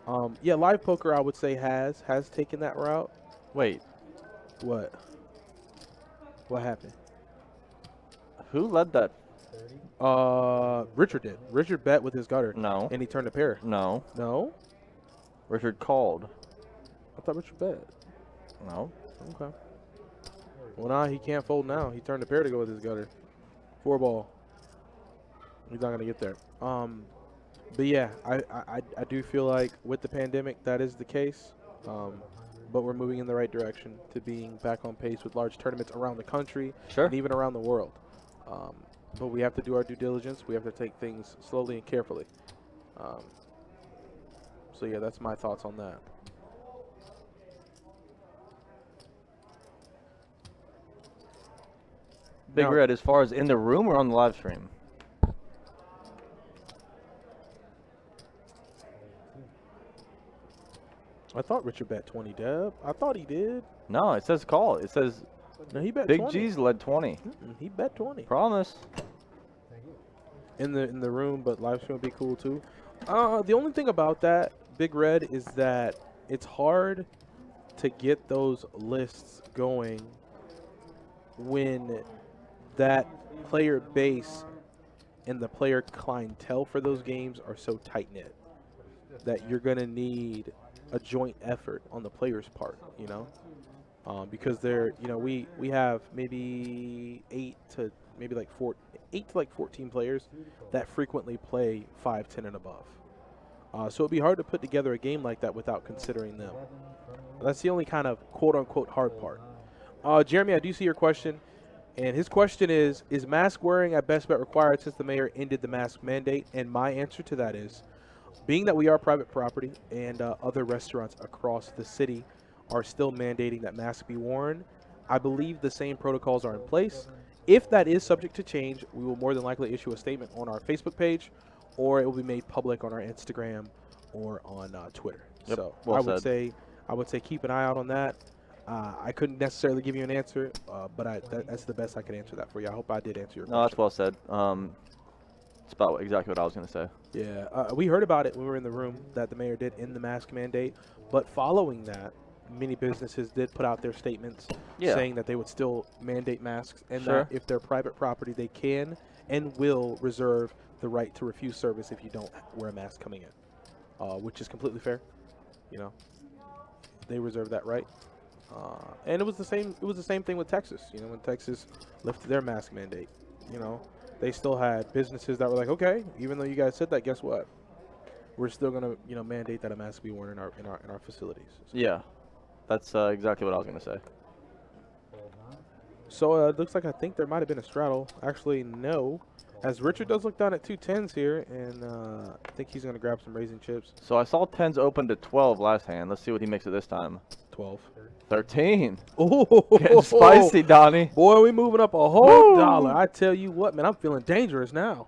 live poker I would say has taken that route. Wait, What happened? who led that? Richard did. Richard bet with his gutter. No. And he turned a pair. No. No? Richard called. I thought Richard bet. No. Okay. Well, now he can't fold now. He turned a pair to go with his gutter. 4 ball. He's not gonna get there. But yeah, I do feel like with the pandemic that is the case. But we're moving in the right direction to being back on pace with large tournaments around the country and even around the world. But we have to do our due diligence. We have to take things slowly and carefully. So yeah, that's my thoughts on that. Big Red, as far as in the room or on the live stream? I thought Richard bet 20, Deb. I thought he did. No, it says call. It says No, he bet Big 20. G's led 20. He bet 20. Promise. In the room, but live stream would be cool too. The only thing about that, Big Red, is that it's hard to get those lists going when that player base and the player clientele for those games are so tight knit that you're gonna need a joint effort on the player's part, because we have maybe 8 to 14 players that frequently play 5, 10, and above. So it'd be hard to put together a game like that without considering them. That's the only kind of quote-unquote hard part. Jeremy, I do see your question, and his question is mask wearing at best bet required since the mayor ended the mask mandate? And my answer to that is, being that we are private property and other restaurants across the city are still mandating that masks be worn, I believe the same protocols are in place. If that is subject to change, we will more than likely issue a statement on our Facebook page, or it will be made public on our Instagram or on Twitter. Yep, So well I would say keep an eye out on that. I couldn't necessarily give you an answer, but that's the best I could answer that for you. I hope I did answer your question. No, that's well said. It's about exactly what I was going to say. Yeah, we heard about it when we were in the room that the mayor did end the mask mandate, but following that, many businesses did put out their statements saying that they would still mandate masks, and that if they're private property, they can and will reserve the right to refuse service if you don't wear a mask coming in, which is completely fair. They reserve that right. And it was the same. It was the same thing with Texas. When Texas lifted their mask mandate, they still had businesses that were like, okay, even though you guys said that, guess what? We're still gonna, mandate that a mask be worn in our facilities. So. Yeah, that's exactly what I was gonna say. So it looks like I think there might have been a straddle. Actually, no, as Richard does look down at 2 10s here, and I think he's gonna grab some raising chips. So I saw 10s open to 12 last hand. Let's see what he makes it this time. 12. 13. Oh, Getting spicy, Donnie. Boy, we moving up a whole dollar. I tell you what, man, I'm feeling dangerous now.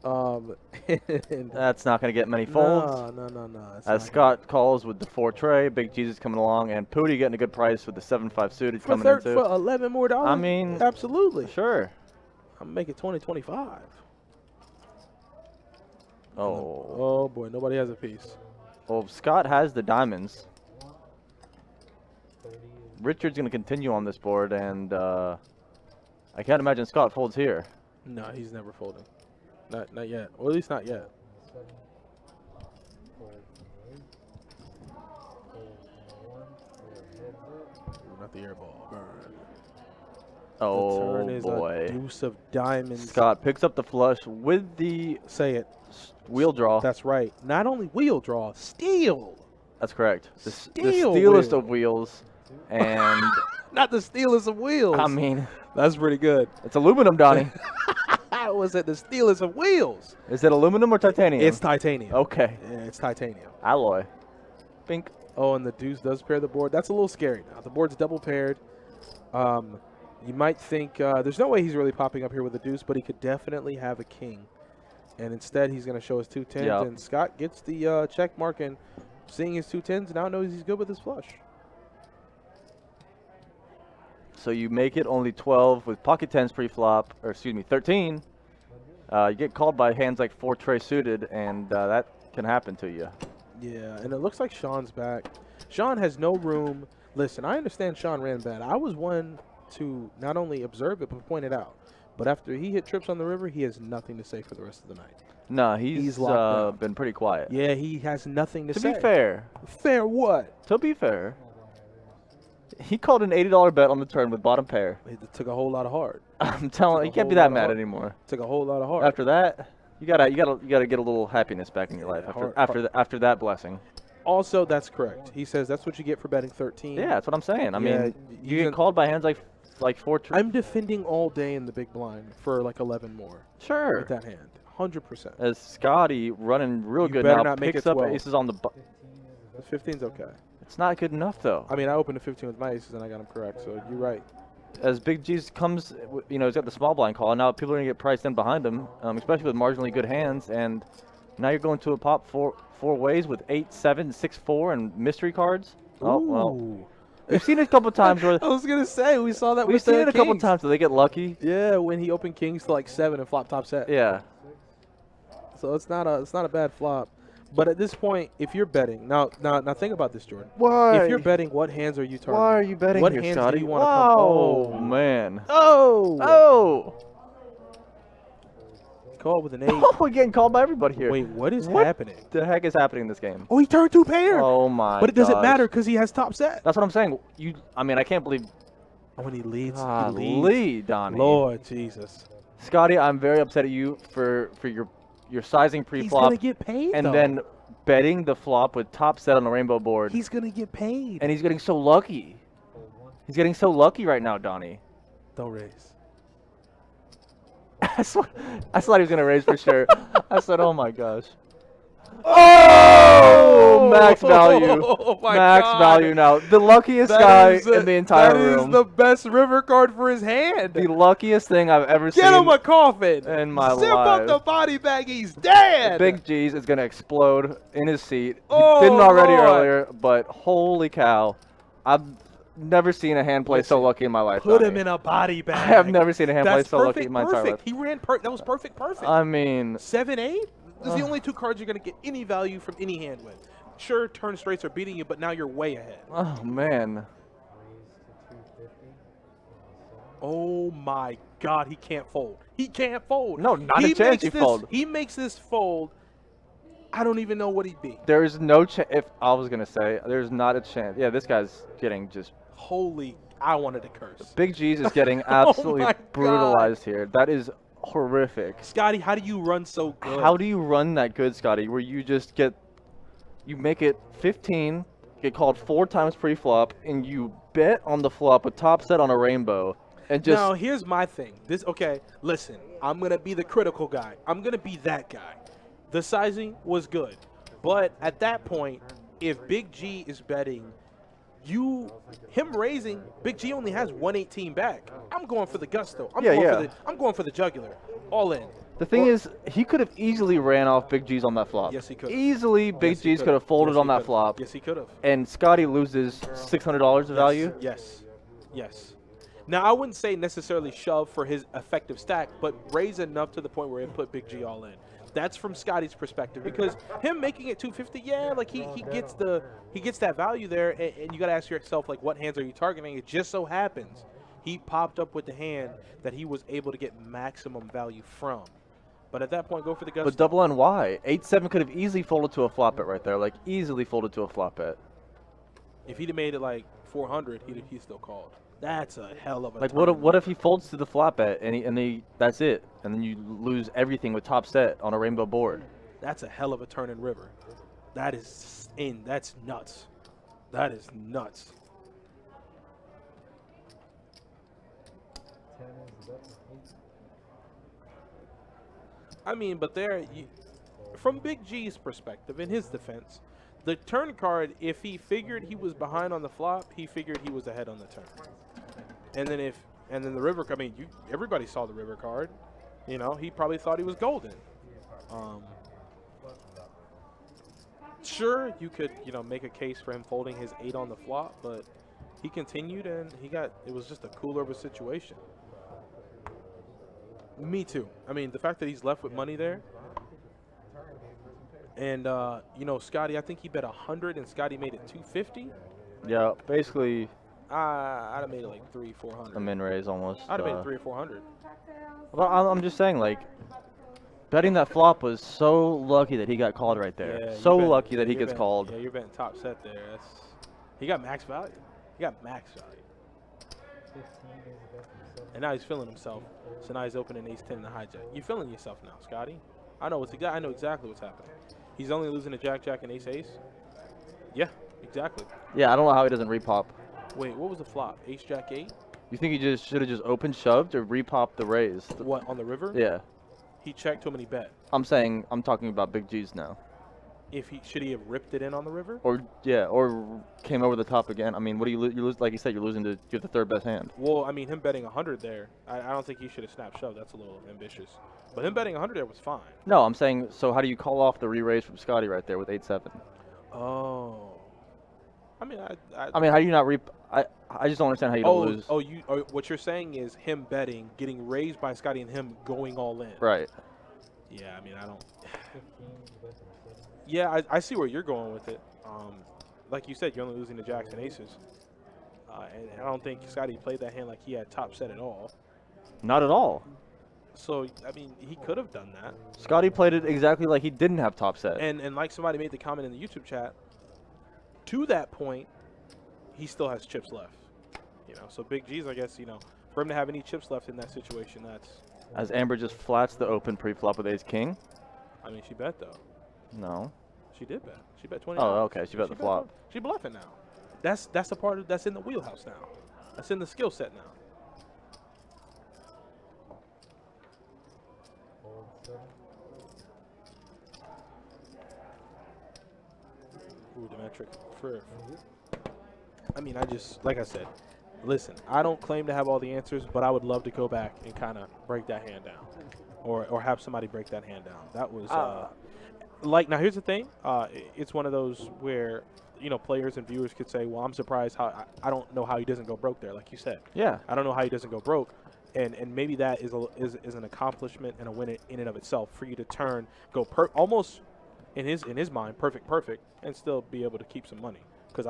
That's not going to get many folds. No. As Scott calls with the 4 tray, Big Jesus coming along, and Pooty getting a good price with the 7-5 suited coming into. For 11 more dollars? I mean, absolutely. Sure. I'm making 20-25. Oh boy, nobody has a piece. Well, Scott has the diamonds. Richard's going to continue on this board, and I can't imagine Scott folds here. No, he's never folding. Not yet. Or at least not yet. Ooh, not the air ball. Burn. Oh, the turn is boy. a deuce of diamonds. Scott picks up the flush with the Say it. wheel draw. That's right. Not only wheel draw, steal. That's correct. The Steel steelest wheel. of wheels. And, Not the steelest of wheels. I mean, That's pretty good. it's aluminum, Donnie. Was it the steelest of wheels? Is it aluminum or titanium? It's titanium. Okay. Yeah, it's titanium. Alloy. Pink. Oh, and the deuce does pair the board. That's a little scary now. The board's double paired. You might think there's no way he's really popping up here with a deuce, but he could definitely have a king. And instead, he's going to show his 2 tens. Yep. And Scott gets the check mark, and seeing his 2 tens, now knows he's good with his flush. So you make it only 12 with pocket 10s pre-flop, or excuse me, 13. You get called by hands like 4 tray suited, and that can happen to you. Yeah, and it looks like Sean's back. Sean has no room. Listen, I understand Sean ran bad. I was one to not only observe it, but point it out. But after he hit trips on the river, he has nothing to say for the rest of the night. No, he's locked down. been pretty quiet. Yeah, he has nothing to To say. be fair, Fair what? he called an $80 bet on the turn with bottom pair. It took a whole lot of heart. I'm telling you, you a can't be whole that lot of mad heart. anymore. Took a whole lot of heart. After that, you gotta get a little happiness back in your life Yeah, after that blessing. Also, that's correct. He says that's what you get for betting 13. Yeah, that's what I'm saying. I Yeah, mean, you you get called by hands like 4 tray. I'm defending all day in the big blind for like 11 more Sure. with that hand. 100%. As Scotty running real You good better now, not make picks it up 12. aces on the. 15's okay. It's not good enough though. I mean, I opened a 15 with my aces and I got him correct, so you're right. As Big G's comes, he's got the small blind call, and now people are gonna get priced in behind him, especially with marginally good hands. And now you're going to a pop four ways with 8, 7, 6, 4, and mystery cards. Oh well, Ooh. we've seen it a couple times where I was gonna say we saw that. we've with seen the it a couple kings. times where they get lucky. Yeah, when he opened kings to like 7 and flop top set. Yeah. So it's not a bad flop. But at this point, if you're betting now think about this, Jordan. Why? If you're betting, what hands are you targeting? Why are you betting what here, hands Scotty? do you want to come? Oh man. Oh. Oh. Call with an 8. Oh, we're getting called by everybody here. Wait, what is What happening? the heck is happening in this game? Oh, he turned 2 pair. Oh my. But it doesn't gosh. matter because he has top set. That's what I'm saying. I mean, I can't believe. When he leads, Lee, Donnie. Lord Jesus. Scotty, I'm very upset at you for your sizing He's pre-flop gonna get paid. and though. then betting the flop with top set on the rainbow board. He's gonna get paid. And he's getting so lucky. He's getting so lucky right now, Donnie. Don't raise. I thought he was gonna raise for sure. I said, "Oh my gosh." Oh, max value. Oh my Max God. value now. The luckiest guy in the entire room. That is the best river card for his hand. The luckiest thing I've ever seen. Get him a coffin. in my Zip life. up the body bag. He's dead. Big G's is gonna explode in his seat. Oh, he didn't already Lord. earlier, but holy cow! I've never seen a hand play so lucky in my life. Put Donnie. him in a body bag. I have never seen a hand play That's so perfect, lucky in my entire life. He ran that was perfect. I mean, 7-8. Those are the only 2 cards you're gonna get any value from any hand with. Sure, turn straights are beating you, but now you're way ahead. oh man. Oh my God, he can't fold. He can't fold. No, not a He chance makes he this- fold. He makes this fold. I don't even know what he'd be. There's no chance. If I was gonna say, there's not a chance. Yeah, this guy's getting just. Holy, I wanted to curse. Big G's is getting absolutely my brutalized here. That is horrific. Scotty, how do you run so good? How do you run that good, Scotty? Where you just you make it 15, get called 4 times pre-flop, and you bet on the flop with top set on a rainbow, and just. Now, here's my thing. Okay, listen, I'm going to be the critical guy. I'm going to be that guy. The sizing was good. But at that point, if Big G is betting, him raising, Big G only has 118 back. I'm going for the gusto. I'm going for the jugular. All in. The thing is, he could have easily ran off Big G's on that flop. Yes, he could. Easily, Big G's could have folded on that flop. Yes, he could have. And Scotty loses $600 of value. Yes. Now, I wouldn't say necessarily shove for his effective stack, but raise enough to the point where it put Big G all in. That's from Scotty's perspective, because him making it 250, yeah, like he gets that value there, and you got to ask yourself, like, what hands are you targeting? It just so happens he popped up with the hand that he was able to get maximum value from. But at that point, go for the gusto. But double NY. 8-7 could have easily folded to a flop bet right there. Like, easily folded to a flop bet. If he'd have made it like 400, he still called. That's a hell of a Like, turn. what if he folds to the flop bet and that's it, and then you lose everything with top set on a rainbow board? That's a hell of a turn in river. That's nuts. That is nuts. 10 is better. I mean, but from Big G's perspective, in his defense, the turn card, if he figured he was behind on the flop, he figured he was ahead on the turn. And then the river, I mean, everybody saw the river card. You know, he probably thought he was golden. Sure, you could, make a case for him folding his 8 on the flop, but he continued and it was just a cooler of a situation. Me too. I mean, the fact that he's left with money there. And, Scotty, I think he bet 100 and Scotty made it 250. Yeah, basically I'd have made it like 300-400. a min raise almost. I'd have made it 300 or 400. Well, I'm just saying, like, betting that flop was so lucky that he got called right there. Yeah, So you're lucky that he you're gets betting- called. Yeah, you're betting top set there. He got max value. He got max value. 15 is better. And now he's feeling himself. So now he's opening ace 10 in the hijack. You're feeling yourself now, Scotty. I know exactly what's happening. He's only losing to jack, and ace, ace. Yeah, exactly. Yeah, I don't know how he doesn't repop. Wait, what was the flop? Ace, jack, 8? You think he should have just open shoved or repop the raise? What, on the river? Yeah. He checked to him and he bet. I'm talking about Big G's now. Should he have ripped it in on the river? Or came over the top again. I mean, what do you lose? Like you said, you're losing to you have the third best hand. Well, I mean, him betting 100 there, I don't think he should have snapped shove. That's a little ambitious. But him betting 100 there was fine. No, I'm saying, so how do you call off the re-raise from Scotty right there with 8-7? Oh. I mean, I mean, how do you not I just don't understand how you don't lose. What you're saying is him betting, getting raised by Scotty, and him going all in. Right. Yeah, I mean, I don't. 15 is better. Yeah, I see where you're going with it. Like you said, you're only losing to jacks and aces. And I don't think Scotty played that hand like he had top set at all. Not at all. So, I mean, he could have done that. Scotty played it exactly like he didn't have top set. And like somebody made the comment in the YouTube chat, to that point, he still has chips left. So Big G's, I guess, for him to have any chips left in that situation, that's... As Amber just flats the open pre-flop with ace-king. I mean, she bet, though. No. She did bet. She bet 20. Oh, okay. She bet the flop. She bluffing now. That's the part that's in the wheelhouse now. That's in the skill set now. Fold 7. Ooh, the metric. I mean, like I said, listen, I don't claim to have all the answers, but I would love to go back and kind of break that hand down. Or have somebody break that hand down. That was, now here's the thing. It's one of those where, players and viewers could say, well, I'm surprised how, I don't know how he doesn't go broke there, like you said. Yeah. I don't know how he doesn't go broke. And maybe that is an accomplishment and a win in and of itself for you to almost in his mind, perfect, and still be able to keep some money. Because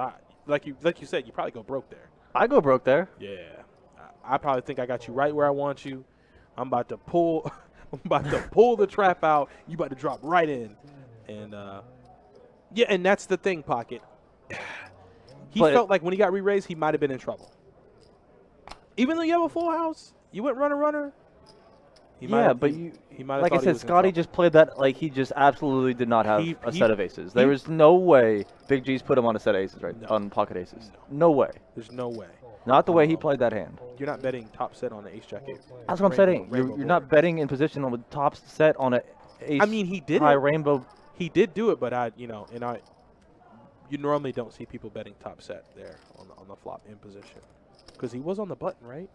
like you said, you probably go broke there. I go broke there. Yeah, I probably think I got you right where I want you. I'm about to pull the trap out. You about to drop right in, and and that's the thing, Pocket. He felt like when he got re-raised, he might have been in trouble. Even though you have a full house, you went runner. He might have like I said, Scotty just played that like he just absolutely did not have a set of aces. There was no way Big G's put him on a set of aces, right? No. On pocket aces. No way. There's no way. Not the way he played that hand. You're not betting top set on the ace jack 8. That's what I'm saying. You're not betting in position on the top set on a ace. I mean, he did high it. rainbow. He did do it, but you normally don't see people betting top set there on the flop in position, because he was on the button, right?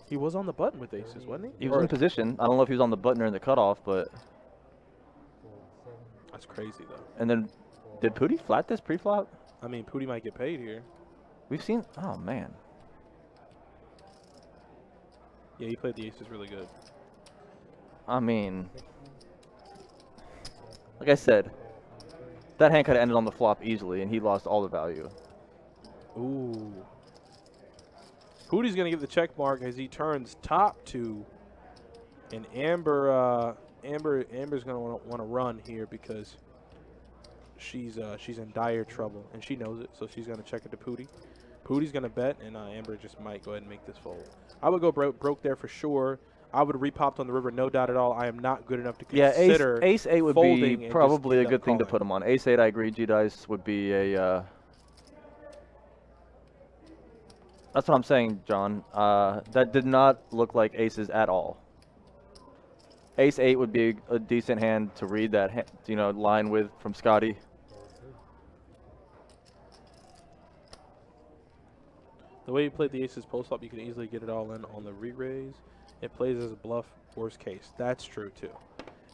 He was on the button with aces, wasn't he? He was in position. I don't know if he was on the button or in the cutoff, but That's crazy though. and then did Pooty flat this pre-flop? I mean, Pooty might get paid here. We've seen. Oh man. Yeah, he played the aces really good. I mean, like I said, that hand could have ended on the flop easily, and he lost all the value. Ooh. Pooty's going to give the check mark as he turns top 2. And Amber Amber's gonna want to run here because she's in dire trouble and she knows it. So she's gonna check it to Pootie. Pootie's gonna bet, and Amber just might go ahead and make this fold. I would go broke there for sure. I would repopped on the river, no doubt at all. I am not good enough to consider. Yeah, ace 8 would be probably a good thing to put him on. Ace 8, I agree. G dice would be a. That's what I'm saying, John. That did not look like aces at all. Ace 8 would be a decent hand to read that line with from Scotty. The way you played the aces post flop, you can easily get it all in on the re-raise. It plays as a bluff, worst case. That's true too.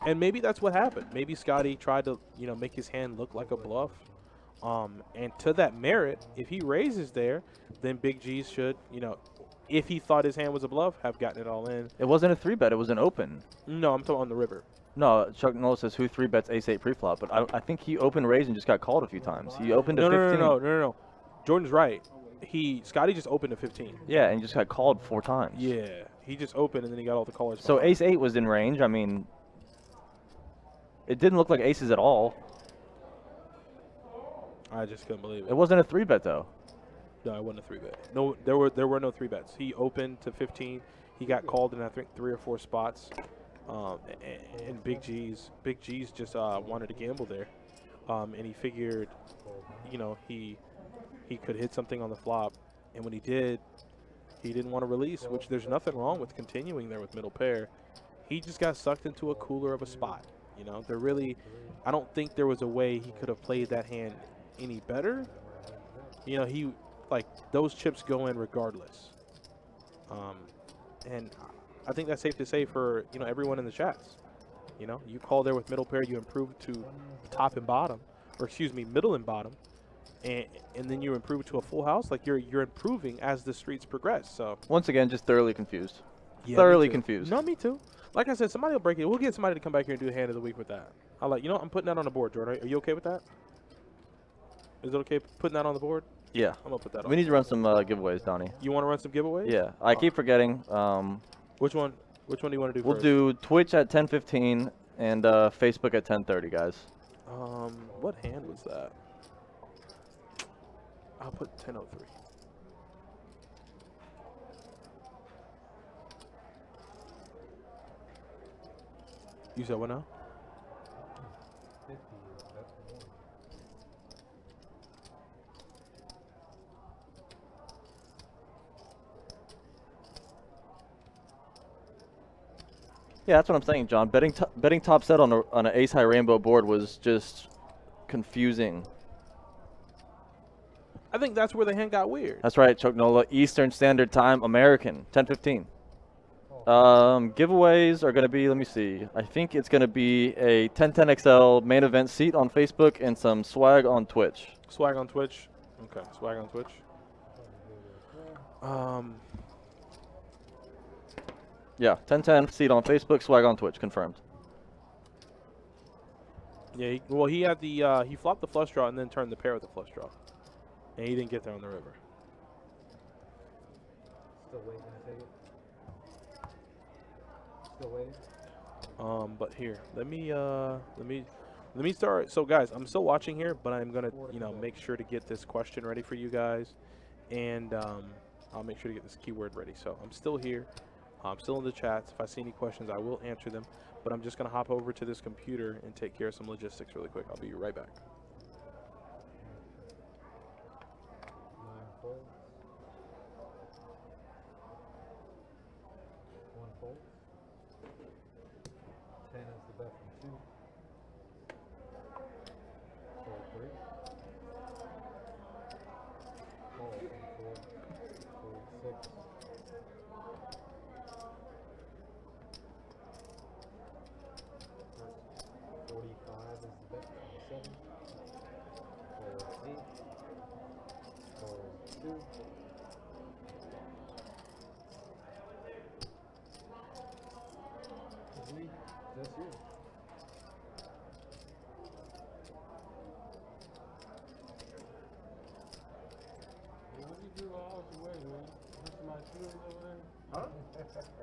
And maybe that's what happened. Maybe Scotty tried to, make his hand look like a bluff. And to that merit, if he raises there, then Big G's should, if he thought his hand was a bluff, have gotten it all in. It wasn't a 3-bet. It was an open. No, I'm talking on the river. No, Chuck Noll says who 3-bets ace 8 pre-flop, but I think he opened raise and just got called a few times. He opened to 15. No. Jordan's right. Scotty just opened to 15. Yeah, and just got called 4 times. Yeah, he just opened and then he got all the callers. So ace 8 was in range. I mean, it didn't look like aces at all. I just couldn't believe it. It wasn't a 3-bet though. No, it wasn't a 3-bet. No, there were no 3-bets. He opened to 15. He got called in I think 3 or 4 spots. And Big G's just wanted to gamble there, and he figured, he could hit something on the flop, and when he did, he didn't want to release. Which there's nothing wrong with continuing there with middle pair. He just got sucked into a cooler of a spot. I don't think there was a way he could have played that hand any better. Those chips go in regardless. And I think that's safe to say for, everyone in the chats. You call there with middle pair, you improve to top and bottom, or excuse me, middle and bottom, and then you improve to a full house. Like you're improving as the streets progress. So once again, just thoroughly confused. Yeah, thoroughly confused. No, me too. Like I said, somebody will break it. We'll get somebody to come back here and do a hand of the week with that. I'm putting that on the board, Jordan. Are you okay with that? Is it okay putting that on the board? Yeah. I'm gonna put that on. We need to run some giveaways, Donnie. You want to run some giveaways? Yeah. I keep forgetting. Which one do you want to do We'll first? do Twitch at 10:15 and Facebook at 10:30, guys. What hand was that? I'll put 10:03. You said what now? 50, that's the one. Yeah, that's what I'm saying, John. Betting top set on an ace high rainbow board was just confusing. I think that's where the hand got weird. That's right, Chuck Nola. Eastern Standard Time, American, 10:15. Giveaways are going to be, let me see. I think it's going to be a 1010XL main event seat on Facebook and some swag on Twitch. Swag on Twitch. Okay, swag on Twitch. Yeah, 1010 seat on Facebook, swag on Twitch, confirmed. Yeah, he had the he flopped the flush draw and then turned the pair with the flush draw, and he didn't get there on the river. Still waiting to take it. Still waiting. But here, let me start. So guys, I'm still watching here, but I'm gonna make sure to get this question ready for you guys, and I'll make sure to get this keyword ready. So I'm still here. I'm still in the chats. If I see any questions, I will answer them. But I'm just going to hop over to this computer and take care of some logistics really quick. I'll be right back. 9 folds. 1 fold. 10 is the bet from 2. Fold 3. Call from 4. Fold 6. 45 is the bet from 7. Fold 8. Fold 2. It's me. Just you. Hey, what did you do all out your way, man? Put my shoes over there? Huh?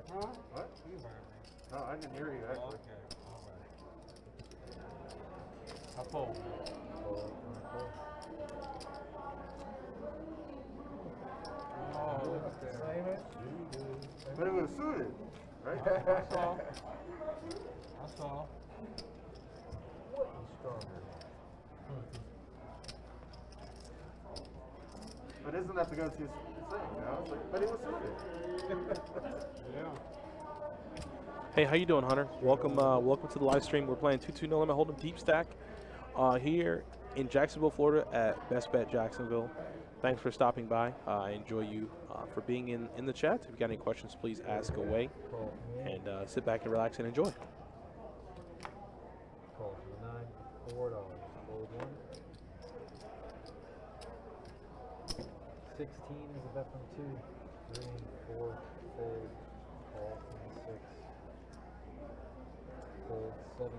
Huh? What? You burn me. Oh, I didn't hear you actually. Okay. I fold. Oh, look at that. But it was suited, right? I saw. I saw. But isn't that the go-to thing? I was like, but it was suited. Yeah. Hey, how you doing, Hunter? Welcome, welcome to the live stream. We're playing 2-2 no limit hold'em deep stack here in Jacksonville, Florida, at Best Bet Jacksonville. Thanks for stopping by. I enjoy you for being in the chat. If you got any questions, please ask away, and sit back and relax and enjoy. Call for the 9, $4. Fold 1. 16 is a bet from 2. 3, 4, fold. Call from the 6. Fold 7.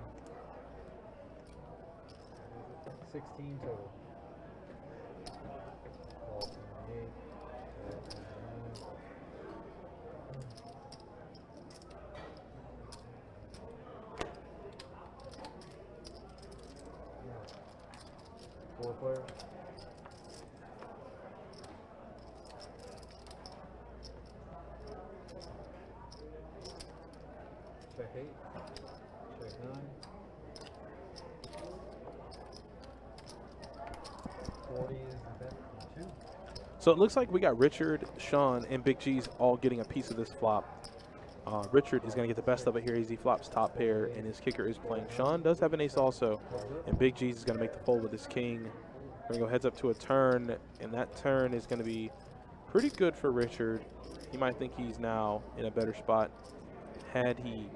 16 total. Call from the 8. Call from the 9. 4 players. Check 8. Check 9. 40 is the bet from 2. So it looks like we got Richard, Sean, and Big G's all getting a piece of this flop. Richard is going to get the best of it here as he flops top pair, and his kicker is playing. Sean does have an ace also, and Big G's is going to make the fold with his king. Going to go heads up to a turn, and that turn is going to be pretty good for Richard. He might think he's now in a better spot had he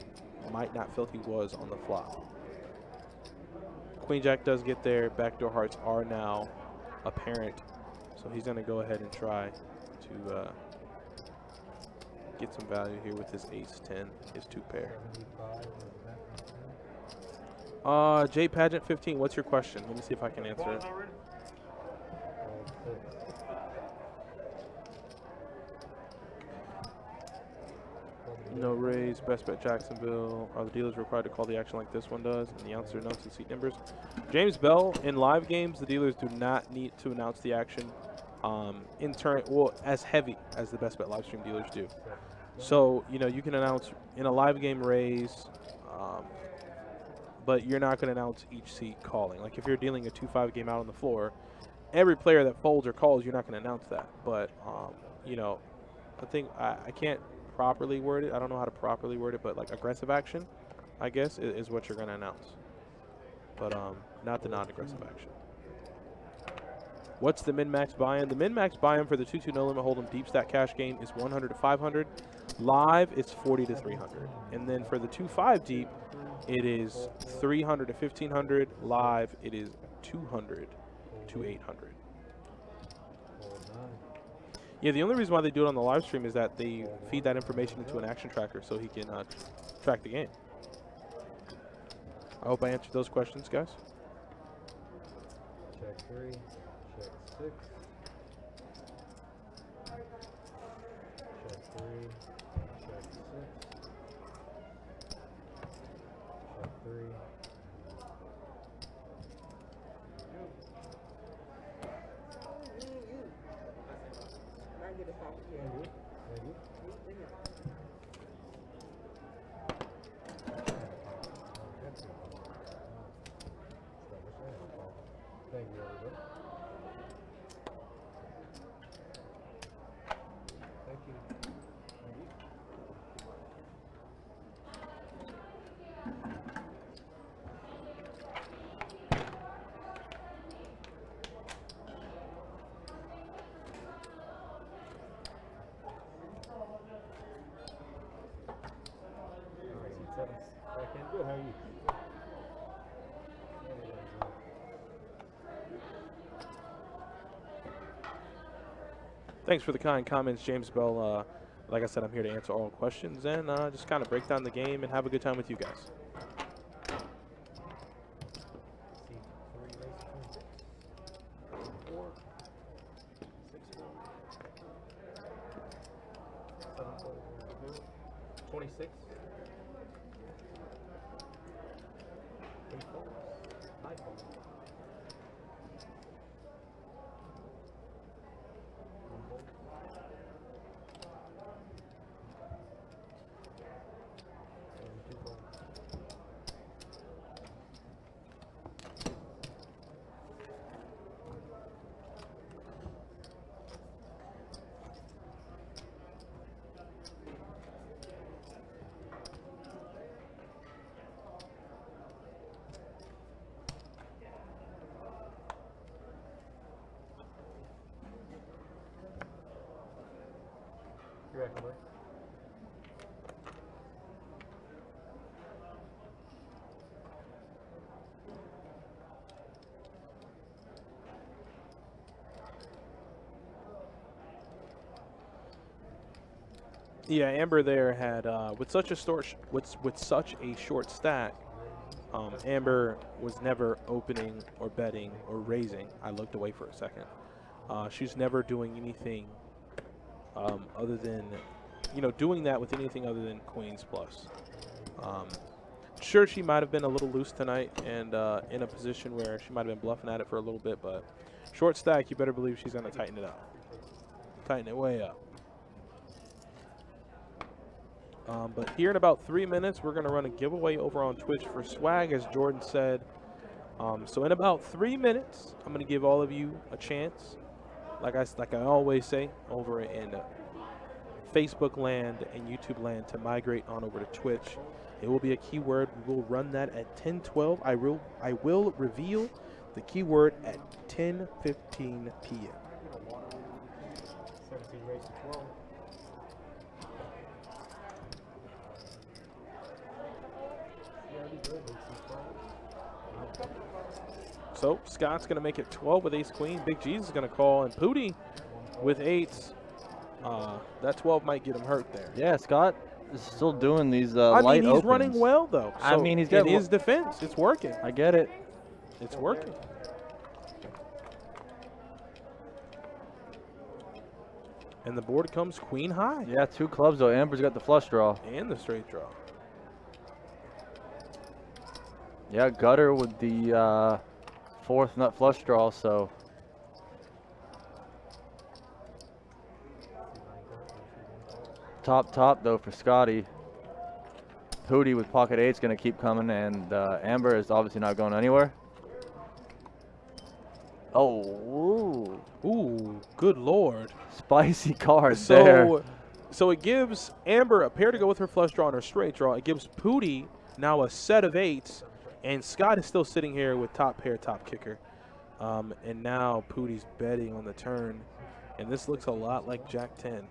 might not feel he was on the flop. Queen Jack does get there. Backdoor hearts are now apparent, so he's going to go ahead and try to get some value here with his ace 10, his 2 pair. 75 is the bet from 2. J Pageant 15, what's your question? Let me see if I can answer it. Fold 6. No raise, best bet Jacksonville. Are the dealers required to call the action like this one does? And the answer, notes and seat numbers. James Bell, in live games, the dealers do not need to announce the action in turn, well, as heavy as the best bet live stream dealers do. So, you know, you can announce in a live game raise, but you're not going to announce each seat calling. Like if you're dealing a 2-5 game out on the floor, every player that folds or calls, you're not going to announce that. But, you know, I think I can't properly word it. I don't know how to properly word it, but like aggressive action, I guess, is what you're going to announce. But not the non-aggressive action. What's the min-max buy-in? The min-max buy-in for the 2-2 no limit hold'em deep stack cash game is 100 to 500. Live, it's 40 to 300. And then for the 2-5 deep, it is 300 to 1500. Live, it is 200 to 800. Yeah, the only reason why they do it on the live stream is that they feed that information into an action tracker so he can track the game. I hope I answered those questions, guys. Check 3. Check 6. Check 3. Check 6. Check 3. I get a copy. Thank you. Thank you, everybody. Thank you. Back in. Good. How are you? Thanks for the kind comments, James Bell. Like I said, I'm here to answer all questions and just kind of break down the game and have a good time with you guys. You reckon, boy? Yeah, Amber there had with such a short stack. Amber was never opening or betting or raising. I looked away for a second. She's never doing anything other than, doing that with anything other than queens plus. Sure, she might have been a little loose tonight and in a position where she might have been bluffing at it for a little bit, but short stack, you better believe she's going to tighten it up. Tighten it way up. But here in about 3 minutes, we're going to run a giveaway over on Twitch for swag, as Jordan said. So in about 3 minutes, I'm going to give all of you a chance, like I always say, over in Facebook land and YouTube land, to migrate on over to Twitch. It will be a keyword. We will run that at 10:12. I will reveal the keyword at 10:15 p.m. 17 race to 12. So Scott's going to make it 12 with ace queen. Big G's is going to call, and Pooty with eights. That 12 might get him hurt there. Yeah, Scott is still doing these I light mean, he's opens. running well, though. So I mean, he's in got his defense. It's working. I get it. It's working. And the board comes queen high. Yeah, 2 clubs though. Amber's got the flush draw. And the straight draw. Yeah, gutter with the 4th nut flush draw, so. Top though for Scotty. Pooty with pocket 8's going to keep coming, and Amber is obviously not going anywhere. Oh, Ooh, good lord. spicy cards there. So it gives Amber a pair to go with her flush draw and her straight draw. It gives Pooty now a set of 8s, and Scott is still sitting here with top pair, top kicker. And now Pooty's betting on the turn, and this looks a lot like Jack 10.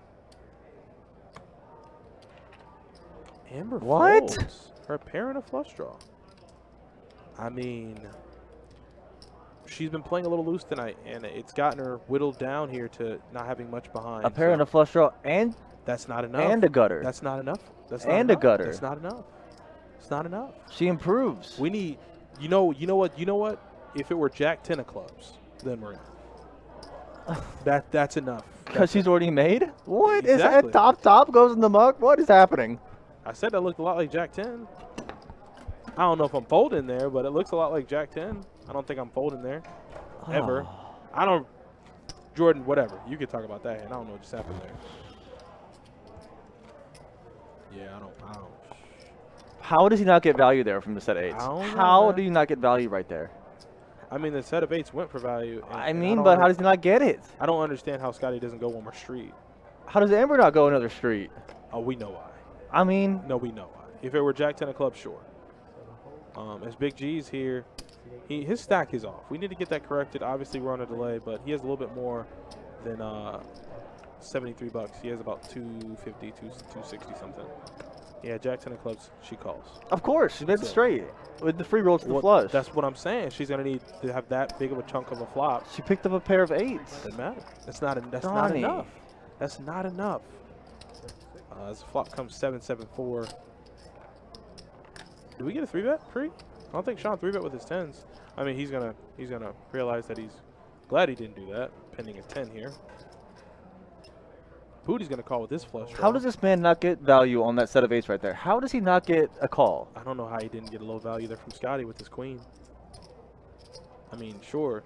Amber What? folds her pair and a flush draw. I mean, she's been playing a little loose tonight, and it's gotten her whittled down here to not having much behind. A pair and a flush draw, and that's not enough. and a gutter. That's not enough. That's not And a enough. gutter. That's not enough. It's not enough. She improves. We need, you know what? If it were Jack 10 of clubs, then we're in. That's enough. Because she's already made? What is Exactly. that? Top goes in the muck? What is happening? I said that looked a lot like Jack 10. I don't know if I'm folding there, but it looks a lot like Jack 10. I don't think I'm folding there. Ever. I don't. Jordan, whatever. You could talk about that, and I don't know what just happened there. Yeah, I don't. How does he not get value there from the set 8s? I don't know, How man. do you not get value right there? I mean, the set of 8s went for value. And, I and mean, don't but how under- does he not get it? I don't understand how Scotty doesn't go one more street. How does Amber not go another street? Oh, we know why. I mean, No, we know why. If it were Jack 10 of clubs, sure. As Big G's here, his stack is off. We need to get that corrected. Obviously, we're on a delay, but he has a little bit more than $73. He has about 250, 260 something. Yeah, Jack 10 of clubs, she calls. of course, she made it So- straight with the free roll to the Well, flush. That's what I'm saying. She's going to need to have that big of a chunk of a flop. She picked up a pair of 8s. Doesn't matter. That's not Donnie. enough. That's not enough. As the flop comes 7-7-4. Do we get a 3-bet pre? I don't think Sean 3-bet with his 10s. I mean, he's gonna realize that he's glad he didn't do that, pending a 10 here. Pootie's going to call with this flush draw. How does this man not get value on that set of eights right there? How does he not get a call? I don't know how he didn't get a low value there from Scotty with his queen. I mean, sure.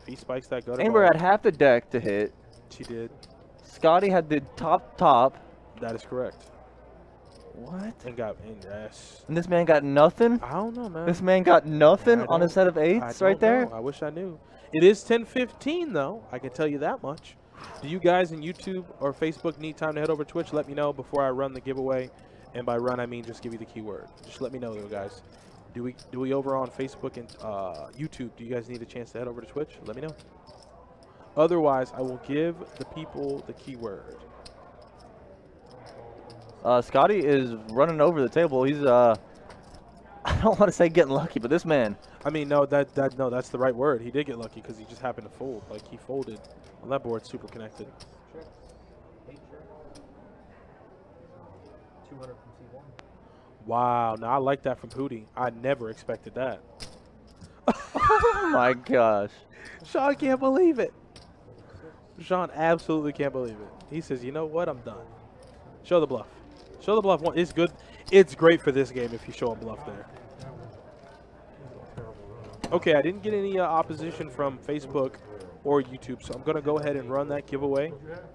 If he spikes that gutter Amber ball, had half the deck to hit. she did. Scotty had the top. That is correct. What? And yes. And this man got nothing? I don't know, man. This man got nothing I on a don't- set of eights right there? I wish I knew. It is 10:15 though. I can tell you that much. Do you guys in YouTube or Facebook need time to head over to Twitch? Let me know before I run the giveaway. And by run, I mean just give you the keyword. Just let me know though, guys. Do we over on Facebook and YouTube? Do you guys need a chance to head over to Twitch? Let me know. Otherwise, I will give the people the keyword. Scotty is running over the table. He's I don't want to say getting lucky, but this man. I mean, no, that's the right word. He did get lucky because he just happened to fold. Like he folded on that board, super connected. 200 from C1. Wow, now I like that from Pootie. I never expected that. Oh my gosh. Sean can't believe it. Sean absolutely can't believe it. He says, you know what? I'm done. Show the bluff. Show the bluff. It's good. It's great for this game if you show a bluff there. Okay, I didn't get any opposition from Facebook or YouTube, so I'm going to go ahead and run that giveaway.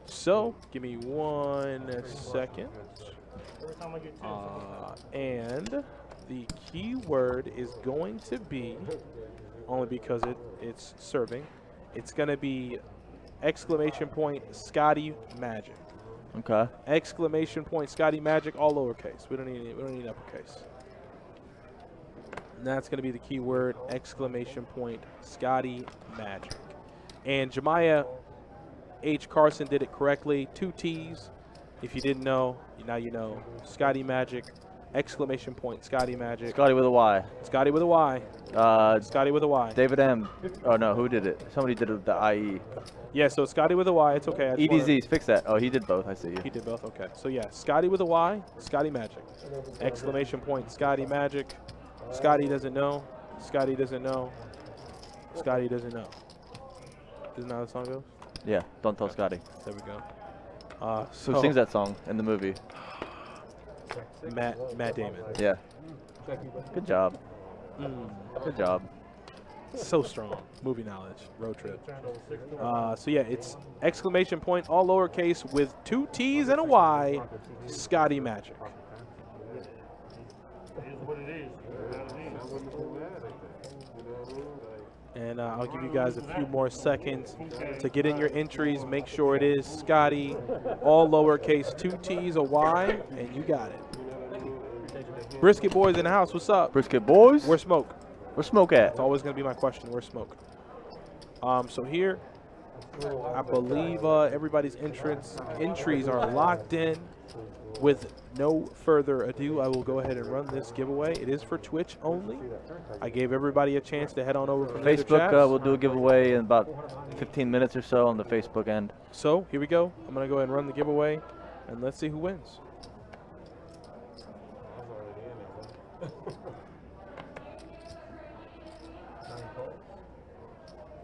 So, give me 1 second. And the keyword is going to be, only because it's serving, it's going to be exclamation point Scotty Magic. Okay. Exclamation point Scotty Magic, all lowercase. We don't need uppercase. And that's going to be the keyword exclamation point Scotty Magic. And Jemiah H. Carson did it correctly. 2 T's. If you didn't know, now you know. Scotty Magic, exclamation point Scotty Magic. Scotty with a Y. Scotty with a Y. Scotty with a Y. David M. Oh no, who did it? Somebody did it with the IE. Yeah, so Scotty with a Y. It's okay. I just wanna- EDZs, fix that. Oh, he did both. I see you. He did both. Okay. So yeah, Scotty with a Y, Scotty Magic. Exclamation point Scotty Magic. Scotty doesn't know. Scotty doesn't know. Scotty doesn't know. Isn't that how the song goes? Yeah, don't tell Scotty. There we go. Who sings that song in the movie? Matt Damon. Yeah. Good job. Mm, Good job. so strong. Movie knowledge. Road trip. So yeah, it's exclamation point all lowercase with 2 T's and a Y. Scotty Magic. And I'll give you guys a few more seconds to get in your entries. Make sure it is Scotty, all lowercase, 2 T's, a Y, and you got it. Brisket boys in the house, what's up? Brisket boys. Where's smoke? Where's smoke at? It's always going to be my question. Where's smoke? So here, I believe everybody's entries are locked in. With no further ado, I will go ahead and run this giveaway. It is for Twitch only. I gave everybody a chance to head on over from Facebook, we'll do a giveaway in about 15 minutes or so on the Facebook end. So here we go. I'm going to go ahead and run the giveaway, and let's see who wins.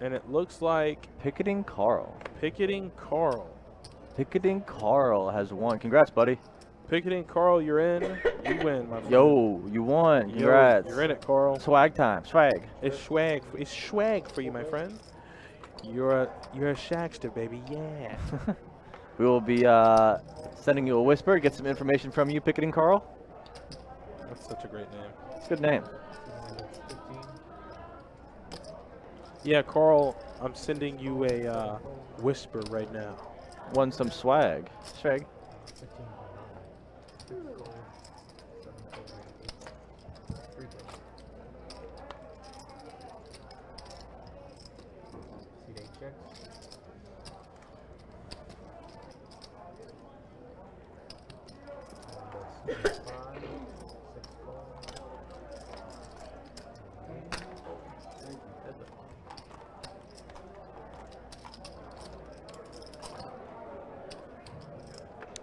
And it looks like Picketing Carl. Picketing Carl. Picketing Carl has won. Congrats, buddy. Picketing Carl, you're in. You win, my friend. Yo, you won. Yo, Congrats. you're in it, Carl. Swag time. Swag. It's swag. It's swag for you, my friend. You're a shagster, baby. Yeah. We will be sending you a whisper, get some information from you, Picketing Carl. That's such a great name. It's a good name. Yeah, Carl, I'm sending you a whisper right now. Won some swag. Swag.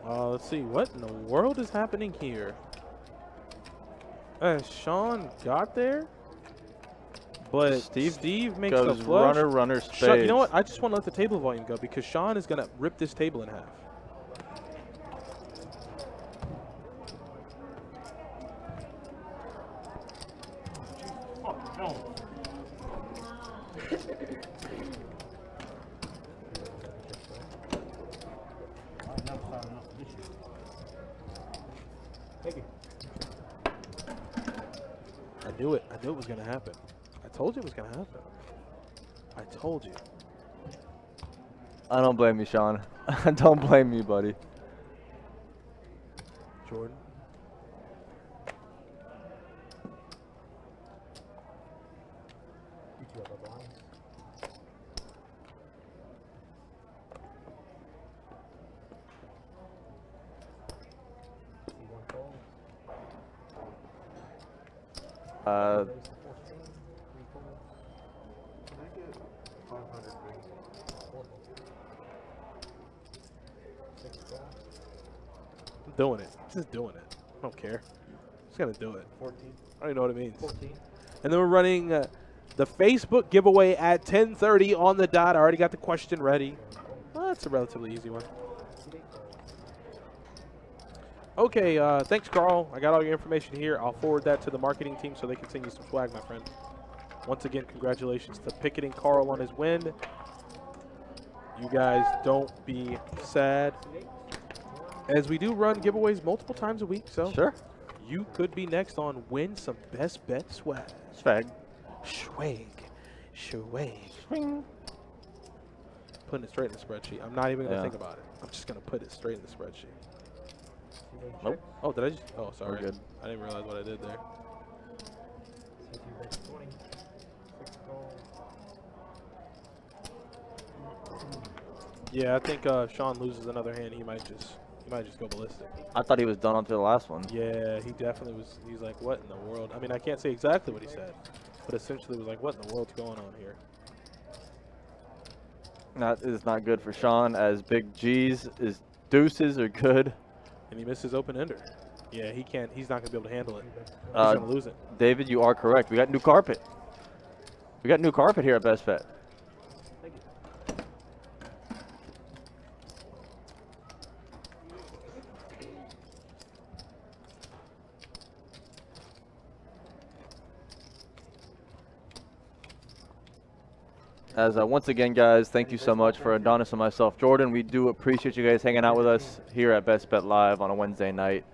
Let's see, what in the world is happening here? Sean got there? But Steve Steve makes goes the flush. runner, Sean, spades. you know what? I just want to let the table volume go because Sean is going to rip this table in half. I knew it. I knew it was going to happen. I told you it was going to happen. I told you. I don't blame you, Sean. Don't blame me, buddy. Jordan. You two have a blind. See one fold. Uh, Raise to 14. Three fold. Can I get 500 green? Four fold. Six fold. I'm doing it. Just doing it. I don't care. Just got to do it. 14. I don't even know what it means. 14. And then we're running the Facebook giveaway at 10:30 on the dot. I already got the question ready. Well, that's a relatively easy one. Okay, thanks, Carl. I got all your information here. I'll forward that to the marketing team so they can send you some swag, my friend. Once again, congratulations to Picketing Carl on his win. You guys don't be sad. As we do run giveaways multiple times a week, so sure. you could be next on Win Some Best Bet Swag. Swag. Swag. Swag. Swing. Putting it straight in the spreadsheet. I'm not even going to Yeah. think about it. I'm just going to put it straight in the spreadsheet. Nope. Oh, did I just? Oh, sorry. good. I didn't realize what I did there. See if you raise 20. Six fold. Yeah, I think Sean loses another hand. He might just go ballistic. I thought he was done onto the last one. Yeah, he definitely was. He's like, what in the world? I mean, I can't say exactly what he said, but essentially was like, what in the world's going on here? That is not good for Sean, as big G's is deuces are good. And he misses open ender. Yeah, he can't. He's not gonna be able to handle it. He's Uh, gonna lose it. David, you are correct. We got new carpet. We got new carpet here at Best Bet. Thank you. As once again, guys, thank you so much for Adonis and myself, Jordan. We do appreciate you guys hanging out with us here at Best Bet Live on a Wednesday night.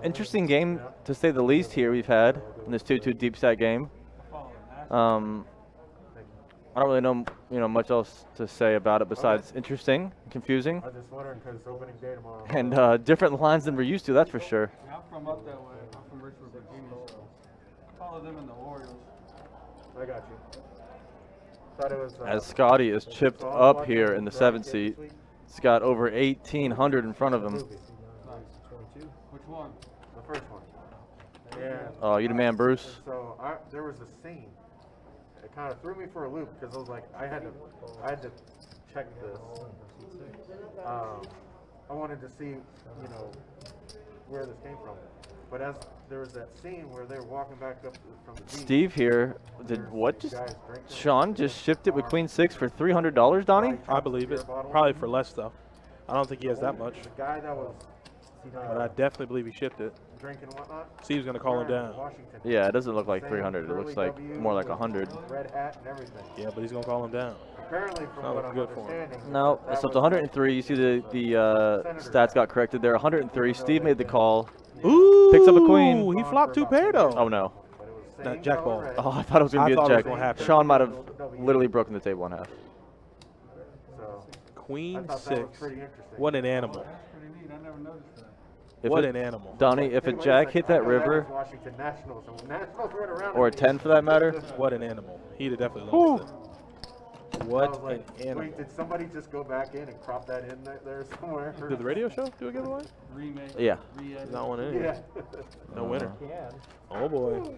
Interesting game, to say the least, here we've had in this 2-2 deep stack game. I don't really know, much else to say about it besides interesting, confusing, I was just wondering because it's opening day tomorrow. and different lines than we're used to. That's for sure. Yeah, I'm from up that way. I'm from Richmond, Virginia, so I follow them in the Orioles. I got you. Thought it was, As Scotty is chipped so I was up watching here the in the Dragon 7th Gate seat. this week. He's got over 1,800 in front of him. Movie. Raise to 22. Which one? The first one. Yeah. Oh, you the man, Bruce. And so there was a scene. It kind of threw me for a loop because I was like, I had to check this. I wanted to see, where this came from. But as there was that scene where they were walking back up from the beach. Steve here. Did what just? Guys drinking. Sean just shipped it with Queen 6 for $300, Donnie? I believe it. Probably for less though. I don't think he has that much, The guy that was but I definitely believe he shipped it. drinking and whatnot. Steve's gonna call him wearing down. Washington. Yeah, it doesn't look like Same 300. It curly looks like W more like with 100. Red hat and everything. Yeah, but he's gonna call him down. Apparently, from Sounds what I'm good for him. understanding. No, that so it's was 103. You see the stats got corrected there. 103. Steve made the call. Ooh, Picks up a queen. He flopped two pair though. Oh no. But it was Not same jack color ball. red. Oh, I thought it was gonna I be a thought it was check. gonna happen. Sean might have literally broken the table in half. So I Queen thought that was 6. pretty interesting. What an animal. That's pretty neat. I never noticed that. If What it- an animal. Donnie, if a Hey, wait jack second. hit I that know river, was Washington Nationals, and Nationals right around or a me. 10 for that matter, What an animal. He'd have definitely lost it. I What was an like, animal. wait, did somebody just go back in and crop that in there somewhere? Did the radio show do a giveaway? Remake. yeah. Re-edit. Not one in here. Yeah. No winner. Can. Oh boy.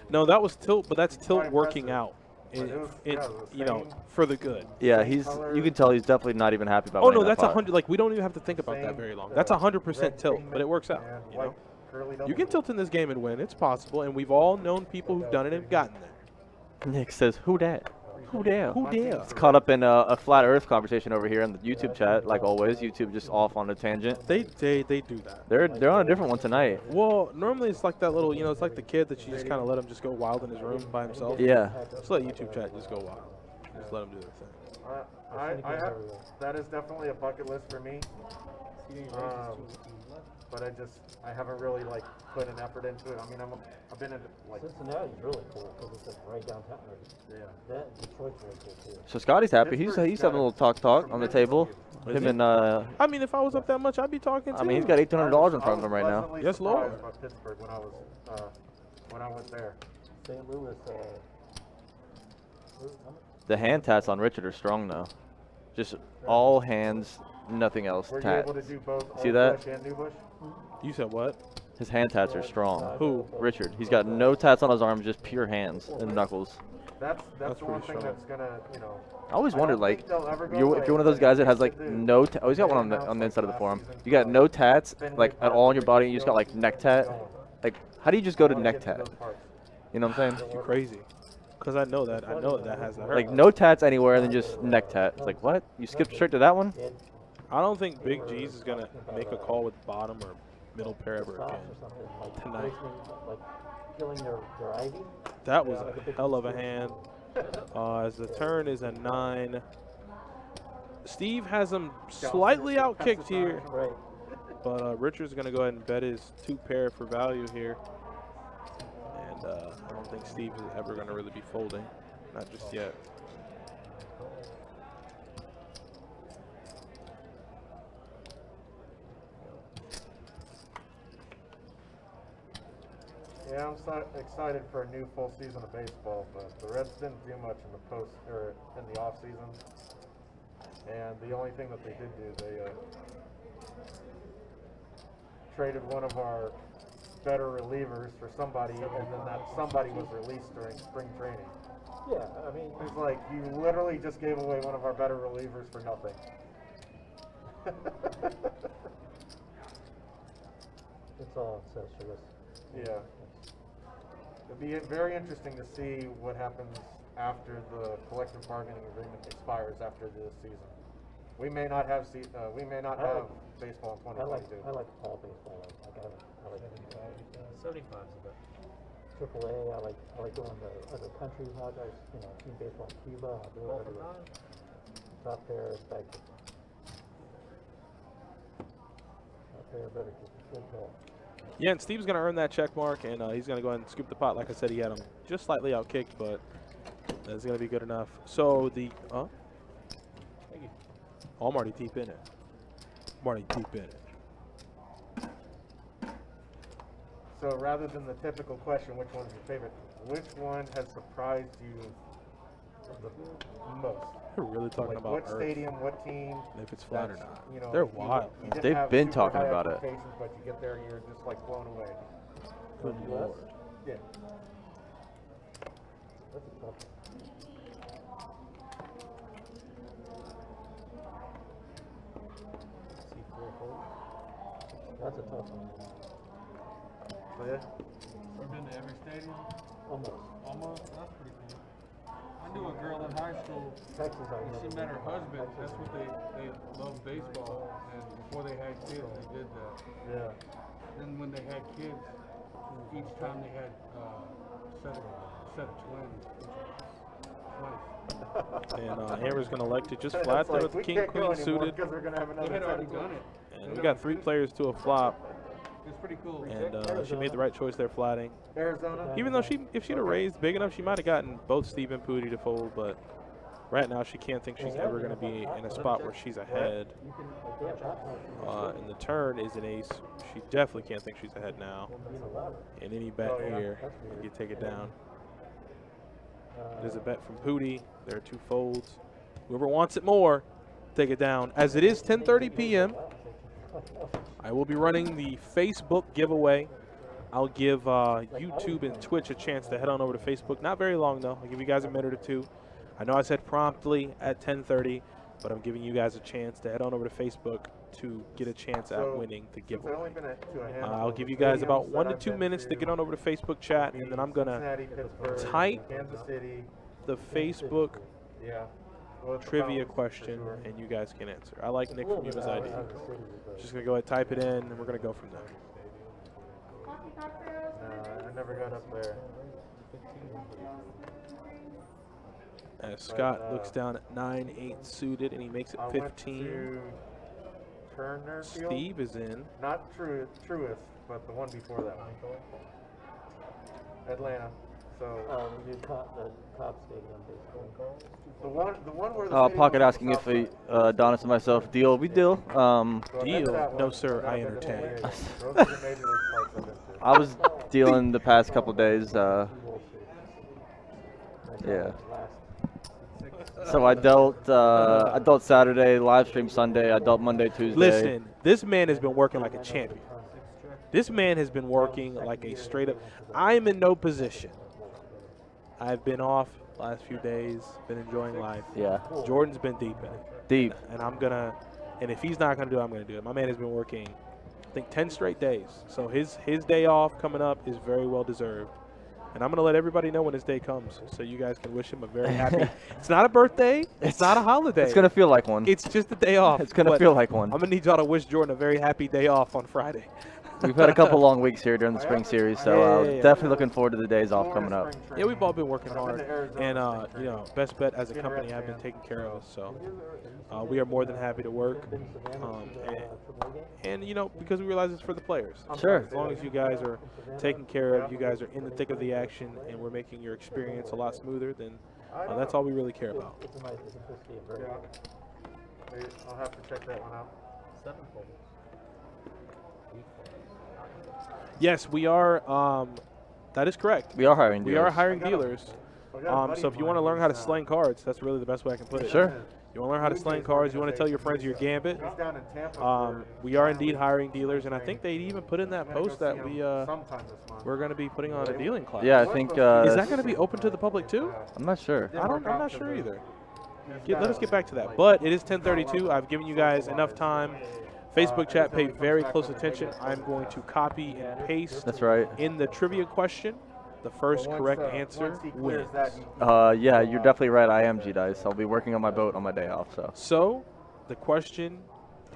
No, that was tilt, but that's tilt Quite working impressive. out. But it was- yeah, it was same- For the good. Yeah, Same color. you can tell he's definitely not even happy about Oh winning no, that that's pot. 100. Like we don't even have to think about that Same, very long. That's 100% red tilt, pigment but it works out. and You white know, curly you W. can tilt in this game and win. It's possible, and we've all known people who've done it and gotten there. Nick says, "Who dat? Who dat? Who dare? It's caught up in a flat Earth conversation over here in the YouTube chat, like always. YouTube just off on a tangent. They do that. They're on a different one tonight. Well, normally it's like that little, it's like the kid that you just kind of let him just go wild in his room by himself. Yeah. Just let YouTube chat just go wild. Just let him do their thing. I have, that is definitely a bucket list for me. But I haven't really like put an effort into it. I mean, I've been in like Cincinnati's really cool because it's like right downtown. yeah. That Detroit's really cool too. So Scotty's happy. He's having a little talk on the table. Is Him he? and I mean, if I was up that much, I'd be talking too. I mean, he's got $800 in front of him right now. Pleasantly Yes, Lord. surprised by Pittsburgh when I went there. St. Louis, The hand tats on Richard are strong though. Just all hands, nothing else. Were you Tat. able to do both See Old that? Bush and New Bush? You said what? His hand tats are strong. Who? Richard. He's got no tats on his arms, just pure hands and knuckles. That's That's the one pretty thing strong. that's gonna, I always I wondered, don't like, think they'll ever go if away, you're one of those but guys that if has they like do, no, oh, he's got one on the inside of the forearm. You got no tats, like at all on your body. You just got like neck tat. Like, how do you just go to neck tat? You know what I'm saying? You're crazy. Because I know that has to hurt. Like no tats anywhere, and then just neck tat. It's like, what? You skipped straight to that one? I don't think Big G's is going to make a call with bottom or middle pair ever stops again. or something like Tonight. like killing their ivy. That was a hell of a hand. As the turn is a 9. Steve has him slightly outkicked here, Right. but Richard's going to go ahead and bet his 2 pair for value here. And I don't think Steve is ever going to really be folding. Not just yet. Yeah, I'm excited for a new full season of baseball, but the Reds didn't do much in the in the off season. And the only thing that they did do, they traded one of our better relievers for somebody, and then that somebody was released during spring training. Yeah, I mean, It's like you literally just gave away one of our better relievers for nothing. it's all sensuous. Yeah. It'd be very interesting to see what happens after the collective bargaining agreement expires after this season. We may not have baseball in I 2022. like all baseball. I like 75 is about. AAA. I like doing the other countries now. Guys, team baseball in Cuba. I do it everywhere. Top pair, back. Top pair, better keep good ball. Yeah, and Steve's going to earn that check mark, and he's going to go ahead and scoop the pot. Like I said, he had him just slightly outkicked, but that's going to be good enough. So the oh, I'm already deep in it. So rather than the typical question, which one's your favorite, which one has surprised you the most? We're really talking Like about what Earth, stadium, what team? and if it's flat or that's, not. They're you- wild. you didn't They've have been super talking high about it. expectations, but you get there, you're just like blown away. Good Lord. Yeah. That's a tough one. That's a tough one. So yeah. We've been to every stadium. Almost. Almost. That's pretty cool. I knew a girl in high school. Texas, I've When she never met been her to. husband, that's what they loved baseball. And before they had kids, they did that. Yeah. Then when they had kids, each time they had set of twins. Nice. And Amber's going to elect it just It's flat there like, with we king, can't go queen anymore suited. because we're gonna have They another had already technical. done it. And we got 3 players to a flop, It's pretty cool. and she made the right choice there flatting. Arizona. Even though if she'd have raised big enough, she might have gotten both Steve and Pooty to fold, but right now she can't think she's ever going to be in a spot where she's ahead. You can, like, they have options. And the turn is an ace. She definitely can't think she's ahead now. And any bet here, you take it down. There's a bet from Pooty. There are 2 folds. Whoever wants it more, take it down. As it is 10:30 p.m., I will be running the Facebook giveaway. I'll give YouTube and Twitch a chance to head on over to Facebook. Not very long, though. I'll give you guys a minute or two. I know I said promptly at 10:30. but I'm giving you guys a chance to head on over to Facebook to get a chance at winning the giveaway. I'll give you guys about 1 to 2 minutes to get on over to Facebook chat, and then I'm going to type the Facebook trivia question, and you guys can answer. I like Nick from Yuma's idea. Just going to go ahead, type it in, and we're going to go from there. I never got up there. As Scott looks down at 9-8 suited, and he makes it 15. Turner Steve is in. Not Truist, but the one before that one. Atlanta. So the Cobb Stadium, basically. the one where the Pocket asking if Adonis and myself deal. We deal. Deal? No, sir. I entertain. I was dealing the past couple days. Yeah. So I dealt Saturday, live stream Sunday. I dealt Monday, Tuesday. Listen, this man has been working like a champion. This man has been working like a straight up. I'm in no position. I've been off last few days, been enjoying life. Yeah. Jordan's been deep in it. Deep. And I'm gonna, and if he's not gonna do it, I'm gonna do it. My man has been working, I think 10 straight days. So his day off coming up is very well deserved. And I'm going to let everybody know when his day comes so you guys can wish him a very happy. It's not a birthday. It's not a holiday. It's going to feel like one. It's just a day off. It's going to feel like one. I'm going to need y'all to wish Jordan a very happy day off on Friday. We've had a couple long weeks here during the spring series, so definitely looking forward to the days off coming up. Yeah, we've all been working hard. And, you know, Best Bet as a company I've been taken care of. So we are more than happy to work. And, you know, because we realize it's for the players. Sure. As long as you guys are taken care of, you guys are in the thick of the action, and we're making your experience a lot smoother, then that's all we really care about. I'll have to check that one out. Yes, we are. That is correct. We are hiring dealers. We are hiring dealers. So if you want to learn how to slang cards, that's really the best way I can put it. Sure. You want to learn how to slang cards, you want to tell your friends your gambit. We are indeed hiring dealers, and I think they even put in that post that we're going to be putting on a dealing class. Yeah, I think. Is that going to be open to the public too? I'm not sure. I'm not sure either. Let us get back to that. But it is 10:32. I've given you guys enough time. Facebook chat, pay very close attention. I'm going to copy and paste. That's right. In the trivia question, the first correct answer wins. Yeah, you're definitely right. I am G-Dice. I'll be working on my boat on my day off. So the question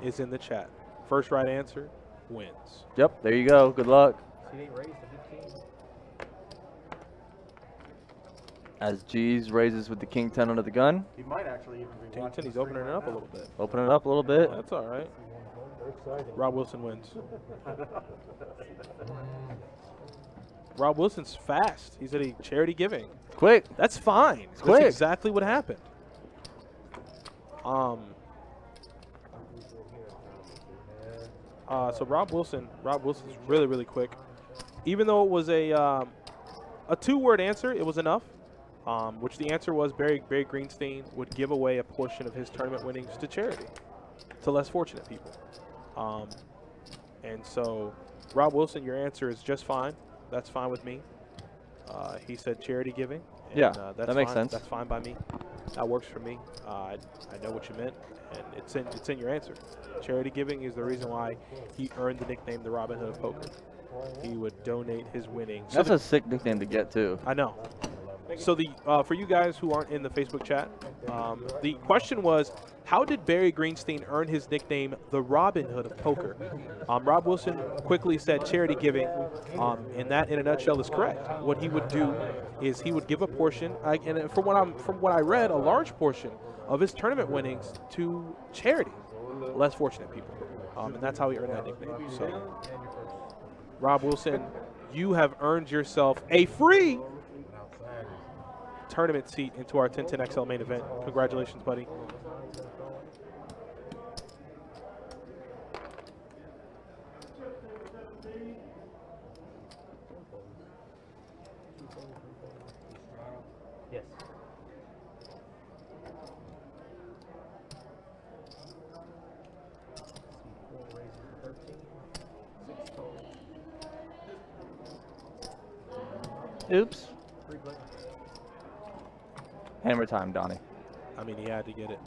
is in the chat. First right answer wins. Yep, there you go. Good luck. As G's raises with the King 10 under the gun. He might actually even be King 10, he's opening it up a little bit. Opening it up a little bit. That's all right. Rob Wilson wins. Rob Wilson's fast. He's at a charity giving. Quick. That's fine. That's quick. Exactly what happened. So Rob Wilson's really, really quick. Even though it was a two-word answer, it was enough. Which the answer was Barry Greenstein would give away a portion of his tournament winnings to charity, to less fortunate people. And so, Rob Wilson, your answer is just fine. That's fine with me. He said charity giving. And, yeah, that's that makes fine. sense. That's fine by me. That works for me. I know what you meant, and it's in your answer. Charity giving is the reason why he earned the nickname the Robin Hood of Poker. He would donate his winnings. That's a sick nickname to get too. I know. So for you guys who aren't in the Facebook chat, the question was, how did Barry Greenstein earn his nickname the Robin Hood of Poker? Rob Wilson quickly said charity giving, and that in a nutshell is correct. What he would do is he would give a portion, and from what I read, a large portion of his tournament winnings to charity, less fortunate people, and that's how he earned that nickname. So, Rob Wilson, you have earned yourself a free tournament seat into our 1010 XL main event. Congratulations, buddy. Yes. Oops. Hammer time, Donnie. I mean, he had to get it.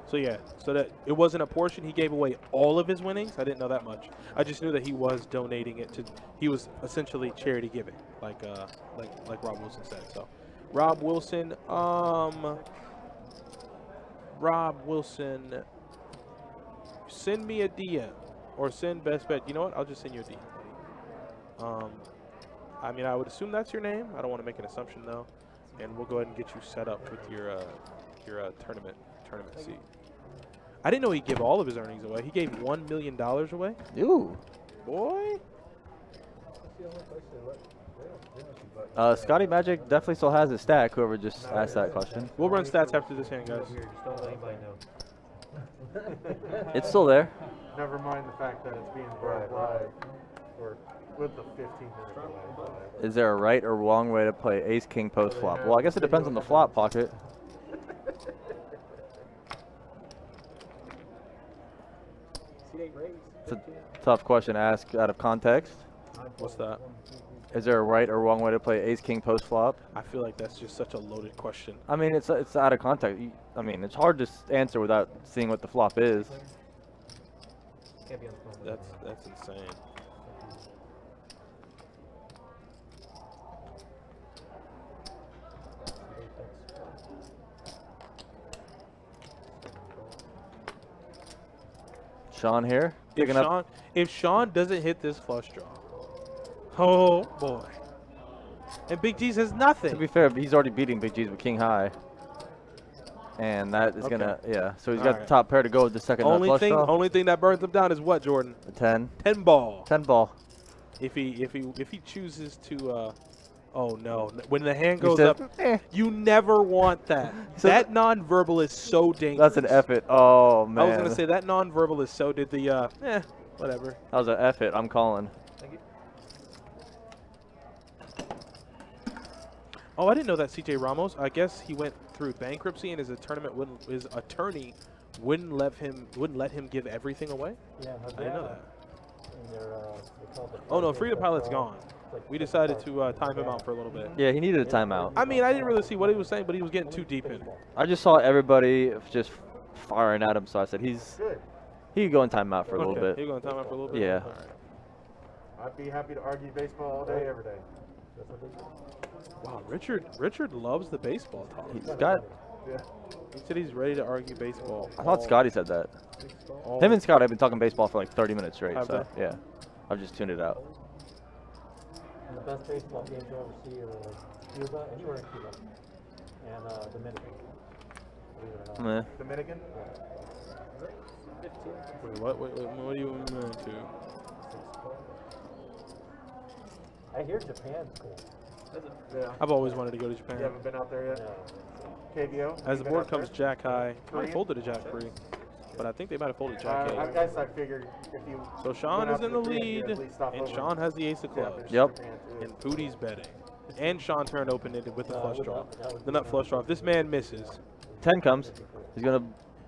So yeah, so that it wasn't a portion. He gave away all of his winnings. I didn't know that much. I just knew that he was donating it to. He was essentially charity giving, like Rob Wilson said. So, Rob Wilson, send me a DM or send Best Bet. You know what? I'll just send you a DM. I mean, I would assume that's your name. I don't want to make an assumption though, and we'll go ahead and get you set up with your tournament seat. I didn't know he'd give all of his earnings away. He gave $1 million away. Ooh. Boy. Scotty Magic definitely still has his stack, whoever just asked that question. We'll run stats after this hand, guys. Here, just don't let anybody know. It's still there. Never mind the fact that it's being brought live or with the 15-minute delay. Is there a right or wrong way to play ace-king post-flop? Well, I guess it depends on the flop pocket. It's a tough question to ask out of context. What's that? Is there a right or wrong way to play ace-king post-flop? I feel like that's just such a loaded question. I mean, it's out of context. I mean, it's hard to answer without seeing what the flop is. Can't be on the phone. That's insane. Sean here. If Sean doesn't hit this flush draw, oh boy. And Big G's has nothing. To be fair, he's already beating Big G's with king high. And that is gonna, yeah. So he's got the top pair to go with the second nut flush draw. Only thing that burns him down is what, Jordan? The 10. 10 ball. 10 ball. If he chooses to, oh no, when the hand goes up, you never want that. So that nonverbal is so dangerous. That's an F-it. Oh man. I was gonna say that nonverbal is so. Did the whatever. That was an F-it. I'm calling. Oh, I didn't know that CJ Ramos. I guess he went through bankruptcy and his attorney wouldn't let him give everything away. Yeah, I didn't know that. and they call it Oh no, Freedom Pilot's gone. We decided to time him out for a little bit. Yeah, he needed a timeout. I mean, I didn't really see what he was saying, but he was getting too deep in. I just saw everybody just firing at him, so I said he could go in timeout for a little bit. He going to time out for a little bit. Yeah. All right. I'd be happy to argue baseball all day, every day. Wow, Richard loves the baseball talk. He's got. Yeah. He said he's ready to argue baseball. I thought Scotty said that. Him and Scott have been talking baseball for like 30 minutes straight. Have So yeah, I've just tuned it out. And the best baseball games you ever see are like Cuba, anywhere in Cuba, and Dominican. Believe it or not. Meh. Dominican? Wait, what do you mean to? I hear Japan's cool. Yeah. I've always wanted to go to Japan. You haven't been out there yet? Yeah. KBO? As You the been board out there? comes jack high, might Korean? have folded a jack free, but I think they might have folded jack I eight. guess I figured if you. So Sean went is out in to the Korea, you'd lead, at least stop and over Sean has the ace of yeah, clubs. finish Yep. Japan, too. And Pootie's betting. And Sean turned open-ended with the flush draw. The nut flush draw. If this man misses, 10 comes. He's gonna.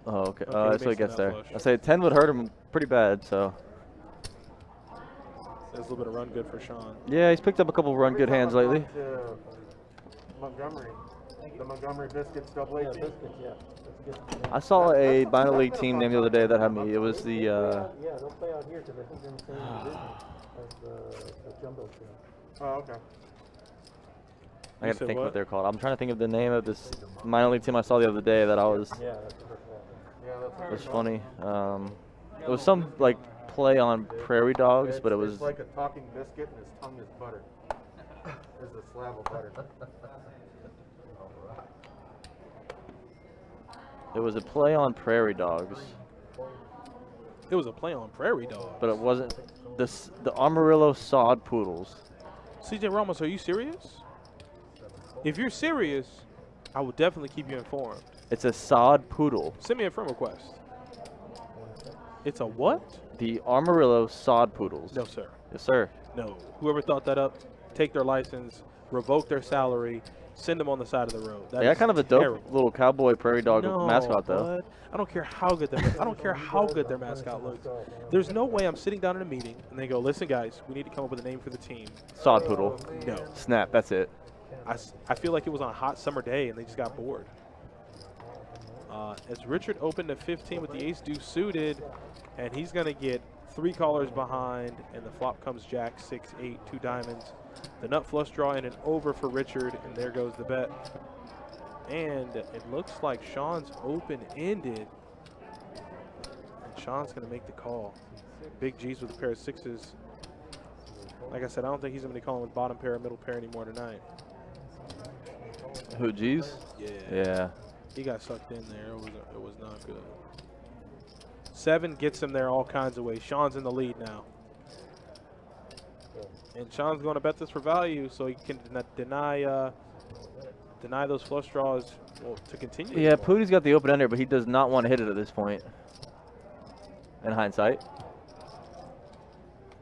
Oh, okay. Okay, he That's what he makes gets the nut there. flush. I say 10 would hurt him pretty bad. So there's a little bit of run good for Sean. yeah, he's picked up a couple run good hands Every time lately. I've gone to Montgomery. The Montgomery Biscuits double Yeah, 18. biscuits, yeah. That's a good. I saw a minor league team name the other day that had me. It was the. Yeah, they'll play out here because I think they're in the same division as the jumbo team. Oh, okay. I You gotta said think what? what they're called. I'm trying to think of the name of this minor league team I saw the other day that I was. Yeah, that's the first one. Yeah, that's Was funny. It was some like play on prairie dogs, but it was. It's like a talking biscuit and his tongue is butter. There's a slab of butter. It was a play on prairie dogs, It was a play on Prairie Dog. but it wasn't. The Amarillo Sod Poodles. CJ Ramos, are you serious? If you're serious, I will definitely keep you informed. It's a Sod Poodle. Send me a friend request. It's a what? The Amarillo Sod Poodles. No, sir. Yes, sir. No. Whoever thought that up, take their license, revoke their salary, send them on the side of the road. That They got is kind of a dope terrible. little cowboy prairie dog No, mascot, though. bud. I don't care how good their mascot looks. There's no way I'm sitting down in a meeting and they go, "Listen, guys, we need to come up with a name for the team." Sod Poodle. No. Snap. That's it. I feel like it was on a hot summer day and they just got bored. As Richard opened at 15 with the ace deuce suited, and he's going to get 3 callers behind, and the flop comes jack, 6, 8, 2 diamonds. The nut flush draw and an over for Richard, and there goes the bet. And it looks like Sean's open-ended, and Sean's going to make the call. Big G's with a pair of 6s. Like I said, I don't think he's going to be calling with bottom pair or middle pair anymore tonight. Who, G's? Yeah. Yeah. He got sucked in there. It was not good. 7 gets him there all kinds of ways. Sean's in the lead now. And Sean's going to bet this for value so he can deny those flush draws to continue. Yeah, Pootie's got the open ender, but he does not want to hit it at this point. In hindsight.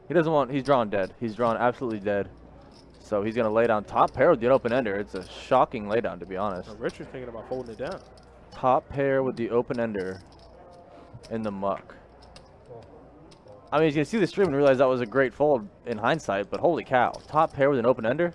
He doesn't want, he's drawn dead. He's drawn absolutely dead. So he's going to lay down top pair with the open ender. It's a shocking laydown, to be honest. Now Richard's thinking about folding it down. Top pair with the open ender in the muck. I mean, he's going to see the stream and realize that was a great fold in hindsight, but holy cow. Top pair with an open ender?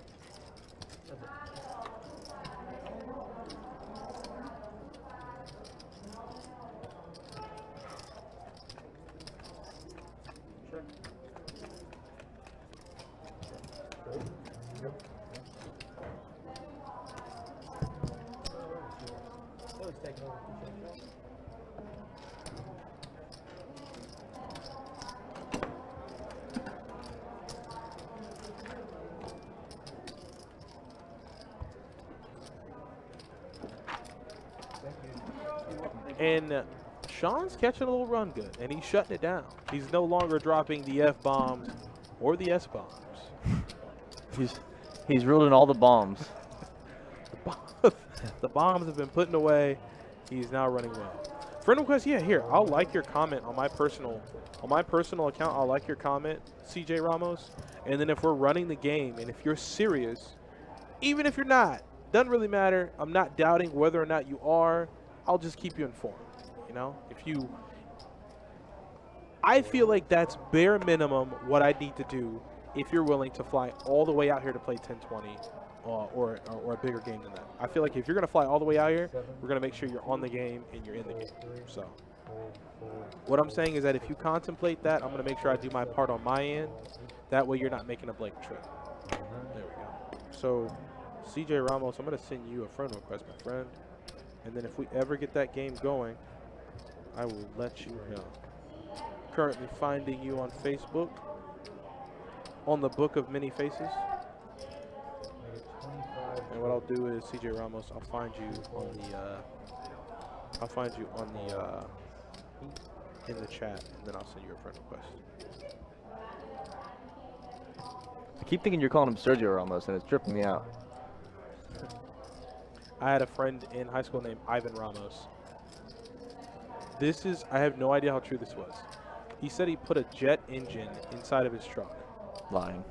And Sean's catching a little run good, and he's shutting it down. He's no longer dropping the F-bombs or the S-bombs. He's ruled in all the bombs. The bombs have been put away. He's now running well. Friend request, yeah, here. I'll like your comment on my personal account. I'll like your comment, CJ Ramos. And then if we're running the game, and if you're serious, even if you're not, doesn't really matter. I'm not doubting whether or not you are. I'll just keep you informed. You know, I feel like that's bare minimum what I need to do if you're willing to fly all the way out here to play 10-20 or a bigger game than that. I feel like if you're going to fly all the way out here, we're going to make sure you're on the game and you're in the game. So what I'm saying is that if you contemplate that, I'm going to make sure I do my part on my end. That way you're not making a blank trip. There we go. So CJ Ramos, I'm going to send you a friend request, my friend. And then if we ever get that game going, I will let you know. Currently finding you on Facebook, on the Book of Many Faces. And what I'll do is, CJ Ramos, I'll find you in the chat, and then I'll send you a friend request. I keep thinking you're calling him Sergio Ramos, and it's tripping me out. I had a friend in high school named Ivan Ramos. I have no idea how true this was. He said he put a jet engine inside of his truck. Lying.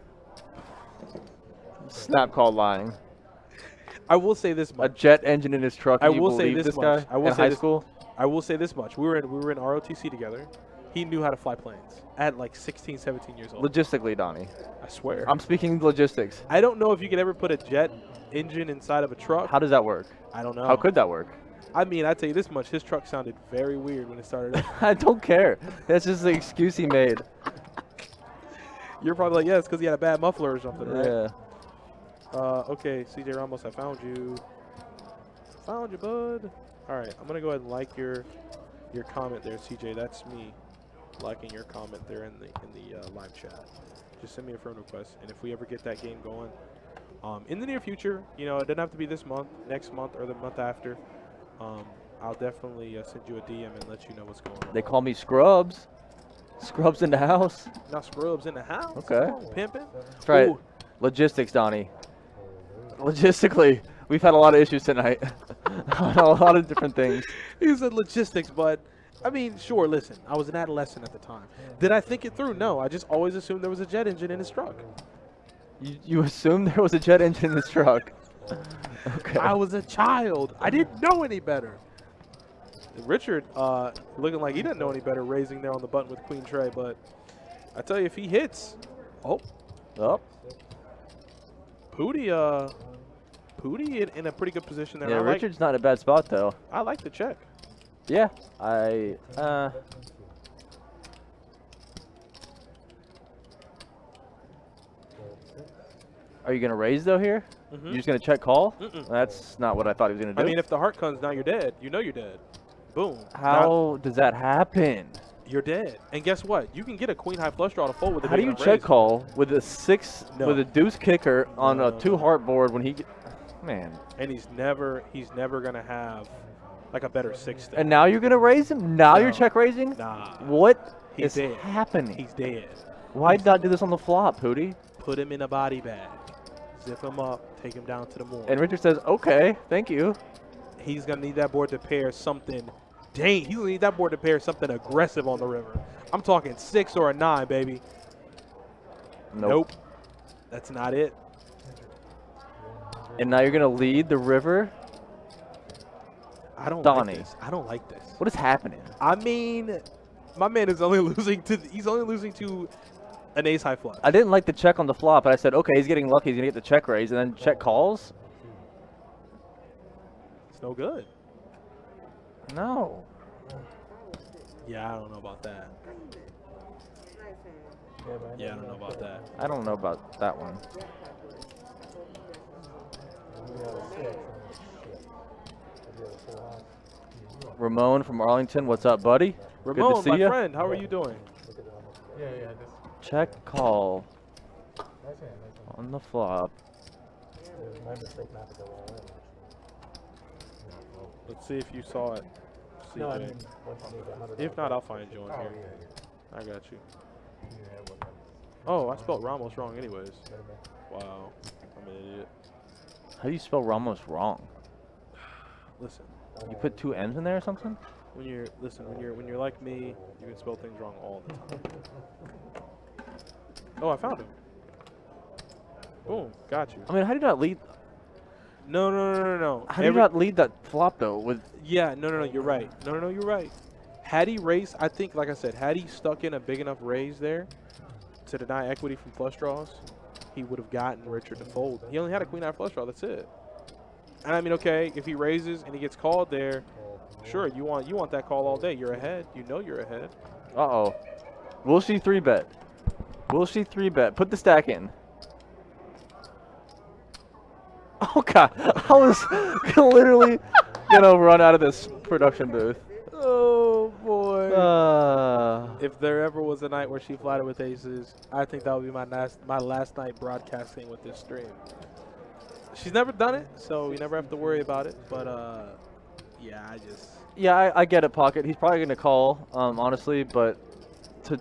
Snap call lying. I will say this much. A jet engine in his truck. I will say this much. I will say high school. I will say this much. We were in ROTC together. He knew how to fly planes at like 16, 17 years old. Logistically, Donnie. I swear. I'm speaking logistics. I don't know if you could ever put a jet engine inside of a truck. How does that work? I don't know. How could that work? I mean, I tell you this much. His truck sounded very weird when it started up. I don't care. That's just the excuse he made. You're probably like, yeah, it's because he had a bad muffler or something, right? Yeah. Okay, CJ Ramos, I found you. Found you, bud. All right, I'm going to go ahead and like your comment there, CJ. That's me liking your comment there in the live chat. Just send me a friend request, and if we ever get that game going, in the near future, you know, it doesn't have to be this month, next month, or the month after. I'll definitely send you a DM and let you know what's going on. They call me Scrubs. Scrubs in the house. Not Scrubs in the house. Okay. Pimping. That's right. Ooh. Logistics, Donnie. Logistically, we've had a lot of issues tonight. A lot of different things. He said logistics, but I mean, sure, listen, I was an adolescent at the time. Did I think it through? No, I just always assumed there was a jet engine in his truck. You assumed there was a jet engine in his truck? Okay. I was a child. I didn't know any better. Richard, looking like he didn't know any better, raising there on the button with Queen Trey, but I tell you, if he hits, Pootie in a pretty good position there. Yeah, Richard's not in a bad spot, though. I like the check. Yeah, are you gonna raise though here? Mhm. You're just gonna check call? Mm-mm. That's not what I thought he was gonna do. I mean, if the heart comes, now you're dead. You know you're dead. Boom. How does that happen? You're dead. And guess what? You can get a queen high flush draw to fold with a How do big you enough check raise. call with a 6 No. with a deuce kicker on No, a no, 2 no. heart board when he man. And he's never gonna have like a better 6 there. And now you're gonna raise him? Now you're No. check raising? Nah. What He's is dead. happening? He's dead. Why not do this on the flop, Hootie? Put him in a body bag. Zip him up. Take him down to the moon. And Richard says, okay, thank you. He's gonna need that board to pair something. Dang, he's gonna need that board to pair something aggressive on the river. I'm talking 6 or a 9, baby. Nope. That's not it. And now you're gonna lead the river? I don't Donnie. like this. I don't like this. What is happening? I mean, my man is only losing to. He's only losing to an ace high flush. I didn't like the check on the flop, but I said, okay, he's getting lucky. He's going to get the check raise, and then check calls? It's no good. No. Yeah, I don't know about that. Yeah, I don't know about that. I don't know about that one. Ramon from Arlington, what's up, buddy? Good Ramon, to see my ya. friend, how are you doing? Yeah, yeah. Check call Nice hand, nice hand. on the flop. My mistake not to go all in. Let's see if you saw it. No, I CJ. mean, once you need $100. If not, I'll find you on Oh, here. yeah, I got you. yeah. Yeah, Oh, I spelled Ramos wrong anyways. Wow, I'm an idiot. How do you spell Ramos wrong? Listen, You put 2 N's in there or something? when you're like me, you can spell things wrong all the time. Oh, I found him. Boom, got you. I mean, how do you not lead? No. How do you not lead that flop though? With Yeah, no, you're right. No, you're right. Had he raised, I think, like I said, had he stuck in a big enough raise there to deny equity from flush draws, he would have gotten Richard to fold. He only had a queen high flush draw. That's it. And I mean, okay, if he raises and he gets called there, sure, you want that call all day. You're ahead. You know you're ahead. uh-oh. Will she 3-bet? Will she 3-bet? Put the stack in. Oh, God. I was literally going to run out of this production booth. Oh boy. If If there ever was a night where she flattered with aces, I think that would be my last night broadcasting with this stream. She's never done it, so you never have to worry about it. But yeah, Yeah, I get it, Pocket. He's probably going to call, honestly, but to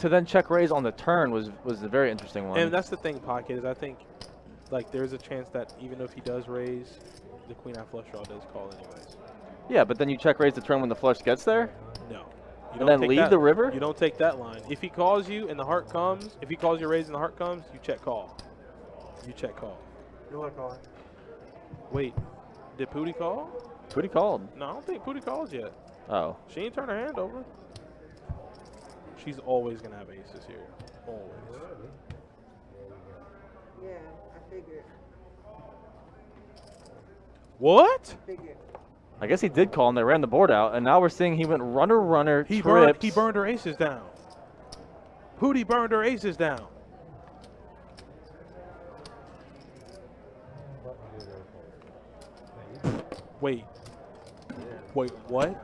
then check raise on the turn was a very interesting one. and that's the thing, Pocket, is I think like there's a chance that even if he does raise, the queen high flush draw does call anyways. Yeah, but then you check raise the turn when the flush gets there? No. And then leave the river? You don't take that line. If he calls you and the heart comes, if he calls your raise and the heart comes, you check call. You check call. You like calling? Wait, did Pootie call? What he called? No, I don't think Pootie calls yet. Oh. She ain't turned her hand over. She's always going to have aces here. Always. Yeah, I figured. What? Figured. I guess he did call and they ran the board out, and now we're seeing he went runner, He trips. burned her aces down. Pootie burned her aces down. Wait, what?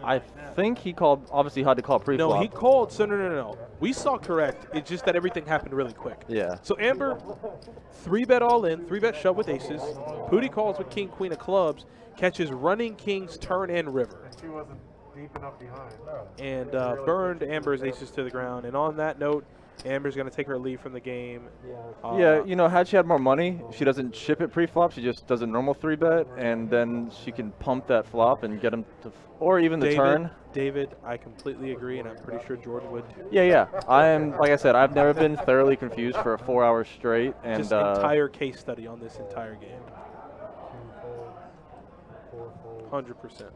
I think he called, obviously had to call pre-flop. No, he called. So no. We saw correct. It's just that everything happened really quick. Yeah. So Amber, 3-bet all in, 3-bet shove with aces. Pootie calls with king, queen of clubs, catches running kings, turn, and river. And she wasn't deep enough behind. And burned Amber's aces to the ground. And on that note, Amber's going to take her lead from the game. Yeah, you know, had she had more money, she doesn't ship it pre-flop. She just does a normal 3-bet, and then she can pump that flop and get him to, or even the turn. David, I completely agree, and I'm pretty sure Jordan would too. Yeah. I am, like I said, I've never been thoroughly confused for 4 hours straight. And Just entire case study on this entire game. 100%. Check.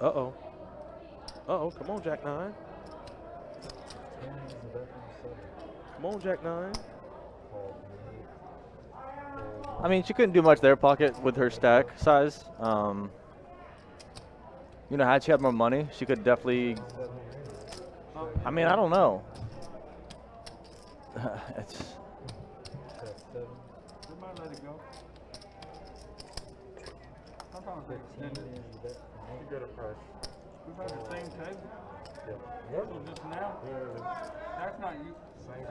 Uh-oh, come on, Jack 9. Come on, Jack 9. I mean, she couldn't do much there, pocket, with her stack size. You know, had she had more money, she could definitely. I mean, I don't know. It's. We might let it go. Sometimes they extend it. You get a price. We've had the same table. Yep. Yours was just now. That's not you.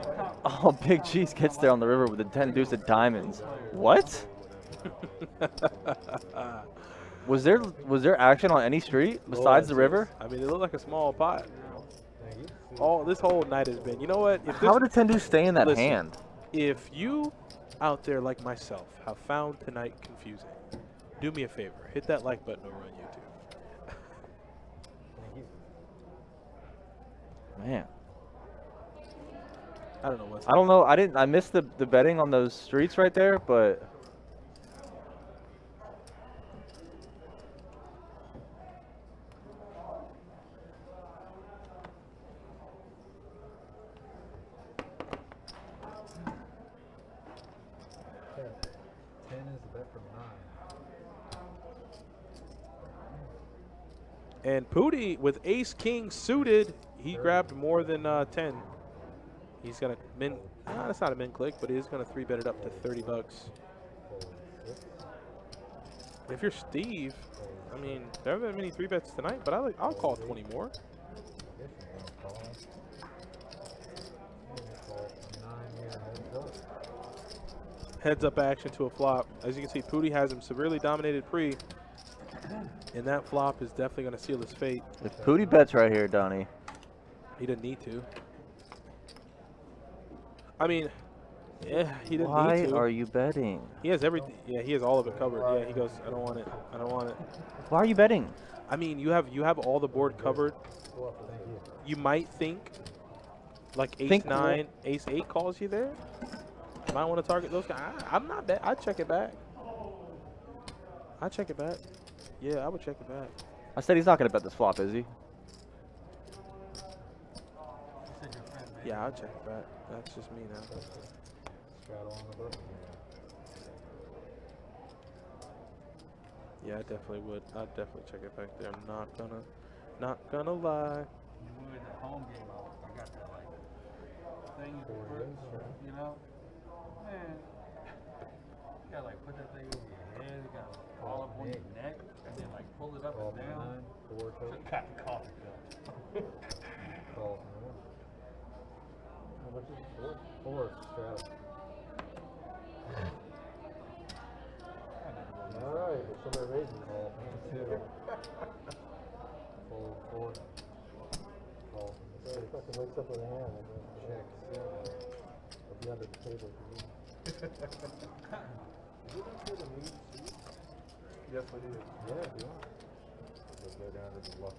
Sometimes Oh, Big Cheese gets there on the river with the 10 deuce of diamonds. What? Was there action on any street besides the river? I mean, it looked like a small pot. This whole night has been. You know what? If How did a 10 deuce stay in that Listen, hand? If you out there like myself have found tonight confusing, do me a favor. Hit that like button over on YouTube. Man. I don't know what's. I don't know. I missed the betting on those streets right there, but. And Pooty with ace king suited, he grabbed more than 10. He's gonna min. That's not a min click, but he is gonna 3-bet it up to 30 bucks. If you're Steve, I mean, there haven't been many 3-bets tonight, but I'll call 20 more. Heads up action to a flop. As you can see, Pooty has him severely dominated pre. And that flop is definitely going to seal his fate. If Pooty bets right here, Donnie. He didn't need to. I mean, yeah, he didn't Why need to. are you betting? He has everything. Yeah, he has all of it covered. Yeah, he goes, I don't want it. I don't want it. Why are you betting? I mean, you have all the board covered. You might think like ace 9, ace 8 calls you there. You might want to target those guys. I'm not bet. I'd check it back. I'd check it back. Yeah, I would check it back. I said he's not going to bet this flop, is he? Yeah, I'll check it back. That's just me now. Yeah, I definitely would. I'd definitely check it back there. I'm not gonna lie. you win the home game, I got that like thing you can put, you know? Man, you gotta like put that thing over your head, you gotta fall up on your neck, and then like pull it up and down. Just got the coffee cup. Four strap. All right, but somebody raises all. Two. Fold four. Call. So he fucking wakes up with a hand and then check. I'll be under the table. Yes, we do. Yeah, yeah. Let's go down to the lucky.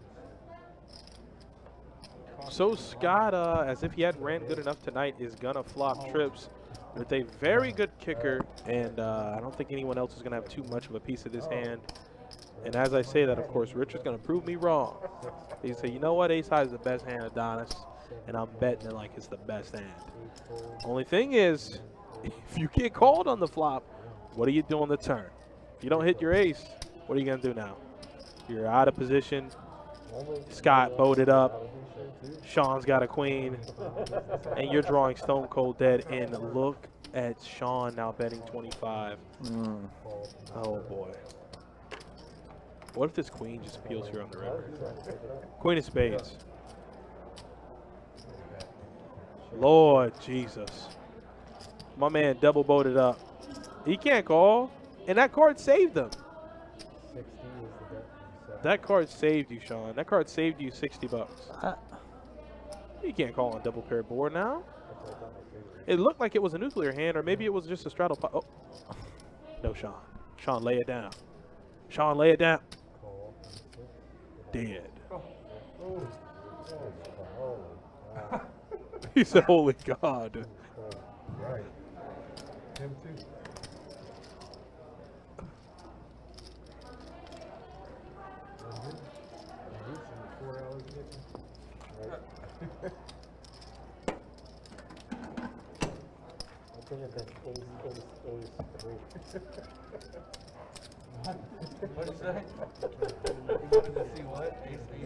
So Scott, as if he hadn't ran good enough tonight, is gonna flop trips with a very good kicker, and I don't think anyone else is gonna have too much of a piece of this hand. And as I say that, of course, Richard's gonna prove me wrong. He say, you know what, ace high is the best hand, Adonis, and I'm betting it like it's the best hand. Only thing is, if you get called on the flop, what do you do on the turn? If you don't hit your ace, what are you gonna do now? You're out of position. Scott bowed up. Sean's got a queen, and you're drawing stone cold dead. And look at Sean now betting 25. Oh boy. What if this queen just appeals here on the river? Queen of spades. Lord Jesus. My man double boated up. He can't call, and that card saved him. That card saved you, Sean. That card saved you 60 bucks. You can't call on double pair board now. It looked like it was a nuclear hand, or maybe it was just a straddle pot. Oh. No, Sean. Sean, lay it down. Sean, lay it down. Dead. He said, holy God. Right. Him too. should have been ace, 3. What'd you say? You wanted to see what? Ace 3?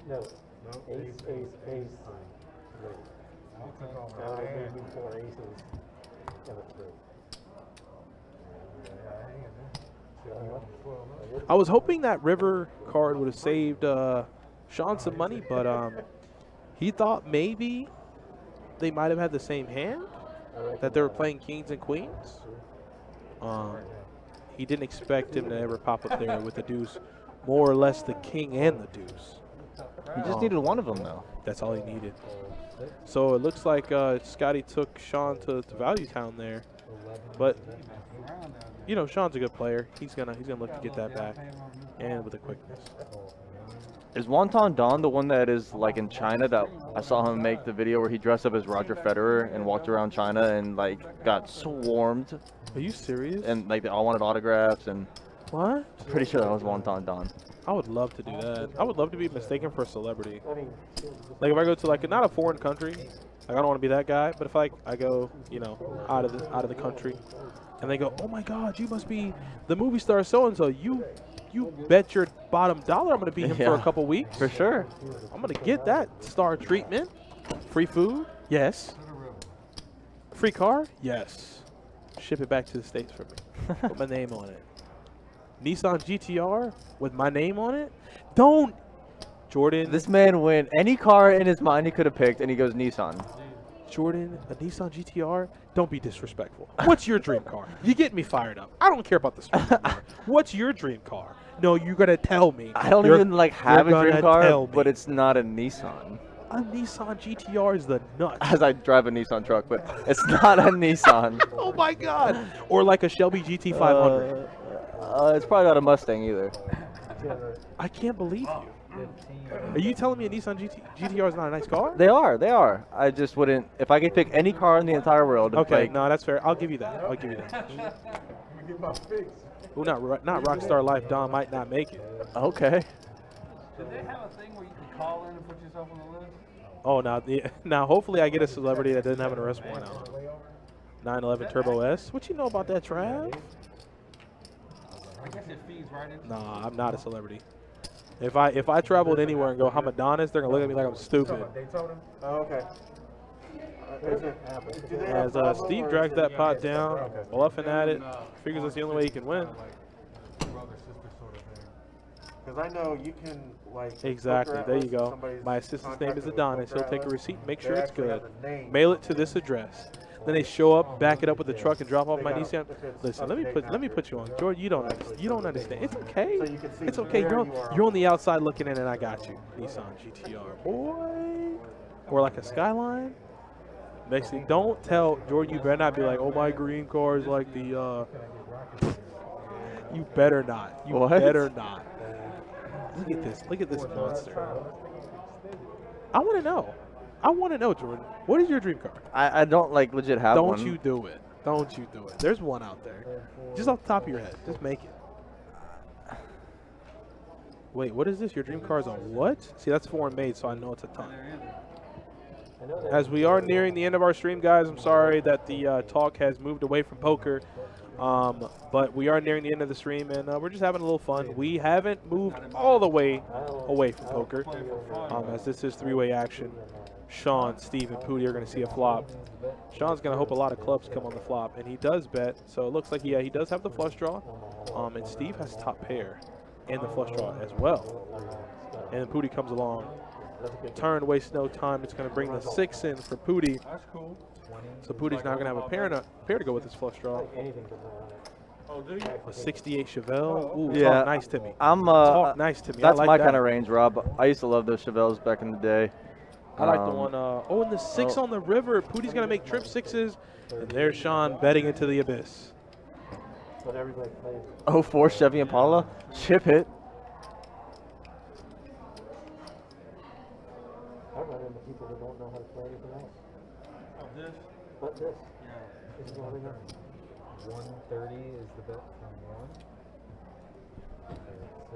No, No, ace, 3. I took all That my would have hand. made me 4 aces and a 3. I was hoping that river card would have saved Sean some money, but he thought maybe they might have had the same hand, that they were playing kings and queens. He didn't expect him to ever pop up there with the deuce, more or less the king and the deuce. He just needed one of them, though. That's all he needed. So it looks like Scotty took Sean to Value Town there, but you know Sean's a good player. He's gonna look to get that back, and with a quickness. Is Wonton Don the one that is like in China that I saw him make the video where he dressed up as Roger Federer and walked around China and like got swarmed Are you serious? and like they all wanted autographs and What? I'm pretty sure that was Wonton Don. I would love to do that. I would love to be mistaken for a celebrity. I mean, Like if I go to like not a foreign country, like I don't want to be that guy. But if I go, you know, out of the country, and they go, oh my God, you must be the movie star so and so. You bet your bottom dollar I'm gonna be him for a Yeah. couple weeks. For sure. I'm gonna get that star treatment. Free food, yes. Free car, yes. Ship it back to the States for me. Put my name on it. Nissan GTR with my name on it? Don't, Jordan. This man went any car in his mind he could have picked and he goes Nissan. Jordan, a Nissan GTR? Don't be disrespectful. What's your dream car? You get me fired up. I don't care about the sports car. What's your dream car? No, you're gonna tell me. I don't You're- even like have a you're dream gonna car, tell but me. it's not a Nissan. A Nissan GTR is the nuts. As I drive a Nissan truck, but it's not a Nissan. Oh my God! Or like a Shelby GT500. It's probably not a Mustang either. I can't believe you. Are you telling me a Nissan GTR is not a nice car? They are. I just wouldn't. If I could pick any car in the entire world, Okay, like, no, that's fair. I'll give you that. I'll give you that. Let me get my fix. Well, not Rockstar Life. Don might not make it. okay. Did they have a thing where you could call in and put yourself on the list? Oh, now hopefully I get a celebrity that doesn't have an arrest warrant out. 911 Turbo S. What you know about that, Trav? I guess it feeds right into Nah, I'm not a celebrity. If I traveled anywhere and go Hamadonis, they're gonna look at me like I'm stupid. Daytona? Oh, okay. As Steve drags that pot down, bluffing at it, figures that's the only way he can win. Brother, sister sort of thing. Because I know you can, like... Exactly. look There around you go. somebody's My assistant's name is contact Adonis. with He'll take a Atlas. receipt and make They sure it's actually good. have the name. Mail it to this address. Then they show up, back it up with the truck, and drop off my Nissan. Listen, let me put you on. Jordan, you don't understand. It's okay. So you can see It's okay. where you are. You're on the outside looking in, and I got you. Nissan GTR, boy, or like a Skyline. Next thing, don't tell Jordan. You better not be like, oh, my green car is like the. You better not. You What? better not. Look at this. Look at this monster. I want to know. I want to know, Jordan. What is your dream car? I don't like legit have Don't one. you do it. Don't you do it. There's one out there. Just off the top of your head. Just make it. Wait, what is this? Your dream car is a what? See, that's foreign made, so I know it's a ton. As we are nearing the end of our stream, guys, I'm sorry that the talk has moved away from poker. But we are nearing the end of the stream, and we're just having a little fun. We haven't moved all the way away from poker, as this is three-way action. Sean, Steve, and Pooty are going to see a flop. Sean's going to hope a lot of clubs come on the flop, and he does bet. So it looks like, yeah, he does have the flush draw. And Steve has top pair and the flush draw as well. And then Pooty comes along. Turn, waste no time. It's going to bring the 6 in for Pooty. That's cool. So Pooty's now going to have a pair to go with his flush draw. Oh, do you? A 68 Chevelle. Ooh, Yeah. talk nice to me. I'm Talk nice to me. That's I like my that. kind of range, Rob. I used to love those Chevelles back in the day. I like the one. And the 6 on the river. Pooty's going to make trip 6s. And there's Sean betting into the abyss. But everybody plays. 04 Chevy Impala. Chip it. I run into people that don't know how to play anything else. Oh, this? But this. Yeah. This is what I know. 130 is the bet from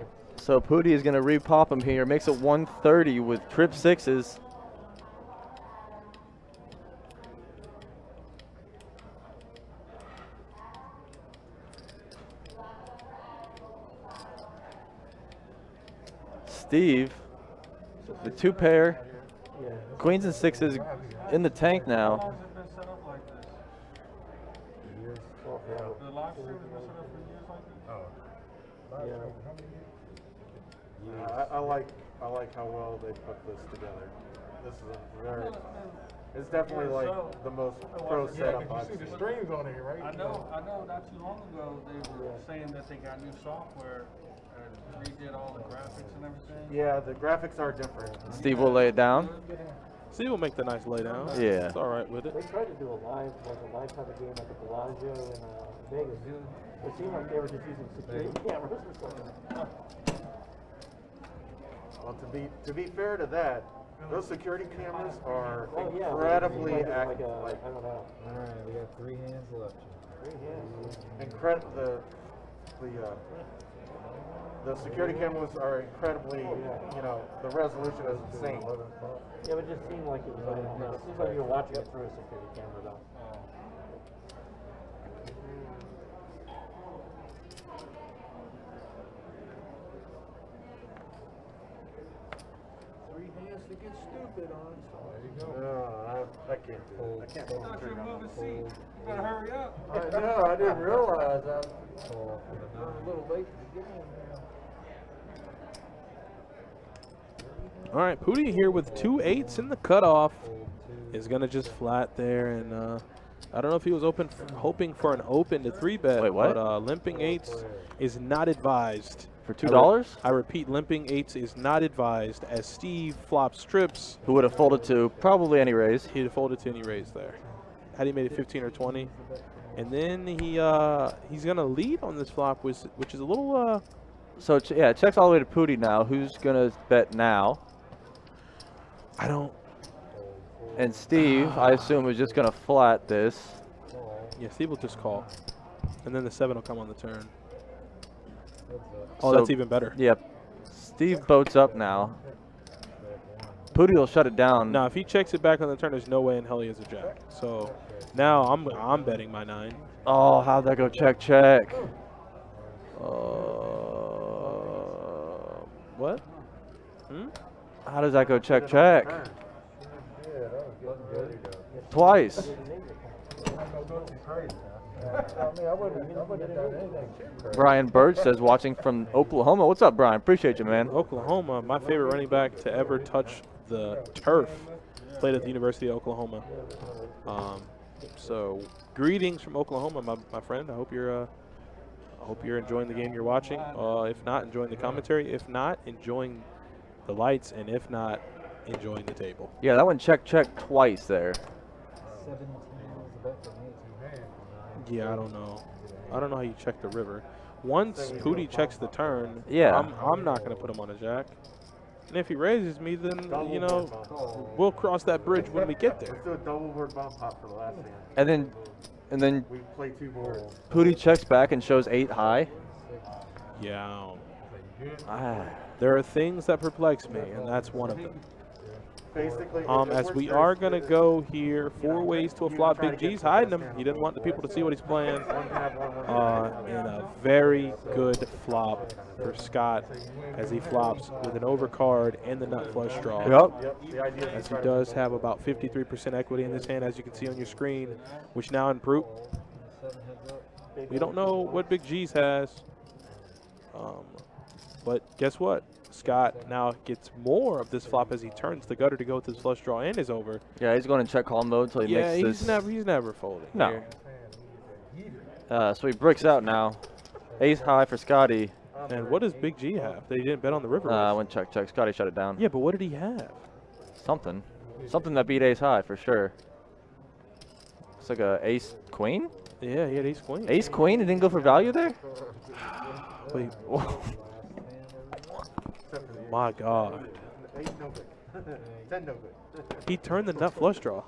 1. So Pooty is going to repop him here. Makes it 130 with trip 6s. Steve, the 2 pair, Yeah. queens and 6s in the tank How now. long has it been set up like this? Years. The live stream has been set up for years like this? I like how well they put this together. This is a very, it's definitely like the most pro setup You I've see the seen. streams on here, right? I know, not too long ago, they were saying that they got new software and redid all the graphics and everything. Yeah, the graphics are different. Steve will lay it down. Steve will make the nice lay down. Yeah. It's all right with it. They tried to do a live type of game at the Bellagio in Vegas. It seemed like they were just using security cameras or something. Well, to be fair to that, those security cameras are Oh, yeah, incredibly like accurate. I don't know. Alright, we got 3 hands left. The security cameras are incredibly, the resolution is insane. Yeah, but it just seemed like it was. It seems like you were watching it through a security camera, though. Three hands to get stupid on. There you go. No, I can't do it. I can't I thought you were moving seats. You better hurry up. I know, I didn't realize I was a little late to the game. All right, Pooty here with 2 8s in the cutoff is gonna just flat there, and I don't know if he was hoping for an open to 3-bet. Wait, what? But limping 8s is not advised. For $2? I repeat, limping 8s is not advised, as Steve flops trips. Who would have folded to probably any raise. He'd have folded to any raise there. Had he made it 15 or 20, and then he's gonna lead on this flop, which is a little. So yeah, it checks all the way to Pooty now. Who's gonna bet now? I don't. And Steve, I assume, is just gonna flat this. Yeah, Steve will just call, and then the 7 will come on the turn. So- Oh, that's even better. Yep. Steve boats up now. Pooty will shut it down. Now, if he checks it back on the turn, there's no way in hell he has a jack. So now I'm betting my 9. Oh, how'd that go? Check, check. What? How does that go? Check, check. Twice. Brian Birch says, watching from Oklahoma. What's up, Brian? Appreciate you, man. Oklahoma, my favorite running back to ever touch the turf, played at the University of Oklahoma. So greetings from Oklahoma, my friend. I hope you're enjoying the game you're watching. If not, enjoying the commentary. If not, enjoying the lights, and if not, enjoying the table. Yeah, that one check, check twice there. 17 was the bet for me. Yeah, I don't know how you check the river. Once Pooty checks the turn, Yeah. I'm not going to put him on a jack. And if he raises me, then, we'll cross that bridge when we get there. Let's do a double board bump hop for the last hand. And then We play 2 boards. Pooty checks back and shows 8 high. Yeah. Ah. There are things that perplex me, and that's one of them. Basically, As we are going to go here, 4 ways to a flop. Big G's hiding him. He didn't want the people to see what he's playing. In a very good flop for Scott, as he flops with an overcard and the nut flush draw. Yep. the idea As he does have about 53% equity in this hand, as you can see on your screen, which now in proof, we don't know what Big G's has. But guess what? Scott now gets more of this flop as he turns the gutter to go with his flush draw and his over. Yeah, he's going in check call mode until he makes this. He's never folding. No. here. So he bricks out now. Ace high for Scotty. And what does Big G have? They didn't bet on the river. raise. Went check, check. Scotty shut it down. Yeah, but what did he have? Something. Something that beat ace high for sure. It's like a ace queen? Yeah, he had ace queen. Ace queen? He didn't go for value there? Wait. My God. 8 no good. 10 no good. He turned the nut flush draw.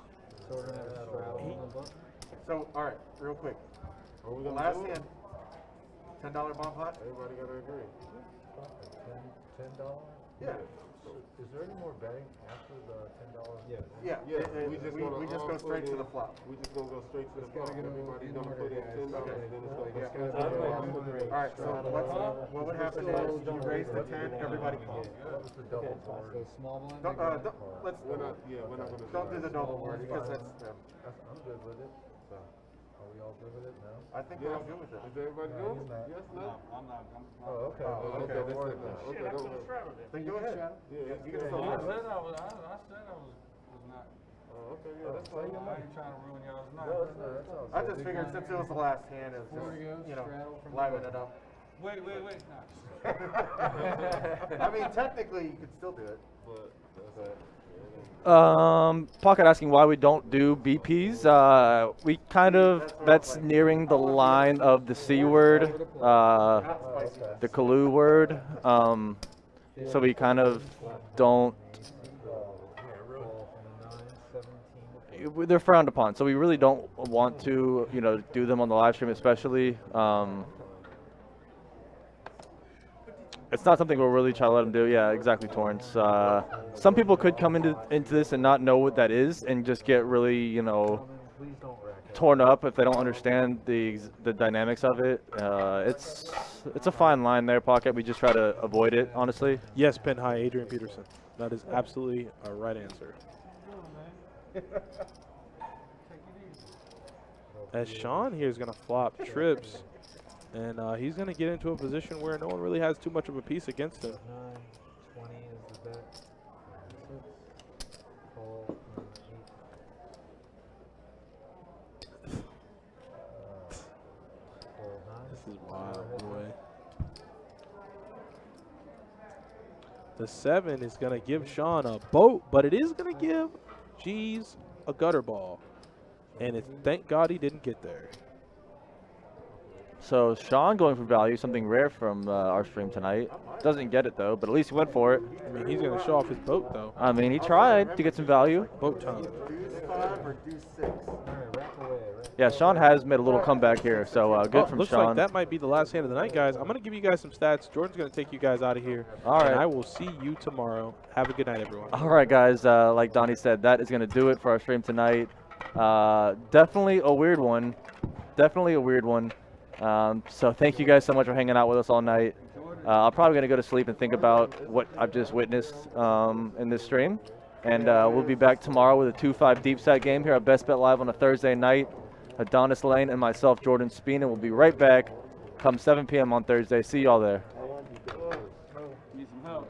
So, all right, real quick. Last hand, $10 bomb pot. Everybody got to agree. $10? Yeah. Is there any more betting after the $10? Yeah. Yeah. We just go straight to the flop. We just gonna go straight to the flop. gotta go Everybody's in gonna order, put in guys. $10, Okay. and then it's like, Let's yeah. go to All right. So what would happen is you raise the 10, everybody calls. What was the double board? So small blind. Don't, big blind, let's. We're not gonna. Don't do the double board because that's. I'm good with it. So, are we all good with it? No? I think we're all good with it. Is everybody good? he's not. Yes, no. I'm not. Oh, okay. Okay, Don't worry that's about it. Okay, don't worry. Then go ahead. Yeah, you can I still said do it. I was not. Oh, okay, yeah, that's I fine. ain't trying to ruin y'all's night. No, it's not. That's all. I just figured since it was the last hand, it was just, you know, liven it up. Wait. Nah. I mean, technically, you could still do it, but. Pocket asking why we don't do BPs. We kind of, that's nearing the line of the C word, the Kalu word. So we kind of don't, they're frowned upon. So we really don't want to, you know, do them on the live stream especially. It's not something we'll really try to let them do. Yeah, exactly, Torrance. Some people could come into this and not know what that is and just get really, you know, torn up if they don't understand the dynamics of it. It's a fine line there, Pocket. We just try to avoid it, honestly. Yes, Penn High, Adrian Peterson. That is absolutely a right answer. As Sean here is going to flop trips, and he's going to get into a position where no one really has too much of a piece against him. 9, 20 is the bet. 6, call, 8. Call 9. This is wild, boy. The 7 is going to give Sean a boat, but it is going to give G's a gutter ball. And it's, thank God he didn't get there. So Sean going for value, something rare from our stream tonight. Doesn't get it though, but at least he went for it. I mean, he's going to show off his boat, though. I mean, he tried to get some value. Boat time. Deuce 5 or deuce 6? Alright, rack away. Yeah, Sean has made a little comeback here, so good from looks Sean. like that might be the last hand of the night, guys. I'm going to give you guys some stats. Jordan's going to take you guys out of here. All right. And I will see you tomorrow. Have a good night, everyone. All right, guys. Like Donnie said, that is going to do it for our stream tonight. Definitely a weird one. Definitely a weird one. So thank you guys so much for hanging out with us all night. I'm probably going to go to sleep and think about what I've just witnessed in this stream. And we'll be back tomorrow with a 2-5 deep set game here at Best Bet Live on a Thursday night. Adonis Lane and myself, Jordan Speen, and we'll be right back come 7 p.m. on Thursday. See y'all there. Need some help.